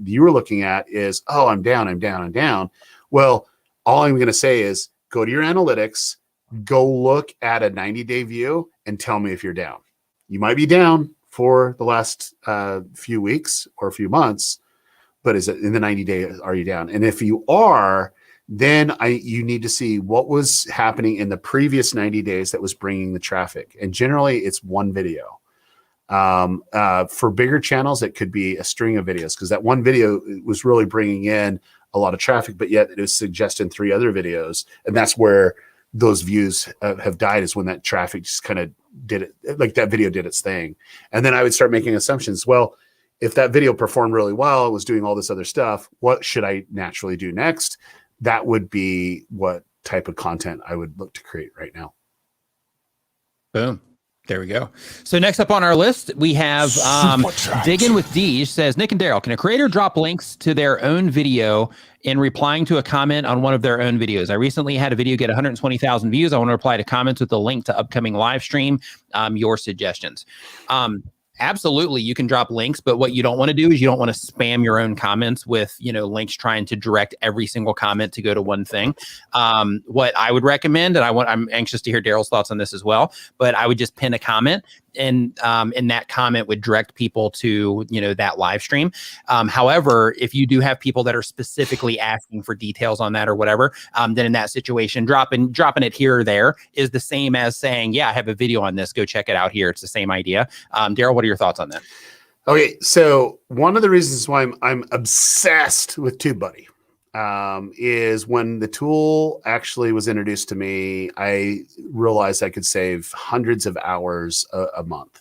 you were looking at. Is, oh, I'm down. Well, all I'm going to say is go to your analytics, go look at a 90-day view, and tell me if you're down. You might be down for the last few weeks or a few months. But is it in the 90 days, are you down? And if you are, then you need to see what was happening in the previous 90 days that was bringing the traffic. And generally it's one video. For bigger channels, it could be a string of videos, because that one video was really bringing in a lot of traffic, but yet it was suggesting 3 other videos. And that's where those views have died, is when that traffic just kind of did it, like that video did its thing. And then I would start making assumptions. Well, if that video performed really well, it was doing all this other stuff, what should I naturally do next? That would be what type of content I would look to create right now. Boom. There we go. So next up on our list, we have Diggin' with D says, Nick and Derral, can a creator drop links to their own video in replying to a comment on one of their own videos? I recently had a video get 120,000 views. I want to reply to comments with a link to upcoming live stream. Your suggestions. Absolutely, you can drop links, but what you don't want to do is you don't want to spam your own comments with, links trying to direct every single comment to go to one thing. What I would recommend, and I'm anxious to hear Derral's thoughts on this as well, but I would just pin a comment, and that comment would direct people to, that live stream. However, if you do have people that are specifically asking for details on that or whatever, then in that situation, dropping it here or there is the same as saying, yeah, I have a video on this. Go check it out here. It's the same idea. Derral, what are your thoughts on that? Okay, so one of the reasons why I'm obsessed with TubeBuddy is when the tool actually was introduced to me, I realized I could save hundreds of hours a month.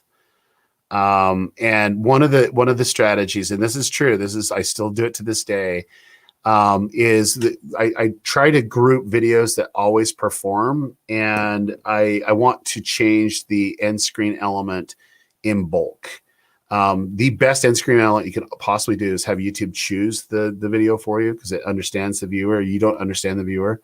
And one of the strategies, and this is true, I still do it to this day, is that I try to group videos that always perform, and I want to change the end screen element in bulk. The best end screen element you can possibly do is have YouTube choose the video for you, because it understands the viewer. You don't understand the viewer.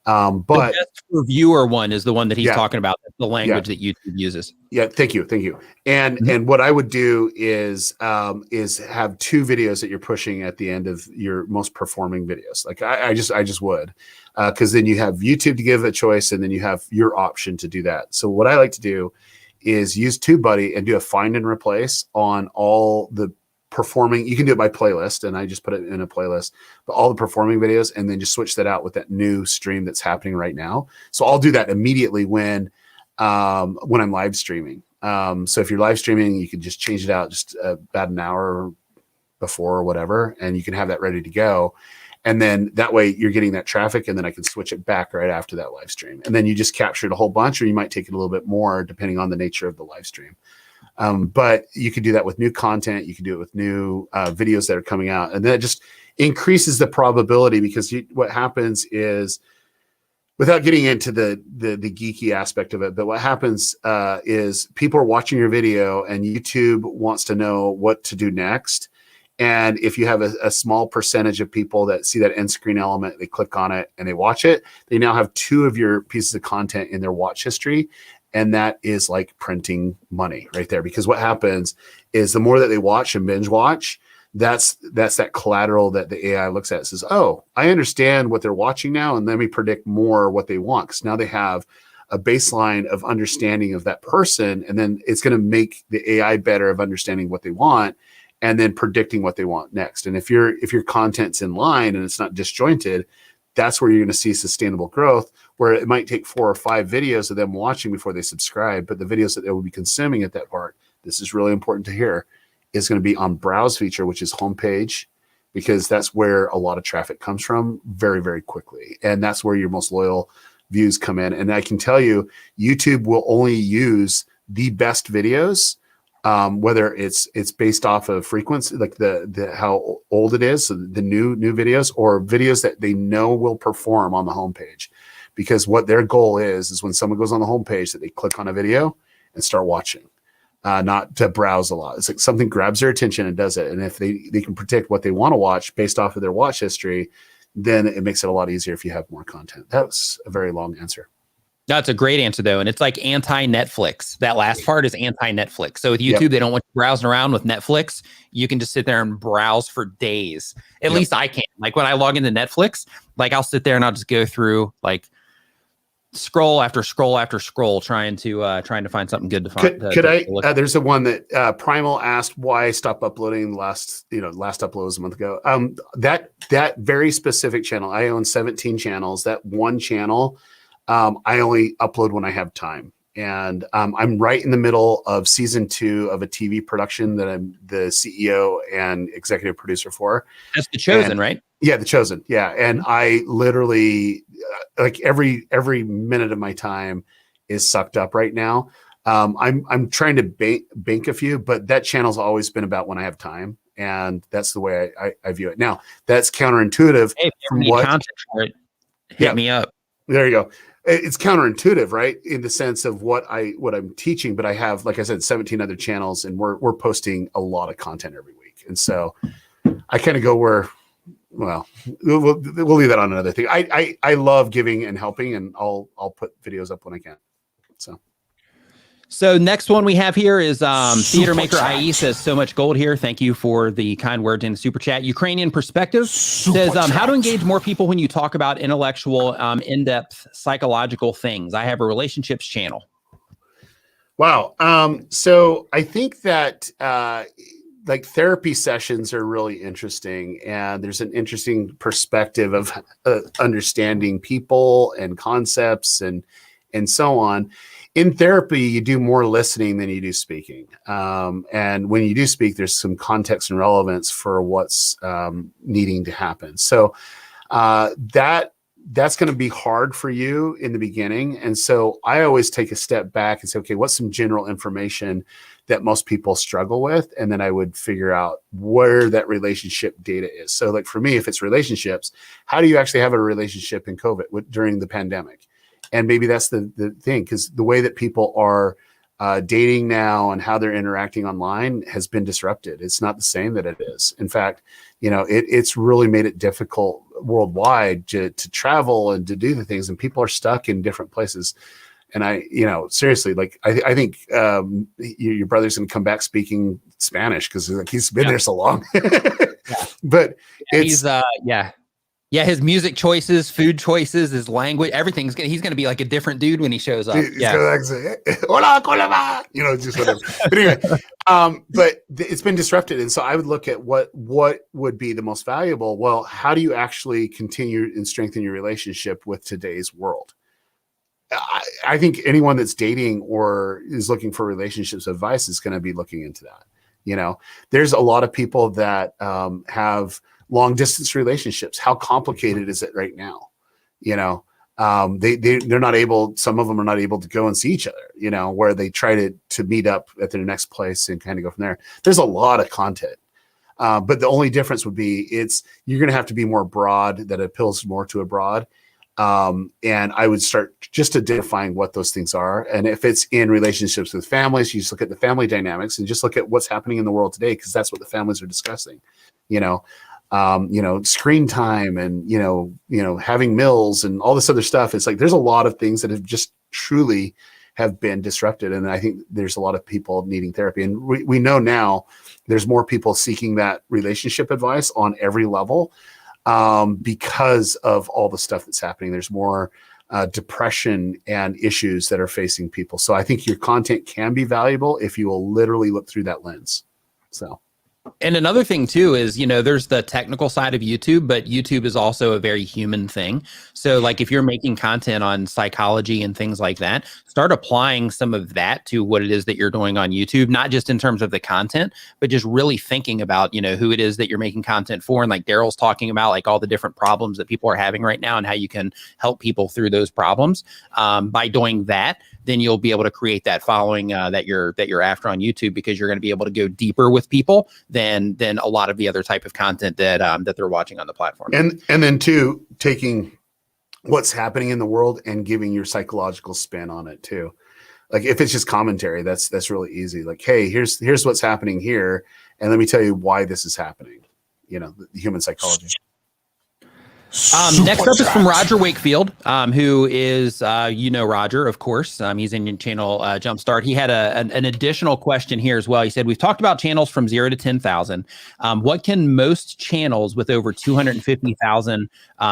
But the best for viewer one is the one that he's talking about. That's the language that YouTube uses. Yeah, thank you. And what I would do is have 2 videos that you're pushing at the end of your most performing videos. Like I just would, because then you have YouTube to give a choice, and then you have your option to do that. So what I like to do is use TubeBuddy and do a find and replace on all the performing. You can do it by playlist, and I just put it in a playlist, but all the performing videos, and then just switch that out with that new stream that's happening right now. So I'll do that immediately when I'm live streaming. So if you're live streaming, you can just change it out just about an hour before or whatever, and you can have that ready to go. And then that way you're getting that traffic, and then I can switch it back right after that live stream. And then you just captured a whole bunch, or you might take it a little bit more depending on the nature of the live stream. But you can do that with new content. You can do it with new videos that are coming out. And then it just increases the probability, because what happens is, without getting into the geeky aspect of it, but what happens is people are watching your video, and YouTube wants to know what to do next. And if you have a small percentage of people that see that end screen element, they click on it and they watch it, they now have 2 of your pieces of content in their watch history. And that is like printing money right there. Because what happens is the more that they watch and binge watch, that's that collateral that the AI looks at and says, oh, I understand what they're watching now, and let me predict more what they want. Because now they have a baseline of understanding of that person, and then it's going to make the AI better of understanding what they want, and then predicting what they want next. And if your content's in line and it's not disjointed, that's where you're going to see sustainable growth, where it might take 4 or 5 videos of them watching before they subscribe. But the videos that they will be consuming at that part, this is really important to hear, is going to be on browse feature, which is homepage, because that's where a lot of traffic comes from very, very quickly. And that's where your most loyal views come in. And I can tell you, YouTube will only use the best videos, whether it's based off of frequency, like the how old it is, so the new videos, or videos that they know will perform on the homepage. Because what their goal is when someone goes on the homepage, that they click on a video and start watching, not to browse a lot. It's like something grabs their attention and does it. And if they can predict what they want to watch based off of their watch history, then it makes it a lot easier if you have more content. That was a very long answer. That's a great answer, though. And it's like anti-Netflix. That last part is anti-Netflix. So with YouTube, they don't want you browsing around with Netflix. You can just sit there and browse for days. At least I can. Like when I log into Netflix, like I'll sit there and I'll just go through like scroll after scroll after scroll, trying to find something good to find. There's the one that Primal asked why I stopped uploading last upload was a month ago. That very specific channel, I own 17 channels. That one channel, I only upload when I have time. And I'm right in the middle of season 2 of a TV production that I'm the CEO and executive producer for. That's The Chosen, right? Yeah, The Chosen. Yeah. And I literally, like every minute of my time is sucked up right now. I'm trying to bank a few, but that channel's always been about when I have time. And that's the way I view it. Now, that's counterintuitive. Hey, from what content for it, hit me up. There you go. it's counterintuitive, right? In the sense of what I'm teaching, but I have, like I said, 17 other channels, and we're posting a lot of content every week. And so I kind of go where, well, we'll leave that on another thing. I love giving and helping, and I'll put videos up when I can. So next one we have here is Theater Maker IE says, so much gold here. Thank you for the kind words in the super chat. Ukrainian Perspective says, how to engage more people when you talk about intellectual, in-depth psychological things. I have a relationships channel. Wow. So I think that like therapy sessions are really interesting, and there's an interesting perspective of understanding people and concepts and so on. In therapy, you do more listening than you do speaking. And when you do speak, there's some context and relevance for what's needing to happen. So that's going to be hard for you in the beginning. And so I always take a step back and say, okay, what's some general information that most people struggle with? And then I would figure out where that relationship data is. So like for me, if it's relationships, how do you actually have a relationship in COVID during the pandemic? And maybe that's the thing, because the way that people are dating now and how they're interacting online has been disrupted. It's not the same that it is. In fact, it's really made it difficult worldwide to travel and to do the things, and people are stuck in different places. And seriously, like I think your brother's going to come back speaking Spanish because like he's been there so long. But he's his music choices, food choices, his language, everything's he's going to be like a different dude when he shows up. He's gonna say, hola, colaba, just whatever. But anyway, but it's been disrupted. And so I would look at what would be the most valuable. Well, how do you actually continue and strengthen your relationship with today's world? I think anyone that's dating or is looking for relationships advice is going to be looking into that. There's a lot of people that have long distance relationships. How complicated is it right now? They're not able, some of them are not able to go and see each other, where they try to meet up at their next place and kind of go from there. There's a lot of content. But the only difference would be you're going to have to be more broad, that appeals more to a broad. And I would start just identifying what those things are. And if it's in relationships with families, you just look at the family dynamics and just look at what's happening in the world today, because that's what the families are discussing. Screen time and, having meals and all this other stuff. It's like, there's a lot of things that have just truly have been disrupted. And I think there's a lot of people needing therapy. And we know now there's more people seeking that relationship advice on every level because of all the stuff that's happening. There's more depression and issues that are facing people. So I think your content can be valuable if you will literally look through that lens. So. And another thing too is, there's the technical side of YouTube, but YouTube is also a very human thing. So like if you're making content on psychology and things like that, start applying some of that to what it is that you're doing on YouTube, not just in terms of the content, but just really thinking about, who it is that you're making content for. And like Derral's talking about, like all the different problems that people are having right now and how you can help people through those problems. By doing that, then you'll be able to create that following that you're after on YouTube, because you're going to be able to go deeper with people than a lot of the other type of content that they're watching on the platform. And then too, taking what's happening in the world and giving your psychological spin on it too. Like if it's just commentary, that's really easy. Like, hey, here's what's happening here, and let me tell you why this is happening. The human psychology. Next up is from Roger Wakefield, who is, Roger, of course. He's in your channel, Jumpstart. He had an additional question here as well. He said, we've talked about channels from 0 to 10,000. What can most channels with over 250,000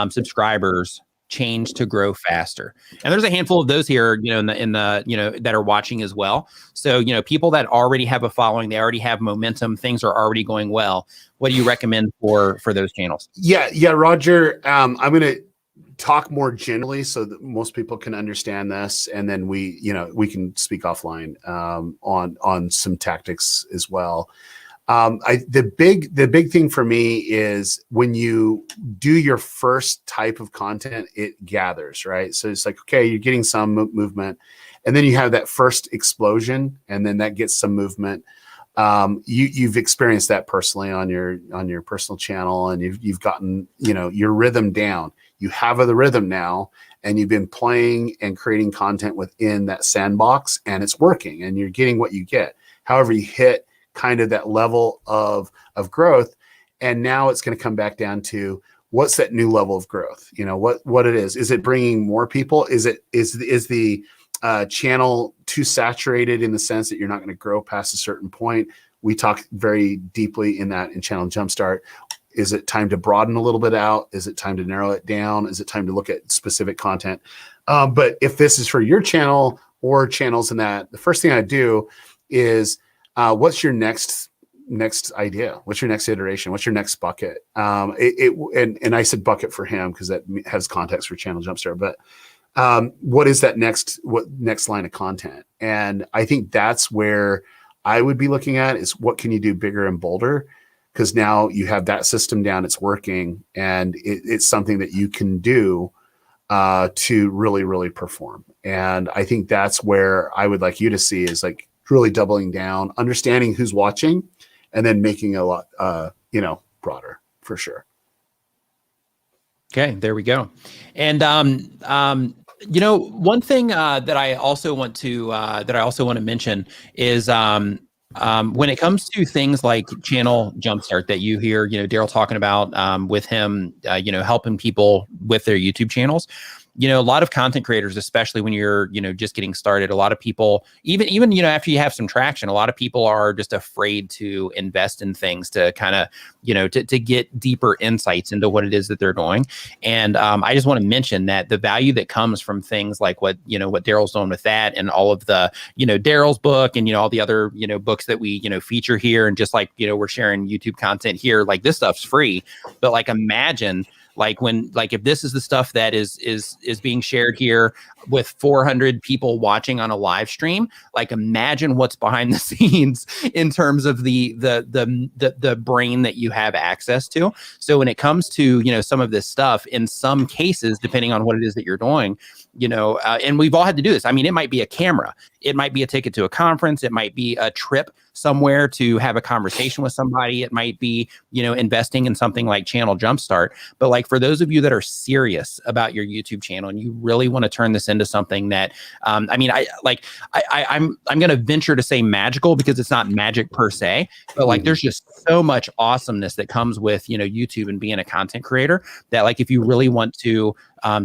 subscribers change to grow faster? And there's a handful of those here, in the that are watching as well. So, people that already have a following, they already have momentum, things are already going well. What do you recommend for those channels? Yeah, Roger. I'm going to talk more generally so that most people can understand this, and then we can speak offline on some tactics as well. The big thing for me is when you do your first type of content, it gathers, right? So it's like, okay, you're getting some movement, and then you have that first explosion, and then that gets some movement. You've experienced that personally on your personal channel, and you've gotten, your rhythm down. you have the rhythm now, and you've been playing and creating content within that sandbox, and it's working, and you're getting what you get. However, you hit kind of that level of growth, and now it's going to come back down to what's that new level of growth. You know, what it is. Is it bringing more people? Is the channel too saturated in the sense that you're not going to grow past a certain point? We talk very deeply in that in Channel Jumpstart. Is it time to broaden a little bit out? Is it time to narrow it down? Is it time to look at specific content? But if this is for your channel or channels in that, the first thing I do is what's your next idea? What's your next iteration? What's your next bucket? And I said bucket for him because that has context for Channel Jumpstart. But what is that next line of content? And I think that's where I would be looking at is what can you do bigger and bolder? Because now you have that system down, it's working, and it's something that you can do to really, really perform. And I think that's where I would like you to see is like really doubling down, understanding who's watching, and then making a lot, broader for sure. Okay, there we go. And one thing that I also want to mention is when it comes to things like Channel Jumpstart that you hear, Derral talking about with him, helping people with their YouTube channels. A lot of content creators, especially when you're, just getting started, a lot of people, even, after you have some traction, a lot of people are just afraid to invest in things to kind of, to get deeper insights into what it is that they're doing. And I just want to mention that the value that comes from things like what Derral's doing with that and all of the, Derral's book and, all the other, books that we, feature here. And just like, we're sharing YouTube content here, like this stuff's free, but like imagine if this is the stuff that is being shared here with 400 people watching on a live stream, like imagine what's behind the scenes in terms of the brain that you have access to. So when it comes to, some of this stuff, in some cases, depending on what it is that you're doing, and we've all had to do this. I mean, it might be a camera, it might be a ticket to a conference, it might be a trip somewhere to have a conversation with somebody. It might be, investing in something like Channel Jumpstart. But like for those of you that are serious about your YouTube channel and you really want to turn this into something that, I'm going to venture to say magical because it's not magic per se, but like there's just so much awesomeness that comes with, YouTube and being a content creator that like if you really want to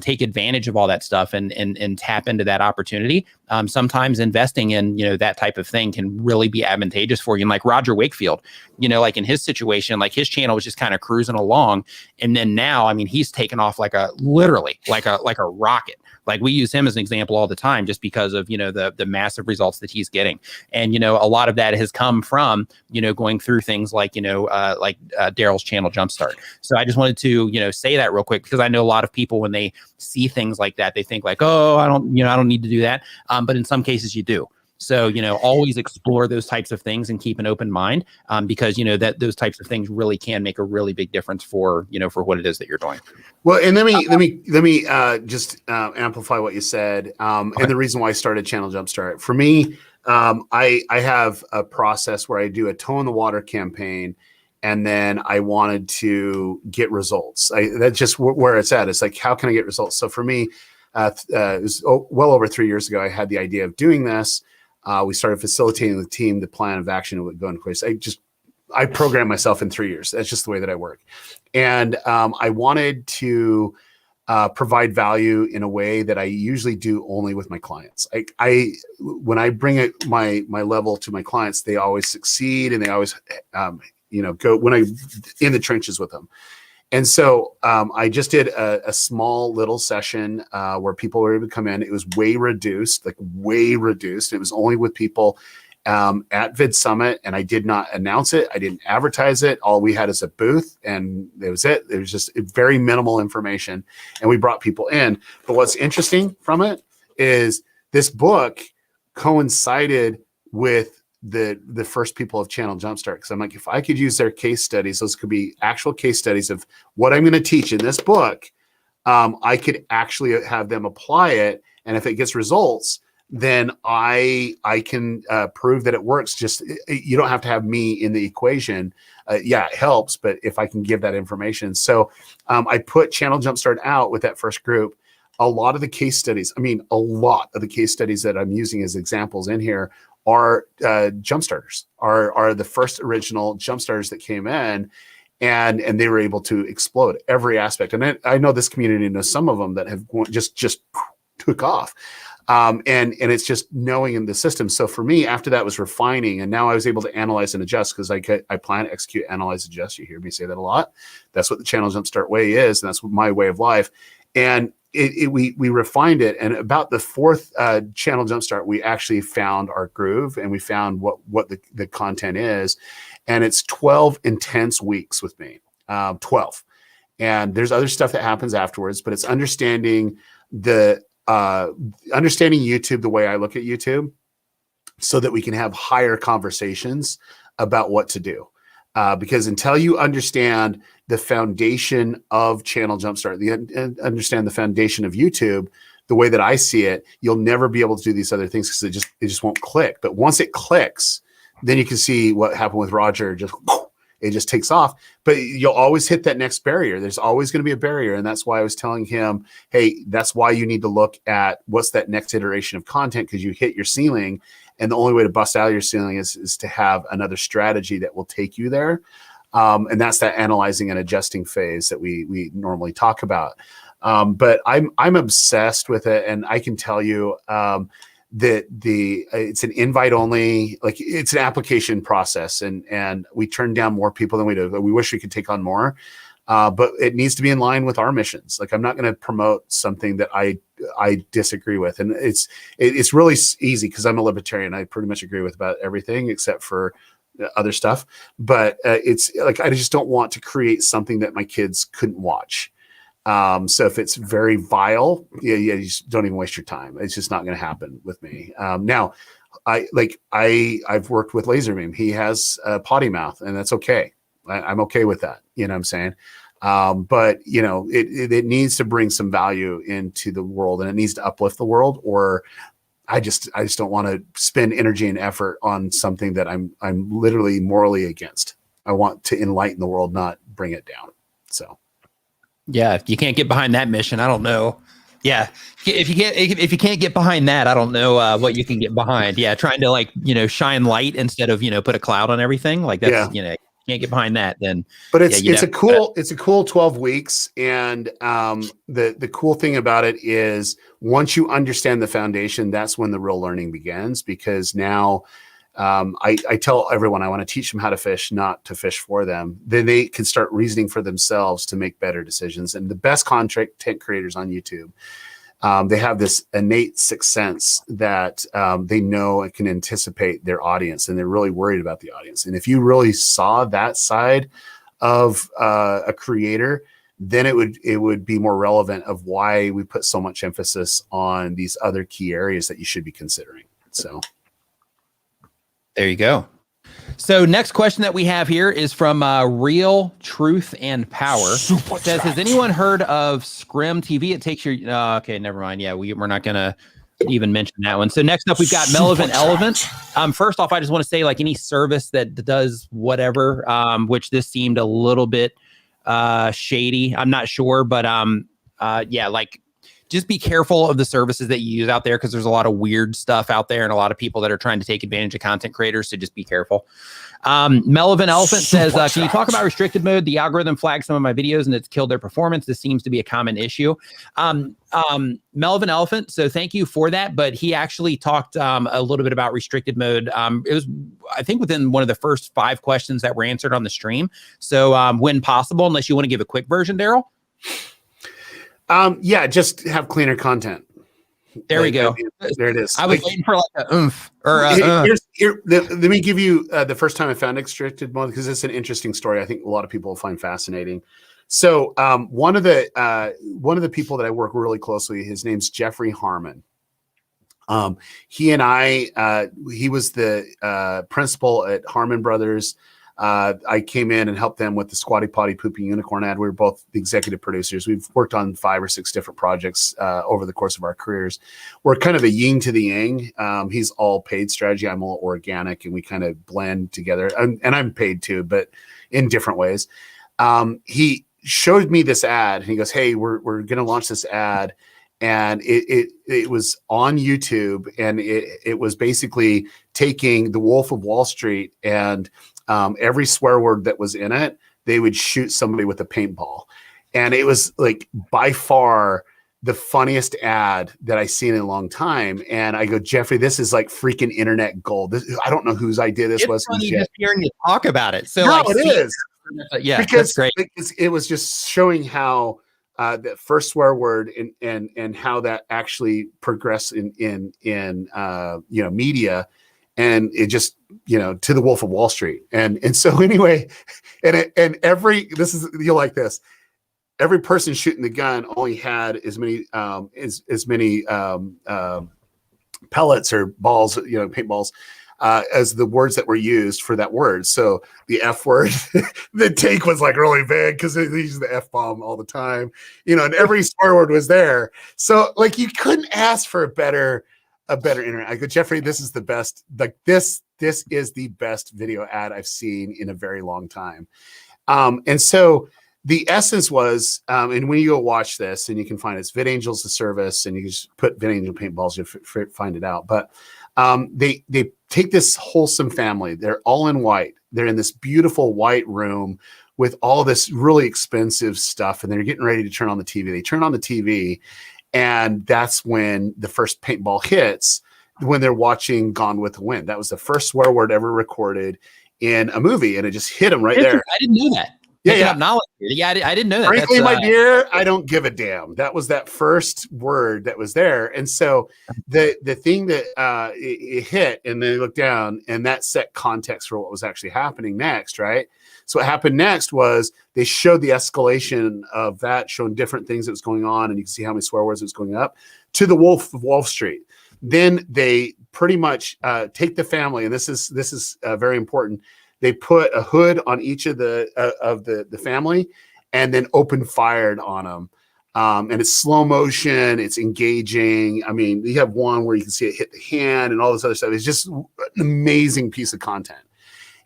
take advantage of all that stuff and tap into that opportunity, sometimes investing in, that type of thing can really be advantageous for you. And like Roger Wakefield, like in his situation, like his channel was just kind of cruising along. And then now, I mean, he's taken off literally like a rocket. Like we use him as an example all the time just because of, the massive results that he's getting. And, a lot of that has come from, going through things like, Derral's Channel Jumpstart. So I just wanted to, say that real quick because I know a lot of people when they see things like that, they think like, oh, I don't need to do that. But in some cases you do. So, always explore those types of things and keep an open mind because, that those types of things really can make a really big difference for, for what it is that you're doing. Well, and let me just amplify what you said. And the reason why I started Channel Jumpstart for me, I have a process where I do a toe in the water campaign. And then I wanted to get results. That's just where it's at. It's like, how can I get results? So for me, it was well over 3 years ago, I had the idea of doing this. We started facilitating the team, the plan of action would go into place. I programmed myself in 3 years. That's just the way that I work. And I wanted to provide value in a way that I usually do only with my clients. When I bring my level to my clients, they always succeed and they always, go when I in the trenches with them. And so I just did a small little session where people were able to come in. It was way reduced. It was only with people at Vid Summit, and I did not announce it. I didn't advertise it. All we had is a booth, and that was it. It was just very minimal information, and we brought people in. But what's interesting from it is this book coincided with the first people of Channel Jumpstart, because I'm like, if I could use their case studies, those could be actual case studies of what I'm going to teach in this book. I could actually have them apply it, and if it gets results, then I can prove that it works. Just you don't have to have me in the equation. Yeah, it helps, but if I can give that information. So I put Channel Jumpstart out with that first group. A lot of the case studies, a lot of the case studies that I'm using as examples in here are Jumpstarters, are the first original Jumpstarters that came in, and they were able to explode every aspect. And I know this community knows some of them that have just took off. And it's just knowing in the system. So for me, after that was refining, and now I was able to analyze and adjust, because I plan, execute, analyze, adjust. You hear me say that a lot. That's what the Channel Jumpstart way is, and that's my way of life. And we refined it, and about the fourth Channel Jumpstart, we actually found our groove, and we found what the content is, and it's 12 intense weeks with me, 12. And there's other stuff that happens afterwards, but it's understanding YouTube the way I look at YouTube, so that we can have higher conversations about what to do. Because until you understand the foundation of Channel Jumpstart, understand the foundation of YouTube, the way that I see it, you'll never be able to do these other things, because it just won't click. But once it clicks, then you can see what happened with Roger. It just takes off, but you'll always hit that next barrier. There's always going to be a barrier. And that's why I was telling him, hey, that's why you need to look at what's that next iteration of content, because you hit your ceiling, and the only way to bust out of your ceiling is to have another strategy that will take you there. And that's that analyzing and adjusting phase that we normally talk about. But I'm obsessed with it. And I can tell you, that it's an invite only, like it's an application process, and we turn down more people than we do. We wish we could take on more, but it needs to be in line with our missions. Like, I'm not going to promote something that I disagree with, and it's really easy, because I'm a libertarian. I pretty much agree with about everything except for other stuff. But it's like, I just don't want to create something that my kids couldn't watch. So if it's very vile, you just don't even waste your time. It's just not going to happen with me. Now, I've worked with Laser Beam. He has a potty mouth, and that's okay. I'm okay with that. You know what I'm saying? But it needs to bring some value into the world, and it needs to uplift the world, or I just don't want to spend energy and effort on something that I'm literally morally against. I want to enlighten the world, not bring it down. So. Yeah, if you can't get behind that mission, I don't know. Yeah, if you can't get behind that, I don't know what you can get behind. Yeah, trying to shine light instead of put a cloud on everything, like that's you can't get behind that. Then, but it's a cool 12 weeks, and the cool thing about it is once you understand the foundation, that's when the real learning begins. Because now. I tell everyone I want to teach them how to fish, not to fish for them. Then they can start reasoning for themselves to make better decisions. And the best content creators on YouTube, they have this innate sixth sense that they know and can anticipate their audience, and they're really worried about the audience. And if you really saw that side of a creator, then it would be more relevant of why we put so much emphasis on these other key areas that you should be considering. So. There you go. So next question that we have here is from Real Truth and Power. It says, has anyone heard of Scrim TV? It takes your... okay, never mind. Yeah, we're not going to even mention that one. So next up, we've got Melvin Elephant. First off, I just want to say, any service that does whatever, which this seemed a little bit shady. I'm not sure, but just be careful of the services that you use out there, because there's a lot of weird stuff out there and a lot of people that are trying to take advantage of content creators. So just be careful. Melvin Elephant says, can you talk about restricted mode? The algorithm flagged some of my videos and it's killed their performance. This seems to be a common issue. Melvin Elephant, so thank you for that. But he actually talked a little bit about restricted mode. It was, I think, within one of the first 5 questions that were answered on the stream. So when possible, unless you want to give a quick version, Derral. Just have cleaner content. There we go. There it is. I was waiting for a oomph. Or let me give you the first time I found restricted mode, because it's an interesting story. I think a lot of people will find fascinating. So one of the people that I work really closely, his name's Jeffrey Harmon. He and I, he was the principal at Harmon Brothers. I came in and helped them with the Squatty Potty Pooping Unicorn ad. We were both the executive producers. We've worked on 5 or 6 different projects over the course of our careers. We're kind of a yin to the yang. He's all paid strategy. I'm all organic, and we kind of blend together. And I'm paid too, but in different ways. He showed me this ad, and he goes, "Hey, we're going to launch this ad." And it was on YouTube, and it was basically taking The Wolf of Wall Street, and every swear word that was in it, they would shoot somebody with a paintball. And it was like by far the funniest ad that I've seen in a long time. And I go, Jeffrey, this is like freaking internet gold. I don't know whose idea this was. It's funny just hearing you talk about it. So no, it is. Yeah, because that's great. It was just showing how that first swear word and how that actually progressed in media, and it just to the Wolf of Wall Street, and so anyway, you'll like this. Every person shooting the gun only had as many pellets or balls, paintballs, as the words that were used for that word. So the F word, the take was like really big because they use the F bomb all the time, and every swear word was there. So like you couldn't ask for a better internet. I go, Jeffrey, this is the best. Like this is the best video ad I've seen in a very long time. And so the essence was, and when you go watch this, and you can find it's VidAngel's the service, and you can just put VidAngel paintballs, you'll find it out. But they take this wholesome family. They're all in white. They're in this beautiful white room with all this really expensive stuff, and they're getting ready to turn on the TV. They turn on the TV, and that's when the first paintball hits, when they're watching Gone with the Wind. That was the first swear word ever recorded in a movie, and it just hit them right there. I didn't know that. Yeah. Knowledge. Yeah, I didn't know that. Frankly, my dear, I don't give a damn. That was that first word that was there. And so the thing that it hit, and then they looked down, and that set context for what was actually happening next, right? So what happened next was they showed the escalation of that, showing different things that was going on, and you can see how many swear words was going up to the Wolf of Wall Street. Then they pretty much take the family, and this is very important. They put a hood on each of the family, and then open fired on them. And it's slow motion. It's engaging. I mean, you have one where you can see it hit the hand and all this other stuff. It's just an amazing piece of content.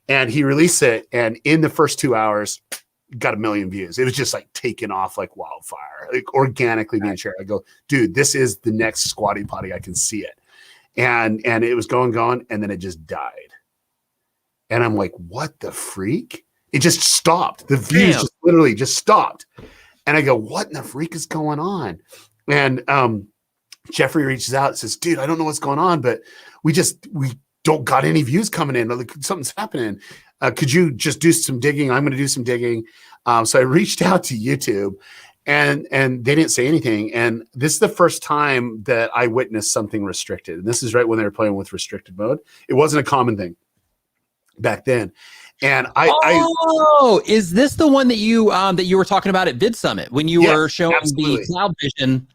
And he released it, and in the first 2 hours, got 1 million views. It was just like taking off like wildfire, like organically being shared. I go, dude, this is the next Squatty Potty. I can see it. And it was going, and then it just died. And I'm like, what the freak? It just stopped. The views just literally just stopped. And I go, what in the freak is going on? And Jeffrey reaches out and says, dude, I don't know what's going on, but we don't got any views coming in. Like, something's happening. Could you just do some digging? I'm going to do some digging. So I reached out to YouTube, and they didn't say anything. And this is the first time that I witnessed something restricted. And this is right when they were playing with restricted mode. It wasn't a common thing back then. And is this the one that you were talking about at Vid Summit when you were showing the cloud vision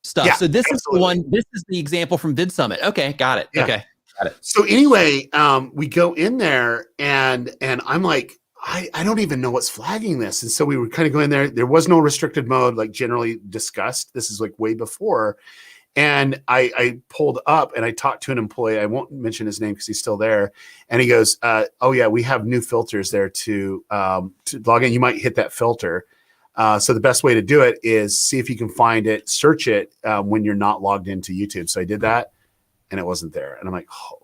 stuff? Yeah, so this is the one. This is the example from Vid Summit. Okay, got it. Yeah. Okay, got it. So anyway, we go in there, and I'm like, I don't even know what's flagging this. And so we were kind of going there. There was no restricted mode, like generally discussed. This is like way before. And I pulled up, and I talked to an employee. I won't mention his name because he's still there. And he goes, oh yeah, we have new filters there to log in. You might hit that filter. So the best way to do it is see if you can find it, search it when you're not logged into YouTube. So I did that, and it wasn't there. And I'm like, oh.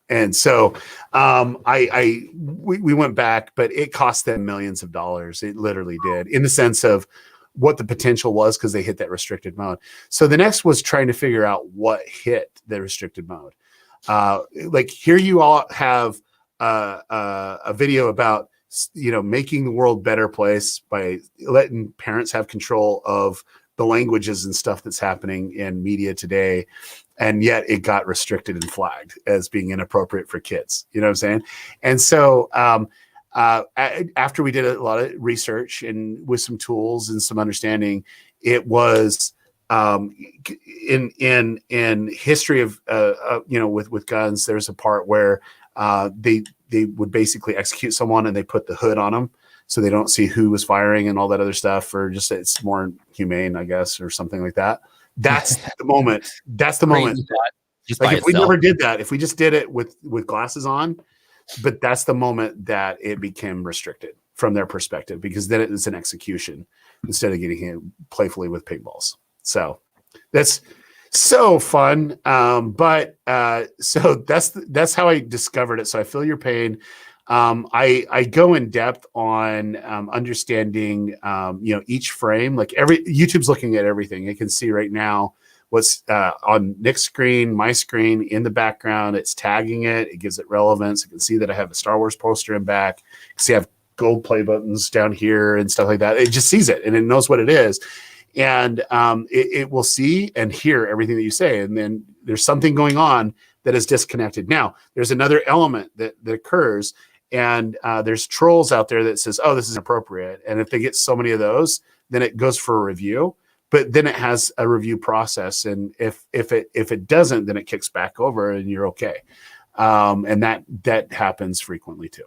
And so we went back, but it cost them millions of dollars. It literally did, in the sense of what the potential was, because they hit that restricted mode. So the next was trying to figure out what hit the restricted mode. Like here you all have a video about, making the world a better place by letting parents have control of the languages and stuff that's happening in media today. And yet it got restricted and flagged as being inappropriate for kids. You know what I'm saying? And so, after we did a lot of research and with some tools and some understanding, it was in history of with guns. There's a part where they would basically execute someone and they put the hood on them so they don't see who was firing and all that other stuff, or just it's more humane, I guess, or something like that. That's the moment. That's the moment. Just like if we never did that, if we just did it with glasses on, but that's the moment that it became restricted from their perspective, because then it's an execution instead of getting hit playfully with paintballs. So that's so fun. So that's how I discovered it. So I feel your pain. I go in depth on understanding, each frame. Like YouTube's looking at everything. You can see right now what's on Nick's screen, my screen, in the background. It's tagging it. It gives it relevance. You can see that I have a Star Wars poster in back. You can see I have gold play buttons down here and stuff like that. It just sees it and it knows what it is. And it will see and hear everything that you say. And then there's something going on that is disconnected. Now, there's another element that occurs. And there's trolls out there that says, oh, this is inappropriate. And if they get so many of those, then it goes for a review. But then it has a review process. And if it doesn't, then it kicks back over and you're okay. And that happens frequently too.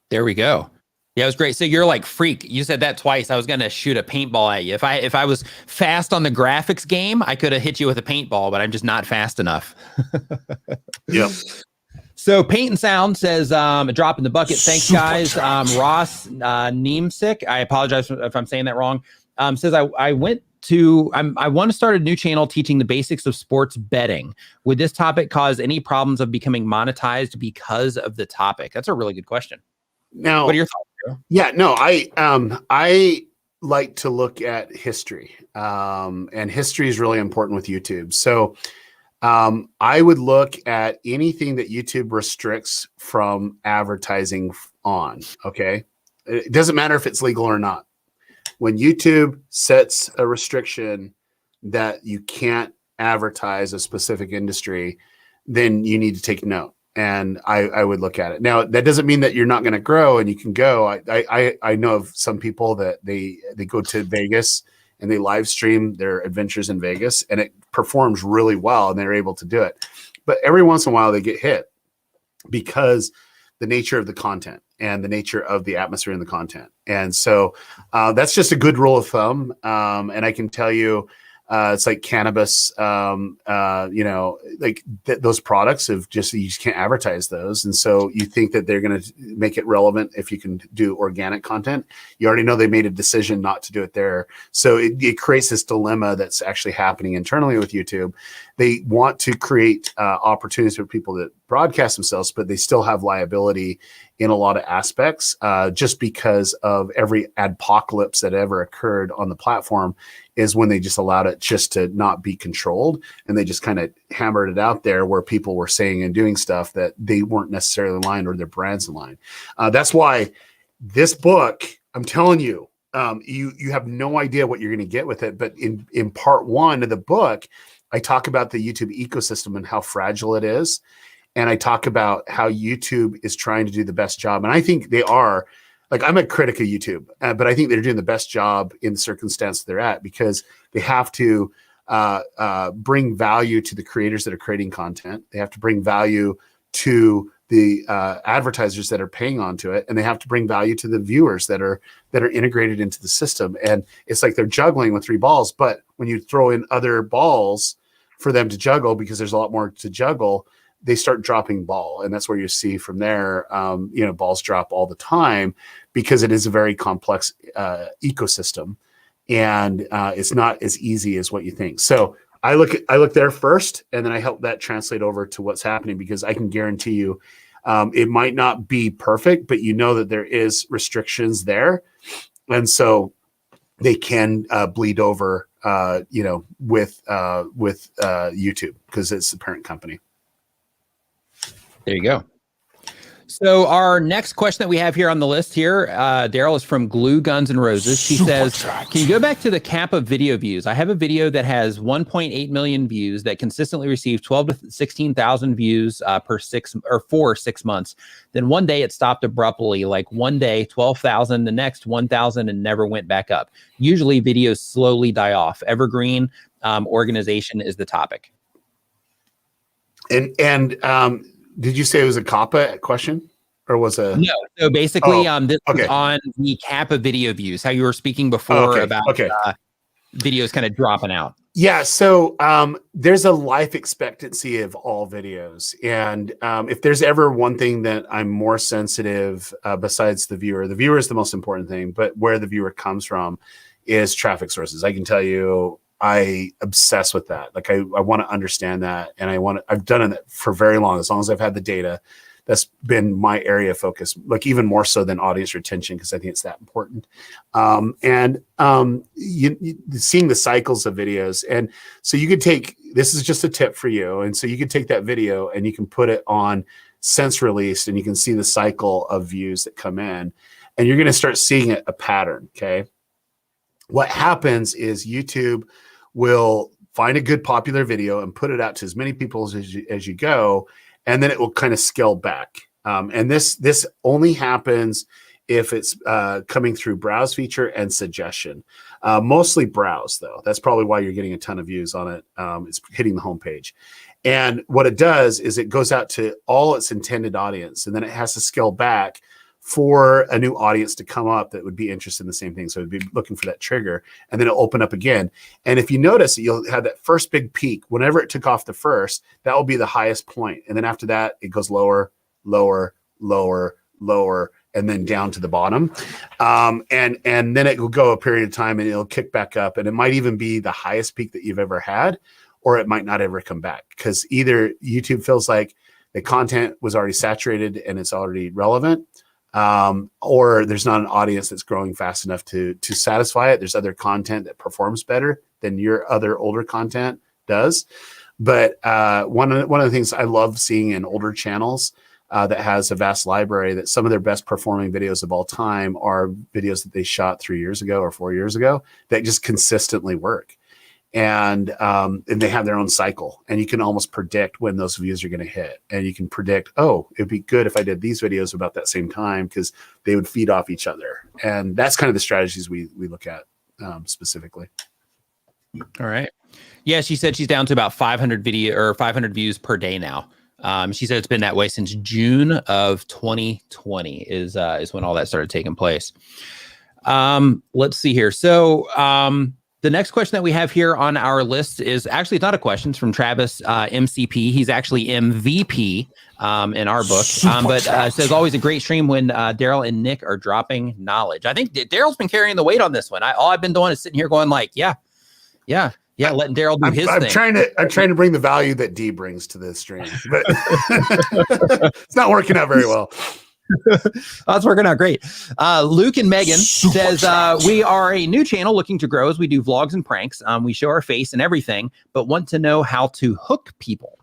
There we go. Yeah, it was great. So you're like Freak. You said that twice. I was going to shoot a paintball at you. If I was fast on the graphics game, I could have hit you with a paintball, but I'm just not fast enough. Yep. So Paint and Sound says, a drop in the bucket. Thanks, guys. Ross Neemsick, I apologize if I'm saying that wrong, says, I want to start a new channel teaching the basics of sports betting. Would this topic cause any problems of becoming monetized because of the topic? That's a really good question. Now, what are your thoughts, Joe? Yeah, no, I like to look at history, and history is really important with YouTube. So I would look at anything that YouTube restricts from advertising on. Okay. It doesn't matter if it's legal or not. When YouTube sets a restriction that you can't advertise a specific industry, then you need to take note. And I would look at it. Now, that doesn't mean that you're not going to grow and you can go. I know of some people that they go to Vegas and they live stream their adventures in Vegas, and it performs really well and they're able to do it. But every once in a while they get hit because the nature of the content and the nature of the atmosphere in the content. And so that's just a good rule of thumb. And I can tell you, it's like cannabis, those products you just can't advertise those. And so you think that they're going to make it relevant if you can do organic content. You already know they made a decision not to do it there. So it creates this dilemma that's actually happening internally with YouTube. They want to create opportunities for people that broadcast themselves, but they still have liability in a lot of aspects, just because of every adpocalypse that ever occurred on the platform is when they just allowed it just to not be controlled. And they just kind of hammered it out there where people were saying and doing stuff that they weren't necessarily aligned or their brands aligned. That's why this book, I'm telling you, you have no idea what you're going to get with it. But in part one of the book, I talk about the YouTube ecosystem and how fragile it is. And I talk about how YouTube is trying to do the best job. And I think they are. Like, I'm a critic of YouTube, but I think they're doing the best job in the circumstance they're at, because they have to bring value to the creators that are creating content. They have to bring value to the advertisers that are paying onto it, and they have to bring value to the viewers that are integrated into the system. And it's like they're juggling with three balls, but when you throw in other balls for them to juggle, because there's a lot more to juggle, they start dropping ball. And that's where you see from there, balls drop all the time, because it is a very complex ecosystem, and it's not as easy as what you think. So I look there first, and then I help that translate over to what's happening, because I can guarantee you it might not be perfect, but you know that there is restrictions there. And so they can bleed over, with YouTube, because it's the parent company. There you go. So our next question that we have here on the list here, Derral, is from Glue Guns and Roses. She says, can you go back to the cap of video views? I have a video that has 1.8 million views that consistently receives 12 to 16,000 views for 6 months. Then one day it stopped abruptly, like one day 12,000, the next 1,000, and never went back up. Usually videos slowly die off. Evergreen organization is the topic. And Did you say it was a CAPA question or was a no? So basically, this okay. is on the cap of video views. How you were speaking before about videos kind of dropping out. Yeah, so there's a life expectancy of all videos. And if there's ever one thing that I'm more sensitive besides the viewer is the most important thing, but where the viewer comes from is traffic sources. I can tell you, I obsess with that. Like I want to understand that. And I've done it for very long, as long as I've had the data. That's been my area of focus, like even more so than audience retention, because I think it's that important. Seeing the cycles of videos. And so you could this is just a tip for you. And so you could take that video and you can put it on since released, and you can see the cycle of views that come in, and you're going to start seeing a pattern. Okay. What happens is YouTube will find a good popular video and put it out to as many people as you go. And then it will kind of scale back. And this only happens if it's coming through browse feature and suggestion. Mostly browse, though. That's probably why you're getting a ton of views on it. It's hitting the homepage. And what it does is it goes out to all its intended audience, and then it has to scale back for a new audience to come up that would be interested in the same thing. So it'd be looking for that trigger, and then it'll open up again. And if you notice, you'll have that first big peak. Whenever it took off the first, that will be the highest point. And then after that, it goes lower, lower, lower, lower, and then down to the bottom. And then it will go a period of time and it'll kick back up. And it might even be the highest peak that you've ever had, or it might not ever come back, because either YouTube feels like the content was already saturated and it's already relevant, or there's not an audience that's growing fast enough to satisfy it. There's other content that performs better than your other older content does. But one of the things I love seeing in older channels that has a vast library, that some of their best performing videos of all time are videos that they shot 3 years ago or 4 years ago that just consistently work. And they have their own cycle, and you can almost predict when those views are going to hit. And you can predict, oh, it'd be good if I did these videos about that same time, because they would feed off each other. And that's kind of the strategies we look at specifically. All right. Yeah, she said she's down to about 500 views per day now. She said it's been that way since June of 2020 is when all that started taking place. Let's see here. So the next question that we have here on our list is actually, it's not a question. It's from Travis MCP. He's actually MVP in our book. But says, always a great stream when Derral and Nick are dropping knowledge. I think Darrell's been carrying the weight on this one. All I've been doing is sitting here going like, yeah, letting Derral do his thing. I'm trying to bring the value that D brings to this stream, but it's not working out very well. That's working out great. Luke and Megan says, we are a new channel looking to grow as we do vlogs and pranks. We show our face and everything, but want to know how to hook people.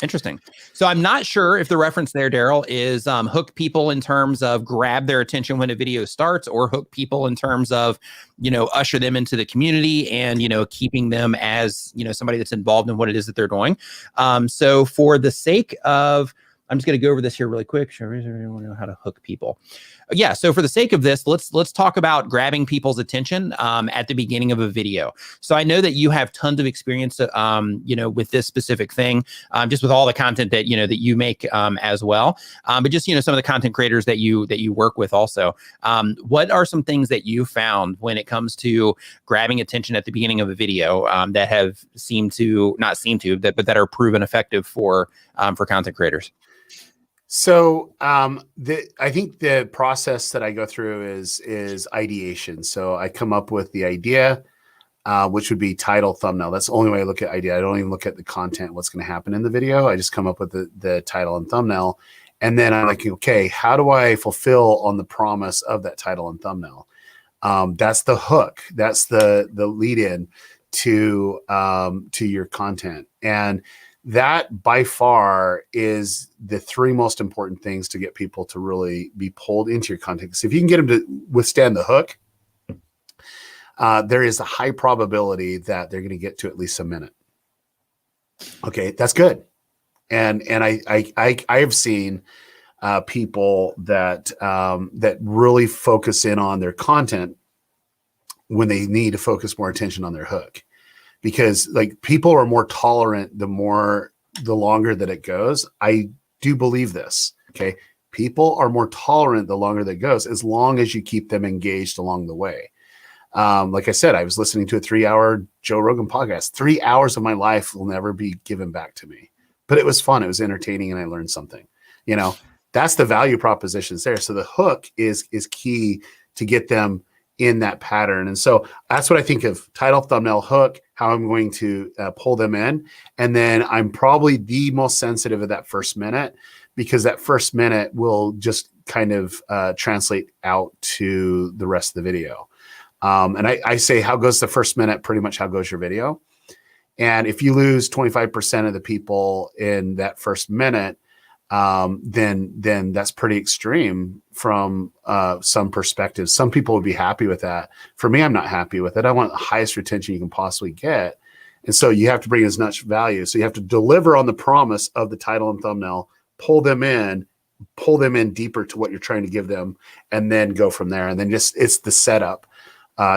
Interesting. So I'm not sure if the reference there, Derral, is hook people in terms of grab their attention when a video starts, or hook people in terms of, usher them into the community and, keeping them as, somebody that's involved in what it is that they're doing. So for the sake of, I'm just going to go over this here really quick. Sure, everyone know how to hook people. Yeah. So for the sake of this, let's talk about grabbing people's attention at the beginning of a video. So I know that you have tons of experience, with this specific thing, just with all the content that that you make as well. But just some of the content creators that you work with also. What are some things that you found when it comes to grabbing attention at the beginning of a video that have that are proven effective for content creators? So I think the process that I go through is ideation. So I come up with the idea, which would be title, thumbnail. That's the only way I look at idea. I don't even look at the content, what's going to happen in the video. I just come up with the title and thumbnail. And then I'm like, okay, how do I fulfill on the promise of that title and thumbnail? That's the hook. That's the lead in to your content. And that by far is the three most important things to get people to really be pulled into your content. Because if you can get them to withstand the hook, there is a high probability that they're going to get to at least a minute. Okay, that's good. And I have seen people that really focus in on their content when they need to focus more attention on their hook. Because like people are more tolerant the longer that it goes. I do believe this. Okay. People are more tolerant the longer that goes, as long as you keep them engaged along the way. Like I said, I was listening to a 3-hour Joe Rogan podcast. 3 hours of my life will never be given back to me, but it was fun. It was entertaining, and I learned something. You know, that's the value propositions there. So the hook is key to get them in that pattern. And so that's what I think of: title, thumbnail, hook, how I'm going to pull them in. And then I'm probably the most sensitive of that first minute, because that first minute will just kind of translate out to the rest of the video. And I say, how goes the first minute? Pretty much how goes your video. And if you lose 25% of the people in that first minute, then that's pretty extreme from some perspectives. Some people would be happy with that. For me, I'm not happy with it. I want the highest retention you can possibly get. And so you have to bring as much value. So you have to deliver on the promise of the title and thumbnail, pull them in deeper to what you're trying to give them, and then go from there. And then it's the setup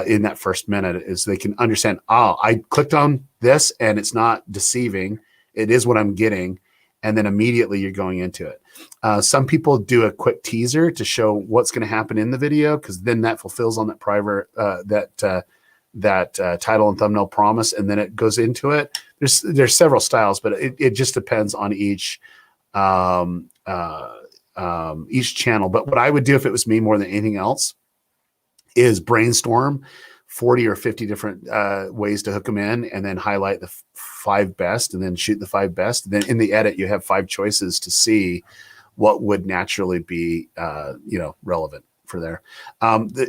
in that first minute is they can understand, I clicked on this and it's not deceiving. It is what I'm getting. And then immediately you're going into it. Some people do a quick teaser to show what's going to happen in the video, because then that fulfills on that private, that title and thumbnail promise, and then it goes into it. There's several styles, but it just depends on each channel. But what I would do if it was me more than anything else is brainstorm 40 or 50 different ways to hook them in, and then highlight the 5 best, and then shoot the 5 best. And then in the edit, you have 5 choices to see what would naturally be, relevant for there.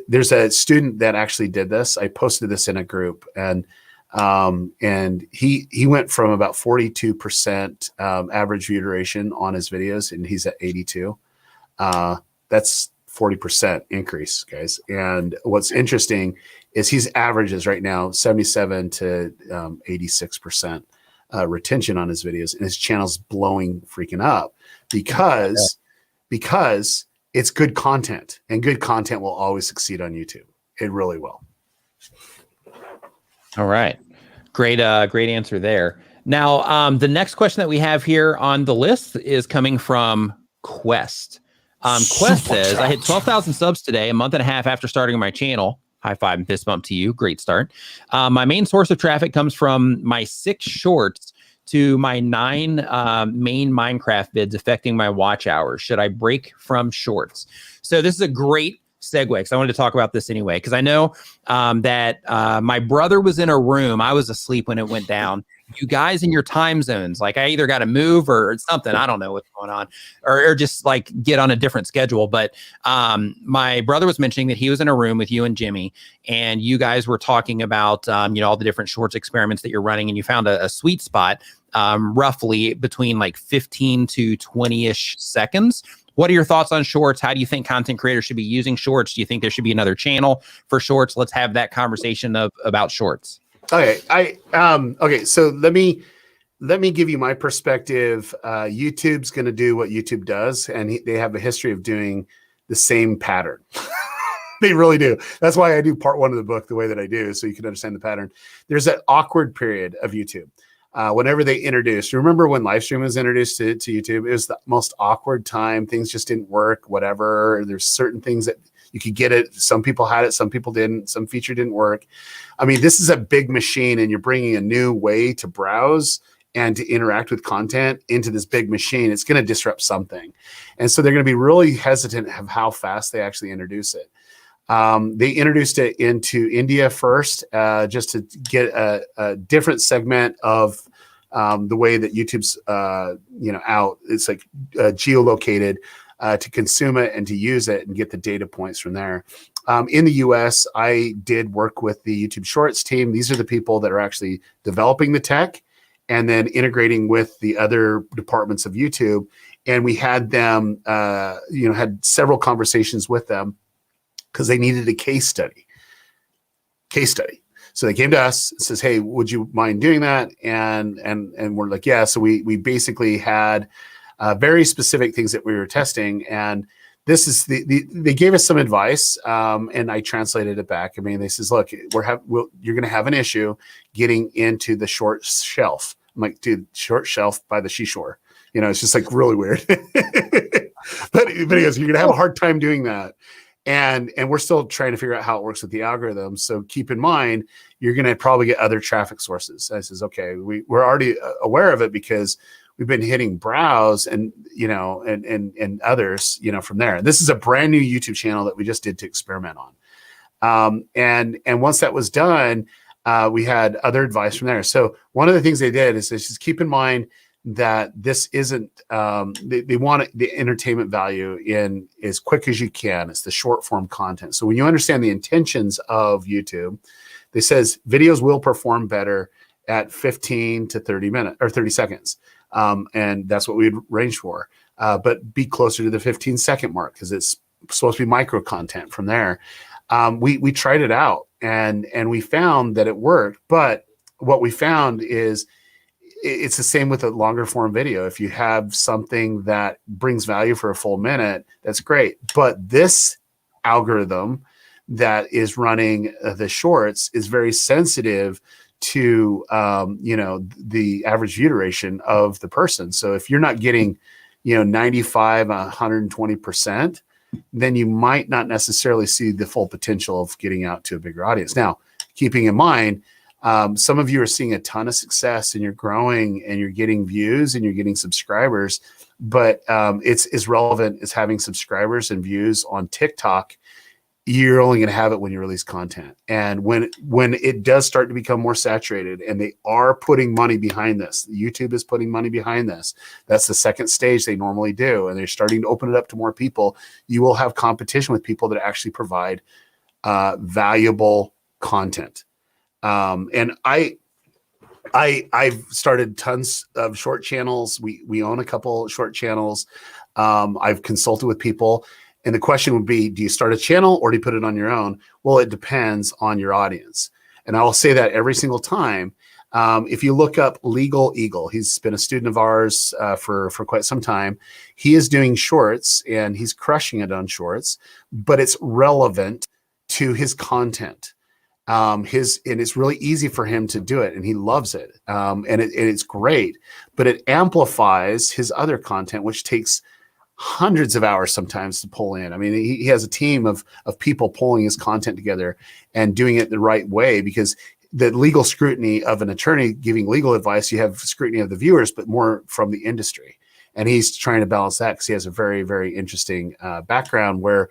There's a student that actually did this. I posted this in a group, and he went from about 42% average view duration on his videos, and he's at 82. That's 40% increase, guys. And what's interesting is his averages right now 77 to 86% retention on his videos, and his channel's blowing freaking up because it's good content, and good content will always succeed on YouTube. It really will. All right. Great answer there. Now, the next question that we have here on the list is coming from Quest. Quest says, I hit 12,000 subs today, a month and a half after starting my channel. High five and fist bump to you. Great start. My main source of traffic comes from my 6 shorts to my 9 main Minecraft vids, affecting my watch hours. Should I break from shorts? So this is a great segue, because I wanted to talk about this anyway, because I know that my brother was in a room. I was asleep when it went down. You guys in your time zones, like I either got to move or something. I don't know what's going on, or just like get on a different schedule. But my brother was mentioning that he was in a room with you and Jimmy, and you guys were talking about all the different shorts experiments that you're running, and you found a sweet spot roughly between like 15 to 20-ish seconds. What are your thoughts on shorts? How do you think content creators should be using shorts? Do you think there should be another channel for shorts? Let's have that conversation about shorts. Okay. Okay. So let me give you my perspective. YouTube's going to do what YouTube does, and they have a history of doing the same pattern. They really do. That's why I do part 1 of the book the way that I do, so you can understand the pattern. There's that awkward period of YouTube. Whenever they introduced, remember when live stream was introduced to YouTube, it was the most awkward time. Things just didn't work, whatever. There's certain things that you could get it. Some people had it, some people didn't. Some feature didn't work. I mean, this is a big machine, and you're bringing a new way to browse and to interact with content into this big machine. It's going to disrupt something. And so they're going to be really hesitant of how fast they actually introduce it. They introduced it into India first, just to get a different segment of the way that YouTube's out. It's like geolocated to consume it and to use it and get the data points from there. In the US, I did work with the YouTube Shorts team. These are the people that are actually developing the tech and then integrating with the other departments of YouTube. And we had them, had several conversations with them, because they needed a case study. So they came to us and says, hey, would you mind doing that? And we're like, yeah. So we basically had very specific things that we were testing. And this is they gave us some advice, and I translated it back. I mean, they says, look, you're going to have an issue getting into the short shelf. I'm like, dude, short shelf by the seashore. You know, it's just like really weird. but anyways, you're gonna have a hard time doing that. And we're still trying to figure out how it works with the algorithm. So keep in mind, you're going to probably get other traffic sources. I says, okay, we're already aware of it because we've been hitting browse and, you know, and others, you know, from there. This is a brand new YouTube channel that we just did to experiment on. And once that was done, we had other advice from there. So one of the things they did is just keep in mind that this isn't, they want the entertainment value in as quick as you can. It's the short form content. So when you understand the intentions of YouTube, they says videos will perform better at 15 to 30 minutes or 30 seconds. And that's what we'd range for, but be closer to the 15-second mark because it's supposed to be micro content from there. We tried it out and we found that it worked, but what we found is it's the same with a longer form video. If you have something that brings value for a full minute, that's great. But this algorithm that is running the shorts is very sensitive to, you know, the average view duration of the person. So if you're not getting, you know, 95, 120%, then you might not necessarily see the full potential of getting out to a bigger audience. Now, keeping in mind, some of you are seeing a ton of success and you're growing and you're getting views and you're getting subscribers, but it's as relevant as having subscribers and views on TikTok. You're only going to have it when you release content. And when it does start to become more saturated and they are putting money behind this, YouTube is putting money behind this. That's the second stage they normally do. And they're starting to open it up to more people. You will have competition with people that actually provide valuable content. And I've started tons of short channels. We own a couple short channels. I've consulted with people, and the question would be, do you start a channel or do you put it on your own? Well, it depends on your audience. And I will say that every single time. If you look up Legal Eagle, he's been a student of ours for quite some time. He is doing shorts and he's crushing it on shorts, but it's relevant to his content. And it's really easy for him to do it and he loves it. And it's great, but it amplifies his other content, which takes hundreds of hours sometimes to pull in. I mean, he has a team of people pulling his content together and doing it the right way, because the legal scrutiny of an attorney giving legal advice, you have scrutiny of the viewers, but more from the industry. And he's trying to balance that because he has a very, very interesting background where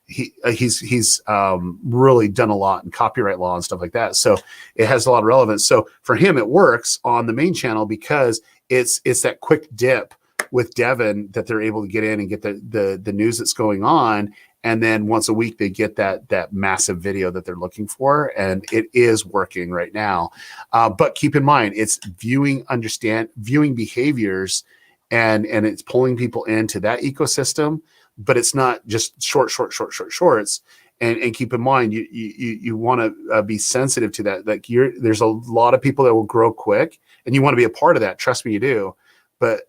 he's really done a lot in copyright law and stuff like that. So it has a lot of relevance. So for him, it works on the main channel because it's that quick dip with Devin that they're able to get in and get the news that's going on. And then once a week, they get that massive video that they're looking for. And it is working right now. But keep in mind, it's viewing behaviors and it's pulling people into that ecosystem. But it's not just shorts. And keep in mind, you want to be sensitive to that. Like there's a lot of people that will grow quick, and you want to be a part of that. Trust me, you do. But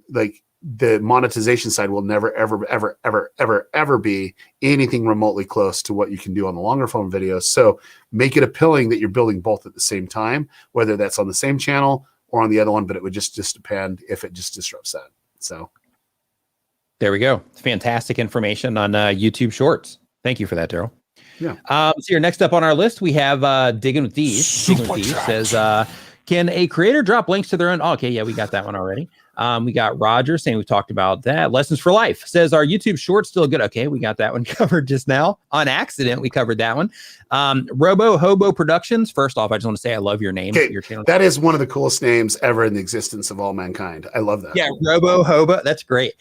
like the monetization side will never, ever be anything remotely close to what you can do on the longer form videos. So make it appealing that you're building both at the same time, whether that's on the same channel or on the other one. But it would just depend if it just disrupts that. So. There we go. Fantastic information on YouTube Shorts. Thank you for that, Derral. Yeah. So here, next up on our list, we have Digging with Thieves. Digging with Thieves says, can a creator drop links to their own? Oh, okay, yeah, we got that one already. We got Roger saying we talked about that. Lessons for Life says, are YouTube Shorts still good? Okay, we got that one covered just now. On accident, we covered that one. Robo Hobo Productions. First off, I just want to say I love your name. Okay, your channel. that is one of the coolest names ever in the existence of all mankind. I love that. Yeah, Robo Hobo. That's great.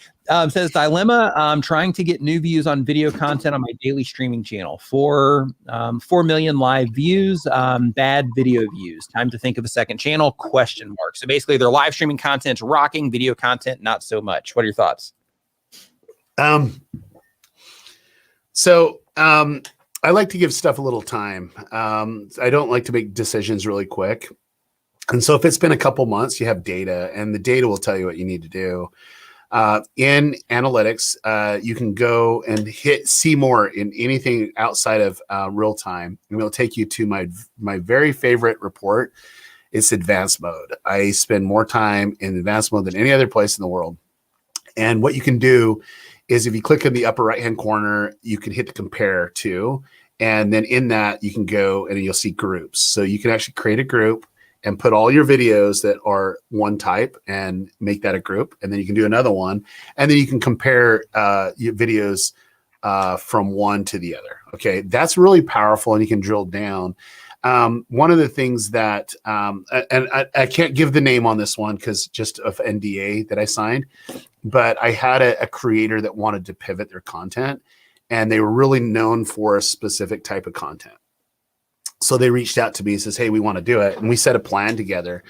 Says Dilemma, trying to get new views on video content on my daily streaming channel. 4 million live views, bad video views. Time to think of a second channel, ? So basically their live streaming content's rocking, video content, not so much. What are your thoughts? I like to give stuff a little time. I don't like to make decisions really quick. And so if it's been a couple months, you have data, and the data will tell you what you need to do. In analytics, you can go and see more in anything outside of real time, and it'll take you to my very favorite report. It's advanced mode. I spend more time in advanced mode than any other place in the world. And what you can do is if you click in the upper right-hand corner, you can hit the compare to, and then in that you can go and you'll see groups. So you can actually create a group and put all your videos that are one type and make that a group. And then you can do another one. And then you can compare your videos from one to the other. Okay, that's really powerful, and you can drill down. One of the things that, and I can't give the name on this one because just of NDA that I signed, but I had a creator that wanted to pivot their content, and they were really known for a specific type of content. So they reached out to me and says, hey, we want to do it. And we set a plan together.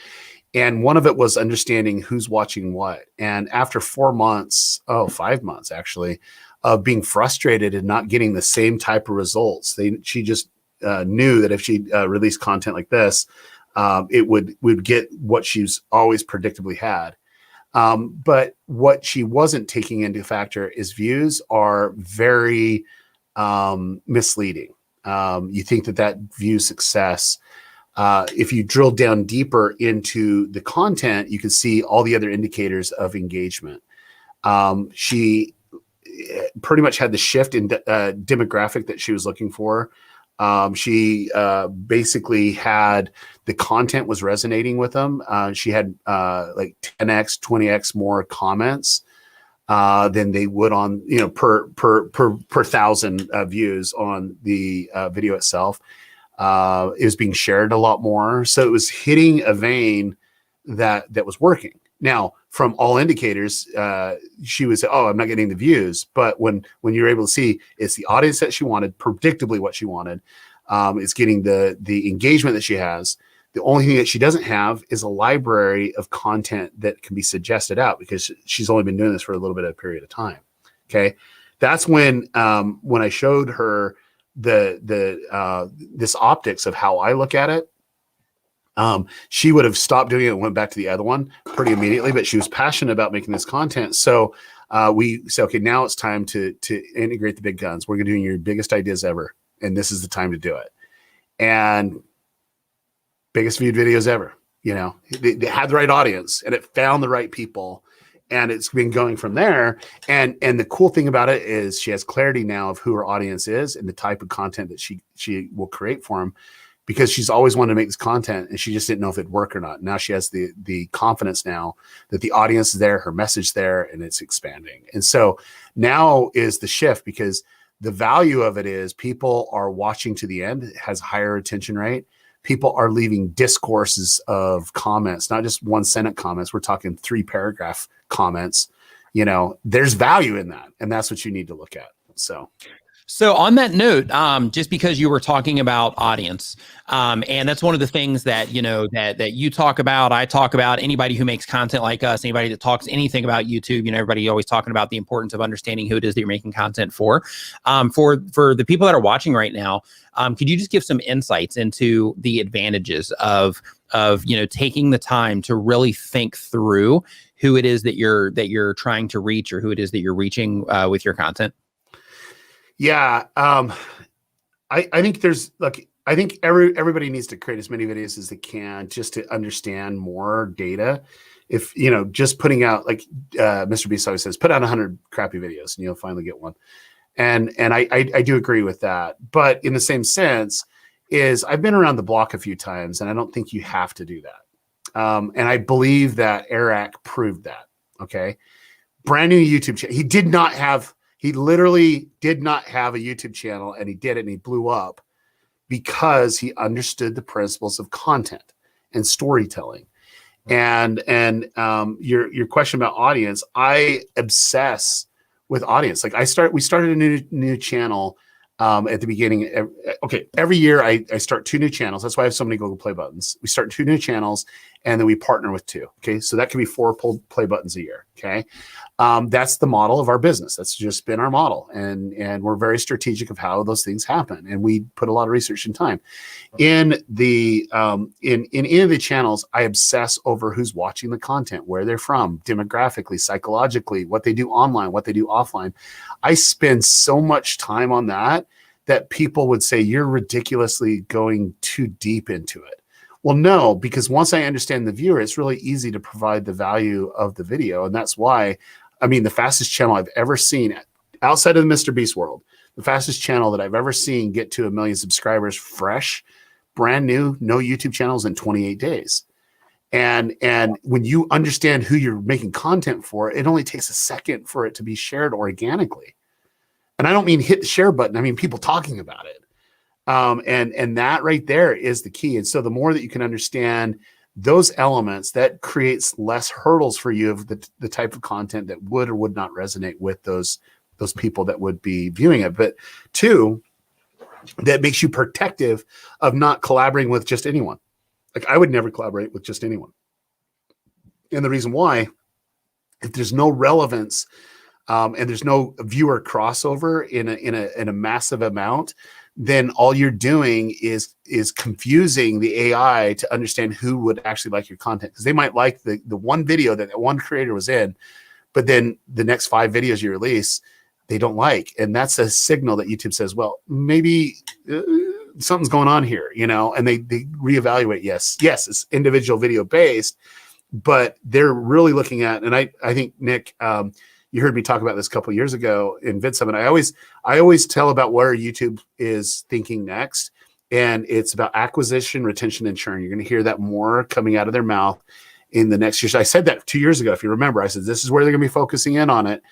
And one of it was understanding who's watching what. And after 5 months actually, of being frustrated and not getting the same type of results, she just knew that if she released content like this, it would get what she's always predictably had. But what she wasn't taking into factor is views are very misleading. You think that view success, if you drill down deeper into the content, you can see all the other indicators of engagement. She pretty much had the shift in demographic that she was looking for. She basically had the content was resonating with them. She had like 10x, 20x more comments than they would on, per thousand views on the video itself. It was being shared a lot more. So it was hitting a vein that was working. Now, from all indicators, she would say, oh, I'm not getting the views. But when you're able to see it's the audience that she wanted, predictably what she wanted, it's getting the engagement that she has. The only thing that she doesn't have is a library of content that can be suggested out because she's only been doing this for a little bit of a period of time. Okay. That's when I showed her this optics of how I look at it. She would have stopped doing it and went back to the other one pretty immediately, but she was passionate about making this content. So we said, okay, now it's time to integrate the big guns. We're going to do your biggest ideas ever. And this is the time to do it. And biggest viewed videos ever, they had the right audience and it found the right people. And it's been going from there. And the cool thing about it is she has clarity now of who her audience is and the type of content that she will create for them, because she's always wanted to make this content and she just didn't know if it'd work or not. Now she has the confidence now that the audience is there, her message there, and it's expanding. And so now is the shift, because the value of it is people are watching to the end. It has higher retention rate. People are leaving discourses of comments, not just 1 sentence comments. We're talking 3 paragraph comments. There's value in that. And that's what you need to look at. So on that note, just because you were talking about audience, and that's one of the things that, that you talk about, I talk about, anybody who makes content like us, anybody that talks anything about YouTube, everybody always talking about the importance of understanding who it is that you're making content for. For the people that are watching right now, could you just give some insights into the advantages of taking the time to really think through who it is that you're trying to reach, or who it is that you're reaching with your content? Yeah. I think I think everybody needs to create as many videos as they can just to understand more data. If, just putting out, like Mr. Beast always says, put out 100 crappy videos and you'll finally get one. And I do agree with that. But in the same sense is I've been around the block a few times and I don't think you have to do that. And I believe that Eric proved that. Okay. Brand new YouTube channel. He literally did not have a YouTube channel, and he did it and he blew up because he understood the principles of content and storytelling. And your question about audience, I obsess with audience. Like we started a new channel at the beginning. Every year I start 2 new channels. That's why I have so many Google Play buttons. We start 2 new channels and then we partner with 2. Okay. So that can be 4 play buttons a year. Okay. That's the model of our business. That's just been our model. And we're very strategic of how those things happen. And we put a lot of research and time in any of the channels. I obsess over who's watching the content, where they're from, demographically, psychologically, what they do online, what they do offline. I spend so much time on that people would say, you're ridiculously going too deep into it. Well, no, because once I understand the viewer, it's really easy to provide the value of the video. And that's why, I mean, the fastest channel I've ever seen outside of the Mr. Beast world, the fastest channel that I've ever seen get to 1 million subscribers fresh, brand new, no YouTube channels in 28 days. And when you understand who you're making content for, it only takes a second for it to be shared organically. And I don't mean hit the share button. I mean, people talking about it. And that right there is the key. And so the more that you can understand those elements, that creates less hurdles for you of the type of content that would or would not resonate with those people that would be viewing it. But two, that makes you protective of not collaborating with just anyone. Like I would never collaborate with just anyone. And the reason why, if there's no relevance and there's no viewer crossover in a massive amount, then all you're doing is confusing the AI to understand who would actually like your content. Because they might like the one video that one creator was in, but then the next 5 videos you release, they don't like. And that's a signal that YouTube says, well, maybe something's going on here, you know, and they reevaluate. Yes, it's individual video based, but they're really looking at, and I think Nick, you heard me talk about this a couple of years ago in VidSummit. I always tell about where YouTube is thinking next, and it's about acquisition, retention, and churn. You're going to hear that more coming out of their mouth in the next year. So I said that 2 years ago, if you remember. I said this is where they're going to be focusing in on it,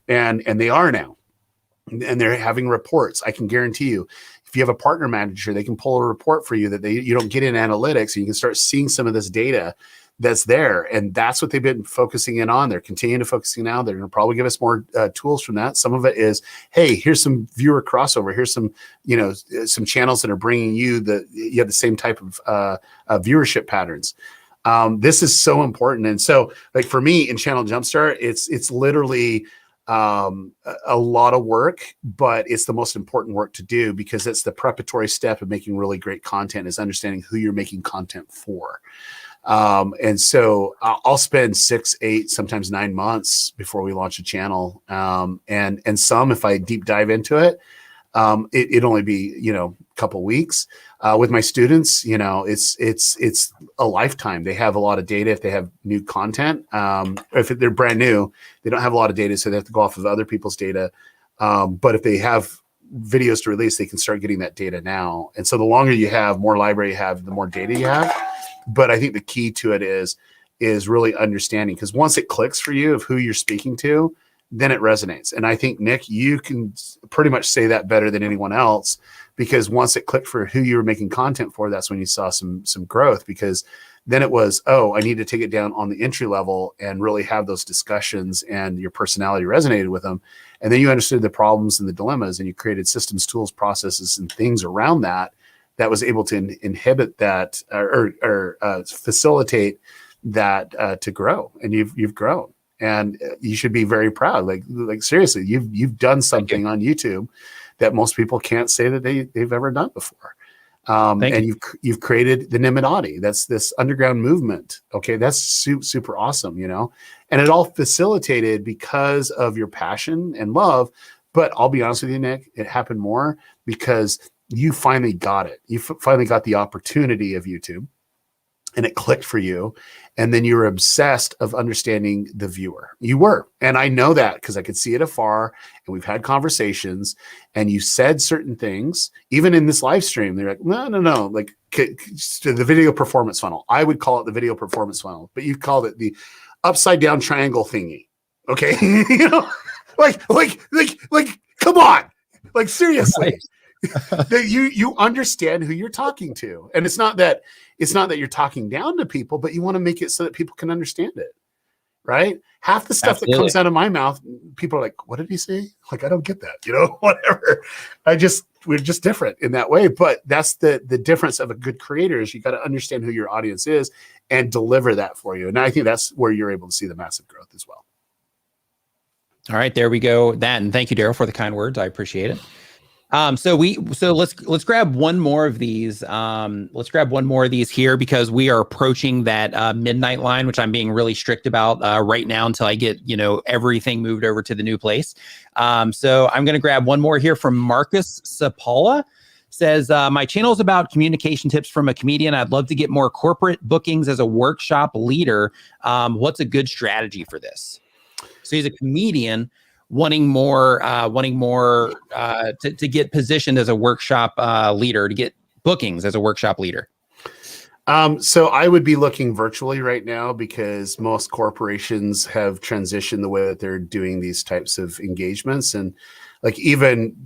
and they are now, and they're having reports. I can guarantee you, if you have a partner manager, they can pull a report for you that you don't get in analytics, and you can start seeing some of this data that's there. And that's what they've been focusing in on. They're continuing to focusing now. They're going to probably give us more tools from that. Some of it is, hey, here's some viewer crossover. Here's some, you know, some channels that are bringing you you have the same type of viewership patterns. This is so important. And so like for me in Channel Jumpstart, it's literally a lot of work, but it's the most important work to do, because it's the preparatory step of making really great content, is understanding who you're making content for. And so I'll spend 6, 8, sometimes 9 months before we launch a channel. And some, if I deep dive into it, it'd only be, you know, a couple weeks. With my students, you know, it's a lifetime. They have a lot of data if they have new content. If they're brand new, they don't have a lot of data, so they have to go off of other people's data. But if they have videos to release, they can start getting that data now. And so the longer you have, more library you have, the more data you have. But I think the key to it is really understanding, because once it clicks for you of who you're speaking to, then it resonates. And I think, Nick, you can pretty much say that better than anyone else, because once it clicked for who you were making content for, that's when you saw some growth, because then it was, oh, I need to take it down on the entry level and really have those discussions, and your personality resonated with them. And then you understood the problems and the dilemmas, and you created systems, tools, processes, and things around that was able to inhibit that or facilitate that to grow. And you've grown. And you should be very proud. Like seriously, you've done something on YouTube that most people can't say that they've ever done before. And you've created the Nimmin. That's this underground movement. Okay, that's super awesome, you know. And it all facilitated because of your passion and love. But I'll be honest with you, Nick, it happened more because you finally got it. You finally got the opportunity of YouTube, and it clicked for you. And then you were obsessed of understanding the viewer. You were. And I know that because I could see it afar, and we've had conversations, and you said certain things, even in this live stream. They're like, no, like the video performance funnel. I would call it the video performance funnel, but you called it the upside down triangle thingy. Okay. You know, like, come on, like seriously. Right. That you understand who you're talking to, and it's not that you're talking down to people, but you want to make it so that people can understand it, right? Half the stuff that comes out of my mouth, people are like, "What did he say?" Like, I don't get that, you know, whatever. We're just different in that way, but that's the difference of a good creator is you got to understand who your audience is and deliver that for you. And I think that's where you're able to see the massive growth as well. All right, there we go. And thank you, Derral, for the kind words. I appreciate it. So let's grab one more of these. Let's grab one more of these here, because we are approaching that midnight line, which I'm being really strict about right now until I get, you know, everything moved over to the new place. So I'm going to grab one more here from Marcus Sapala. says, my channel is about communication tips from a comedian. I'd love to get more corporate bookings as a workshop leader. What's a good strategy for this? So he's a comedian wanting more to get positioned as a workshop leader, to get bookings as a workshop leader. So I would be looking virtually right now because most corporations have transitioned the way that they're doing these types of engagements. And like even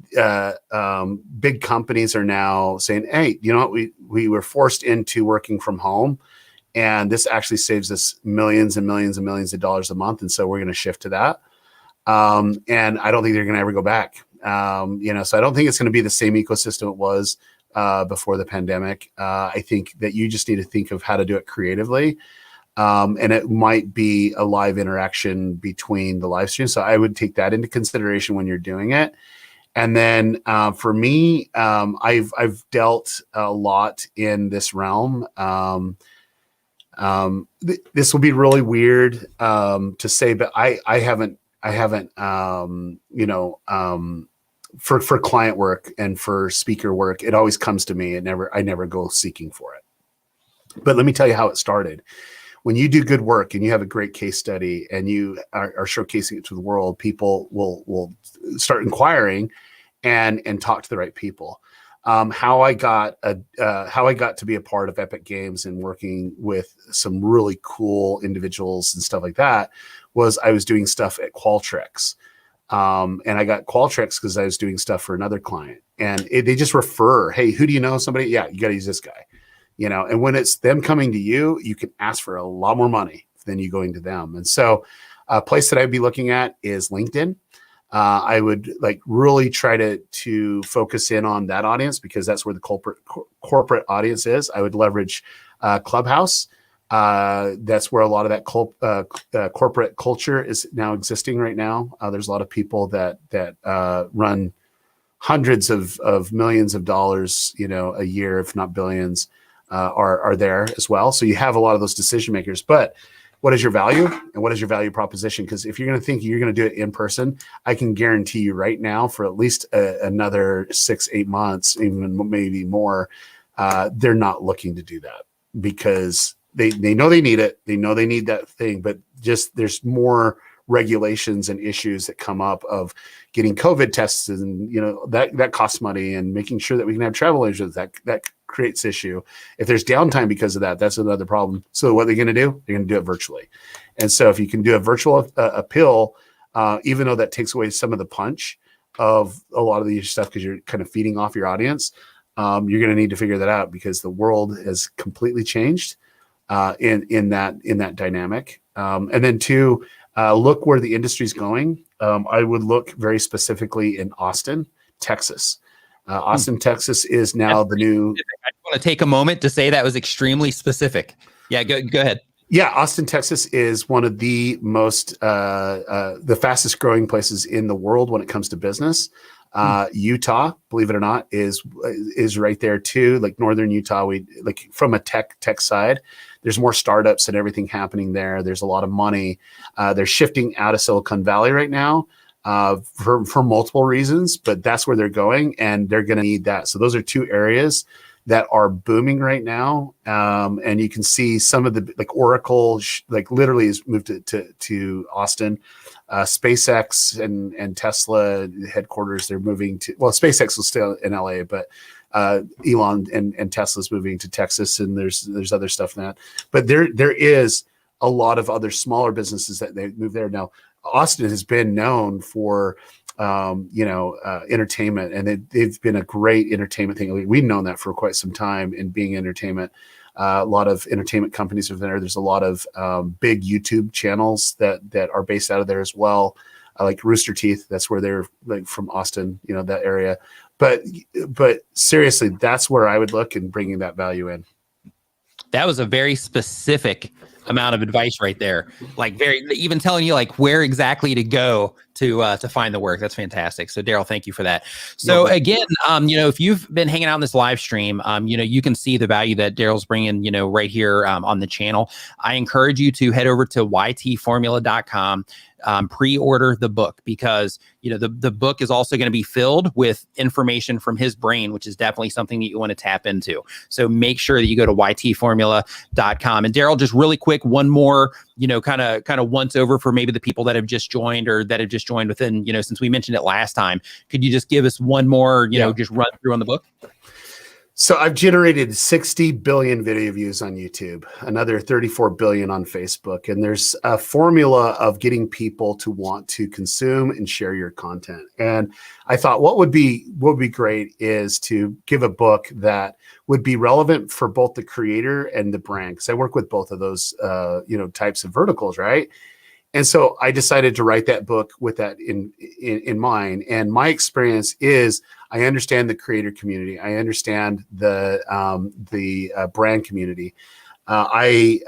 big companies are now saying, hey, you know what, we were forced into working from home, and this actually saves us millions and millions and millions of dollars a month. And so we're going to shift to that. And I don't think they're going to ever go back. So I don't think it's going to be the same ecosystem it was before the pandemic. I think that you just need to think of how to do it creatively. And it might be a live interaction between the live stream. So I would take that into consideration when you're doing it. And then for me, I've dealt a lot in this realm. This will be really weird to say, but I haven't for client work and for speaker work, it always comes to me. I never go seeking for it. But let me tell you how it started. When you do good work and you have a great case study and you are showcasing it to the world, people will start inquiring and talk to the right people. How I got to be a part of Epic Games and working with some really cool individuals and stuff like that was I was doing stuff at Qualtrics. And I got Qualtrics because I was doing stuff for another client, and they just refer, hey, who do you know? Somebody? Yeah, you got to use this guy, and when it's them coming to you, you can ask for a lot more money than you going to them. And so a place that I'd be looking at is LinkedIn. I would really try to focus in on that audience because that's where the corporate audience is. I would leverage Clubhouse. That's where a lot of that corporate culture is now existing right now. There's a lot of people that run hundreds of millions of dollars, a year, if not billions, are there as well. So you have a lot of those decision makers. But what is your value and what is your value proposition? Because if you're going to think you're going to do it in person, I can guarantee you right now for at least another 6-8 months, even maybe more, they're not looking to do that because they know they need it. They know they need that thing, but just there's more regulations and issues that come up of getting COVID tests and, that costs money, and making sure that we can have travel insurance that creates issue. If there's downtime because of that, that's another problem. So what they're going to do, they're going to do it virtually. And so if you can do a virtual appeal, even though that takes away some of the punch of a lot of these stuff, because you're kind of feeding off your audience, you're going to need to figure that out because the world has completely changed in that dynamic. And then two, look where the industry's going. I would look very specifically in Austin, Texas. Austin, Texas is now the new. I want to take a moment to say that was extremely specific. Yeah, go ahead. Yeah, Austin, Texas is one of the most the fastest growing places in the world when it comes to business. Utah, believe it or not, is right there too. Like northern Utah, from a tech side, there's more startups and everything happening there. There's a lot of money. They're shifting out of Silicon Valley right now for multiple reasons, but that's where they're going, and they're going to need that. So those are two areas that are booming right now. And you can see some of the Oracle, literally has moved to Austin. SpaceX and Tesla headquarters, they're moving to, SpaceX will stay in LA, but Elon and Tesla's moving to Texas, and there's other stuff in that. But there is a lot of other smaller businesses that they move there. Now, Austin has been known for entertainment, and they've been a great entertainment thing. We've known that for quite some time in being entertainment. A lot of entertainment companies are there. There's a lot of big YouTube channels that are based out of there as well, like Rooster Teeth. That's where they're from Austin, that area. But seriously, that's where I would look and bringing that value in. That was a very specific amount of advice right there. Even telling you where exactly to go to find the work. That's fantastic. So Derral, thank you for that. So again, if you've been hanging out in this live stream, you can see the value that Derral's bringing, right here on the channel. I encourage you to head over to ytformula.com. pre-order the book, because the book is also going to be filled with information from his brain, which is definitely something that you want to tap into. So make sure that you go to ytformula.com. And Derral, just really quick, one more, kind of once over for maybe the people that have just joined or that have just joined within, since we mentioned it last time. Could you just give us one more, just run through on the book? So I've generated 60 billion video views on YouTube, another 34 billion on Facebook. And there's a formula of getting people to want to consume and share your content. And I thought what would be great is to give a book that would be relevant for both the creator and the brand, because I work with both of those types of verticals, right? And so I decided to write that book with that in mind. And my experience is I understand the creator community. I understand the brand community. I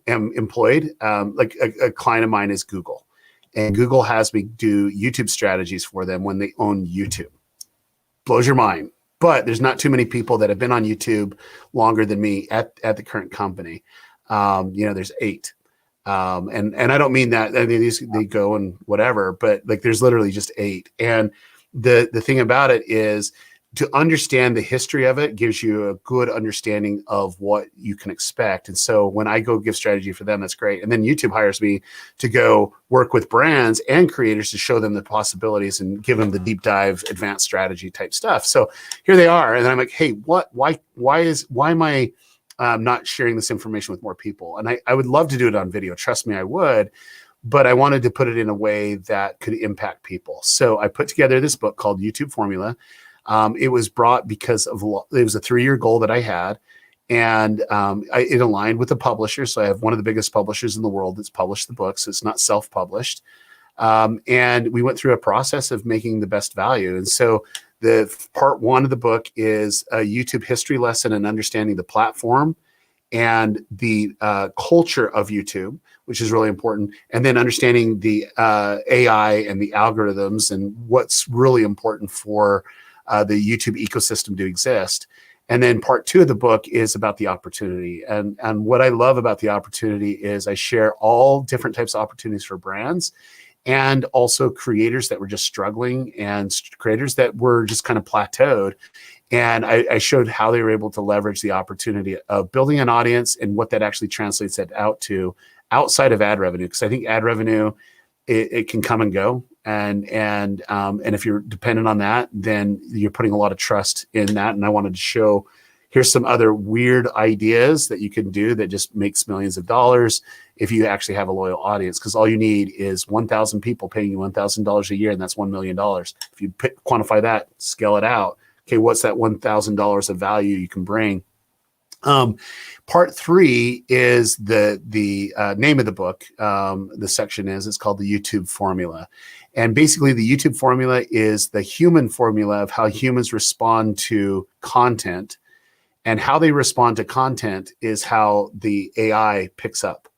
am employed. Like a client of mine is Google, and Google has me do YouTube strategies for them when they own YouTube. Blows your mind. But there's not too many people that have been on YouTube longer than me at the current company. There's 8. And I don't mean that. I mean, they go and whatever, but like there's literally just 8. And the thing about it is to understand the history of it gives you a good understanding of what you can expect. And so when I go give strategy for them, that's great. And then YouTube hires me to go work with brands and creators to show them the possibilities and give them the deep dive, advanced strategy type stuff. So here they are. And then I'm like, hey, why am I not sharing this information with more people? And I would love to do it on video. Trust me, I would. But I wanted to put it in a way that could impact people. So I put together this book called YouTube Formula. It was brought because it was a 3-year goal that I had. And it aligned with the publisher. So I have one of the biggest publishers in the world that's published the book. So it's not self-published. And we went through a process of making the best value. And so the part 1 of the book is a YouTube history lesson and understanding the platform and the culture of YouTube, which is really important. And then understanding the AI and the algorithms and what's really important for the YouTube ecosystem to exist. And then part 2 of the book is about the opportunity. And what I love about the opportunity is I share all different types of opportunities for brands and also creators that were just struggling and creators that were just kind of plateaued. And I showed how they were able to leverage the opportunity of building an audience and what that actually translates that out to outside of ad revenue. Because I think ad revenue, it can come and go. And if you're dependent on that, then you're putting a lot of trust in that. And I wanted to show, here's some other weird ideas that you can do that just makes millions of dollars if you actually have a loyal audience. Because all you need is 1,000 people paying you $1,000 a year, and that's $1 million. If you quantify that, scale it out. Okay, what's that $1,000 of value you can bring? Part 3 is the name of the book. The section it's called the YouTube Formula. And basically the YouTube formula is the human formula of how humans respond to content, and how they respond to content is how the AI picks up.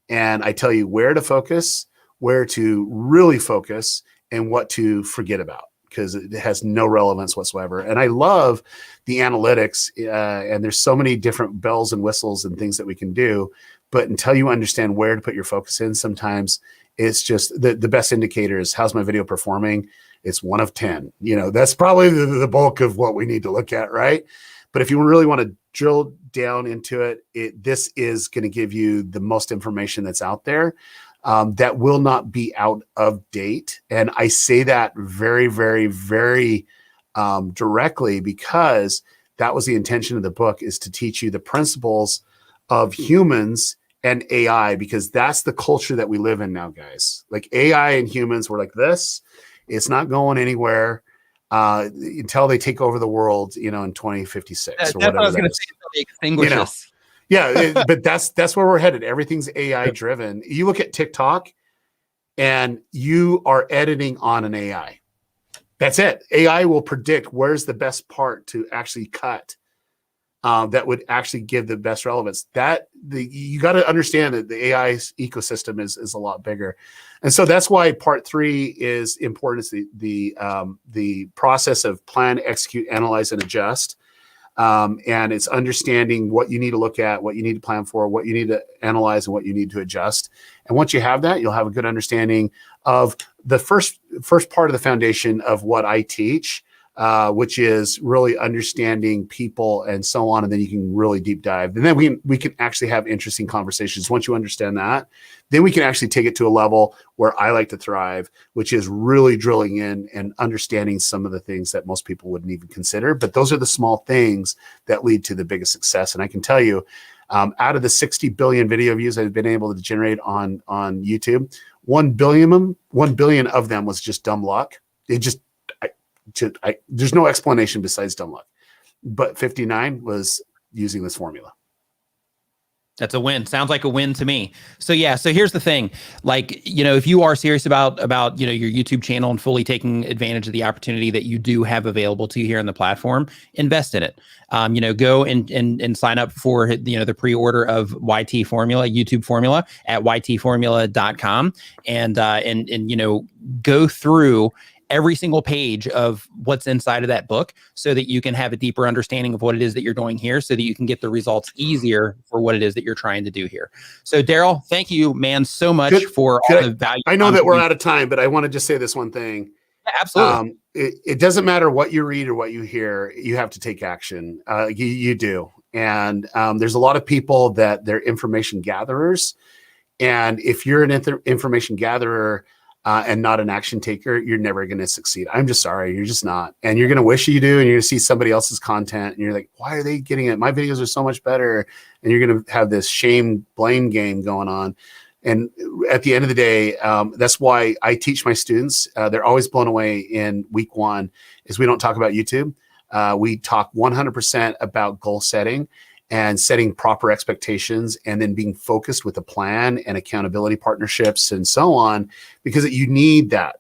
And I tell you where to focus, where to really focus, and what to forget about, because it has no relevance whatsoever. And I love the analytics, and there's so many different bells and whistles and things that we can do. But until you understand where to put your focus in, sometimes it's just the best indicator is, how's my video performing? It's 1 of 10. That's probably the bulk of what we need to look at, right? But if you really want to drill down into it, this is going to give you the most information that's out there. That will not be out of date. And I say that very, very, very directly, because that was the intention of the book, is to teach you the principles of humans and AI, because that's the culture that we live in now, guys. Like AI and humans, we're like this. It's not going anywhere until they take over the world, in 2056 or whatever. That's what I was going to say, until they extinguish us. Yeah, but that's where we're headed. Everything's AI driven. You look at TikTok, and you are editing on an AI. That's it. AI will predict where's the best part to actually cut. That would actually give the best relevance. You got to understand that the AI ecosystem is a lot bigger, and so that's why part 3 is important. Is the process of plan, execute, analyze, and adjust. And it's understanding what you need to look at, what you need to plan for, what you need to analyze, and what you need to adjust. And once you have that, you'll have a good understanding of the first part of the foundation of what I teach, which is really understanding people and so on. And then you can really deep dive. And then we can actually have interesting conversations. Once you understand that, then we can actually take it to a level where I like to thrive, which is really drilling in and understanding some of the things that most people wouldn't even consider. But those are the small things that lead to the biggest success. And I can tell you, out of the 60 billion video views I've been able to generate on YouTube, 1 billion of them was just dumb luck. There's no explanation besides dumb luck. But 59 was using this formula. That's a win. Sounds like a win to me. So yeah, so here's the thing. Like, if you are serious about, your YouTube channel and fully taking advantage of the opportunity that you do have available to you here on the platform, invest in it. Go and sign up for, the pre-order of YT Formula, YouTube Formula at ytformula.com and go through every single page of what's inside of that book so that you can have a deeper understanding of what it is that you're doing here so that you can get the results easier for what it is that you're trying to do here. So Derral, thank you, man, so much for all the value. I know that we're out of time, but I want to just say this one thing. Yeah, absolutely. It doesn't matter what you read or what you hear, you have to take action. You do. And there's a lot of people that they're information gatherers. And if you're an information gatherer, and not an action taker, you're never going to succeed. I'm just sorry. You're just not. And you're going to wish you do. And you're going to see somebody else's content. And you're like, why are they getting it? My videos are so much better. And you're going to have this shame blame game going on. And at the end of the day, that's why I teach my students. They're always blown away in week one is we don't talk about YouTube. We talk 100% about goal setting and setting proper expectations and then being focused with a plan and accountability partnerships and so on, because you need that.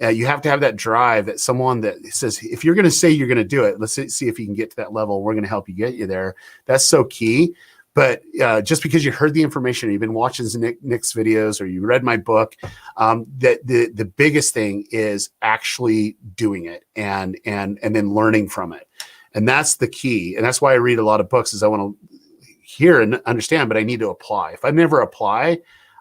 You have to have that drive, that someone that says, if you're going to say you're going to do it, let's see if you can get to that level. We're going to help you get you there. That's so key. But just because you heard the information, or you've been watching Nick's videos, or you read my book, that the biggest thing is actually doing it and then learning from it. And that's the key. And that's why I read a lot of books, is I want to hear and understand, but I need to apply. If I never apply,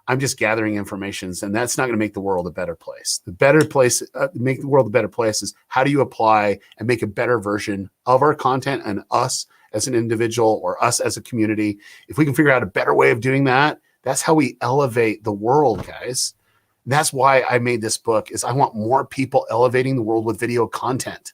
I'm just gathering information, and that's not going to make the world a better place. The better place, make the world a better place, is how do you apply and make a better version of our content and us as an individual or us as a community. If we can figure out a better way of doing that, that's how we elevate the world, guys. And that's why I made this book, is I want more people elevating the world with video content.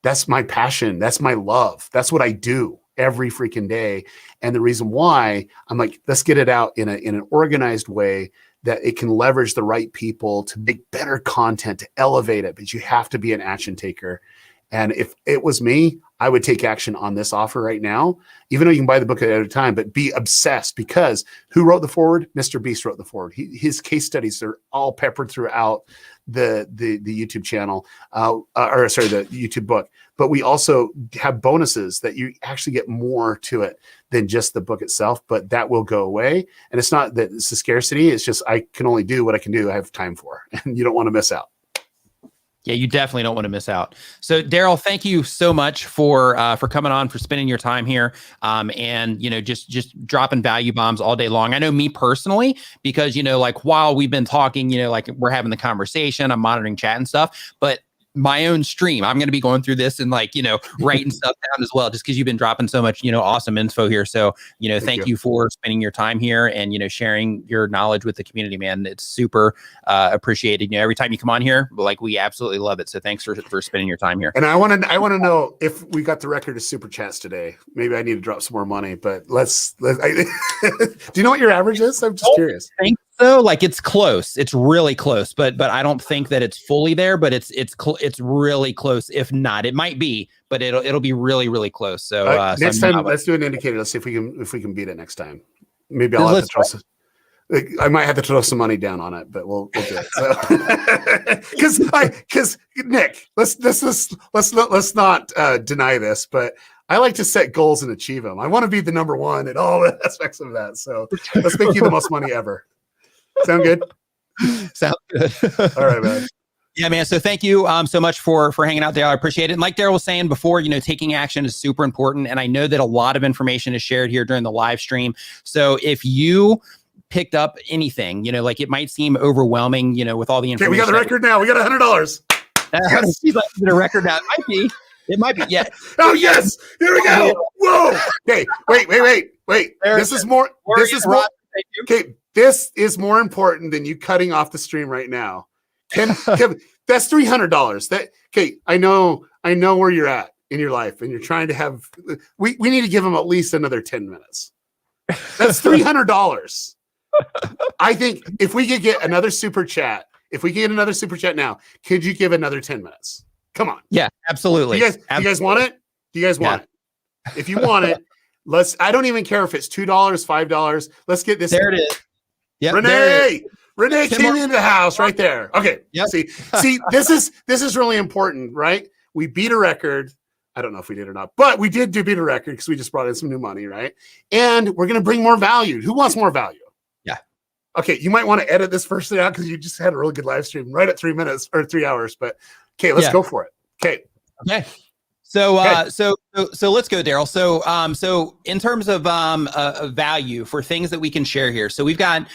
That's my passion. That's my love. That's what I do every freaking day. And the reason why I'm like, let's get it out in an organized way that it can leverage the right people to make better content, to elevate it. But you have to be an action taker. And if it was me, I would take action on this offer right now, even though you can buy the book at a time, but be obsessed, because who wrote the foreword? Mr. Beast wrote the foreword. His case studies are all peppered throughout the YouTube channel, the YouTube book. But we also have bonuses that you actually get more to it than just the book itself, but that will go away. And it's not that it's a scarcity. It's just, I can only do what I can do. I have time for, and you don't want to miss out. Yeah, you definitely don't want to miss out. So Derral, thank you so much for coming on, for spending your time here, and just dropping value bombs all day long. I know me personally, because while we've been talking, we're having the conversation, I'm monitoring chat and stuff, but my own stream, I'm going to be going through this and writing stuff down as well, just because you've been dropping so much awesome info here. So thank you for spending your time here and sharing your knowledge with the community, man. It's super appreciated. Every time you come on here, we absolutely love it. So thanks for spending your time here. And I want to know if we got the record of super chats today. Maybe I need to drop some more money, but do you know what your average is? I'm just curious. So it's close. It's really close, but I don't think that it's fully there, but it's really close. If not, it might be, but it'll be really, really close. So next time, let's do an indicator. Let's see if we can beat it next time. Maybe I'll have to trust it. I might have to throw some money down on it, but we'll do it. So, because Nick, let's not deny this, but I like to set goals and achieve them. I want to be the number one in all aspects of that. So let's make you the most money ever. Sound good? Sounds good. All right, man. Yeah, man. So thank you so much for hanging out, Derral. I appreciate it. And like Derral was saying before, taking action is super important. And I know that a lot of information is shared here during the live stream. So if you picked up anything, like it might seem overwhelming, with all the information. Okay, we got the record now. We got $100. Yes. He's like, the record now. It might be. Yeah. Oh, yes. Here we go. Whoa. Okay. Wait. This is more. Okay. This is more important than you cutting off the stream right now. Kevin, that's $300. Okay. I know where you're at in your life, and you're trying to have. We need to give him at least another 10 minutes. That's $300. I think if we could get another super chat, now, could you give another 10 minutes? Come on. Yeah, absolutely. You guys want it? Do you guys want it? If you want it, I don't even care if it's $2, $5. Let's get this. There it is. Yep, Renee came into the house right there. Okay. Yep. See, this is really important, right? We beat a record. I don't know if we did or not, but we did beat a record because we just brought in some new money, right? And we're going to bring more value. Who wants more value? Yeah. Okay. You might want to edit this first thing out because you just had a really good live stream right at 3 minutes or 3 hours, but okay, let's go for it. Okay. So let's go, Derral. So in terms of value for things that we can share here, so we've got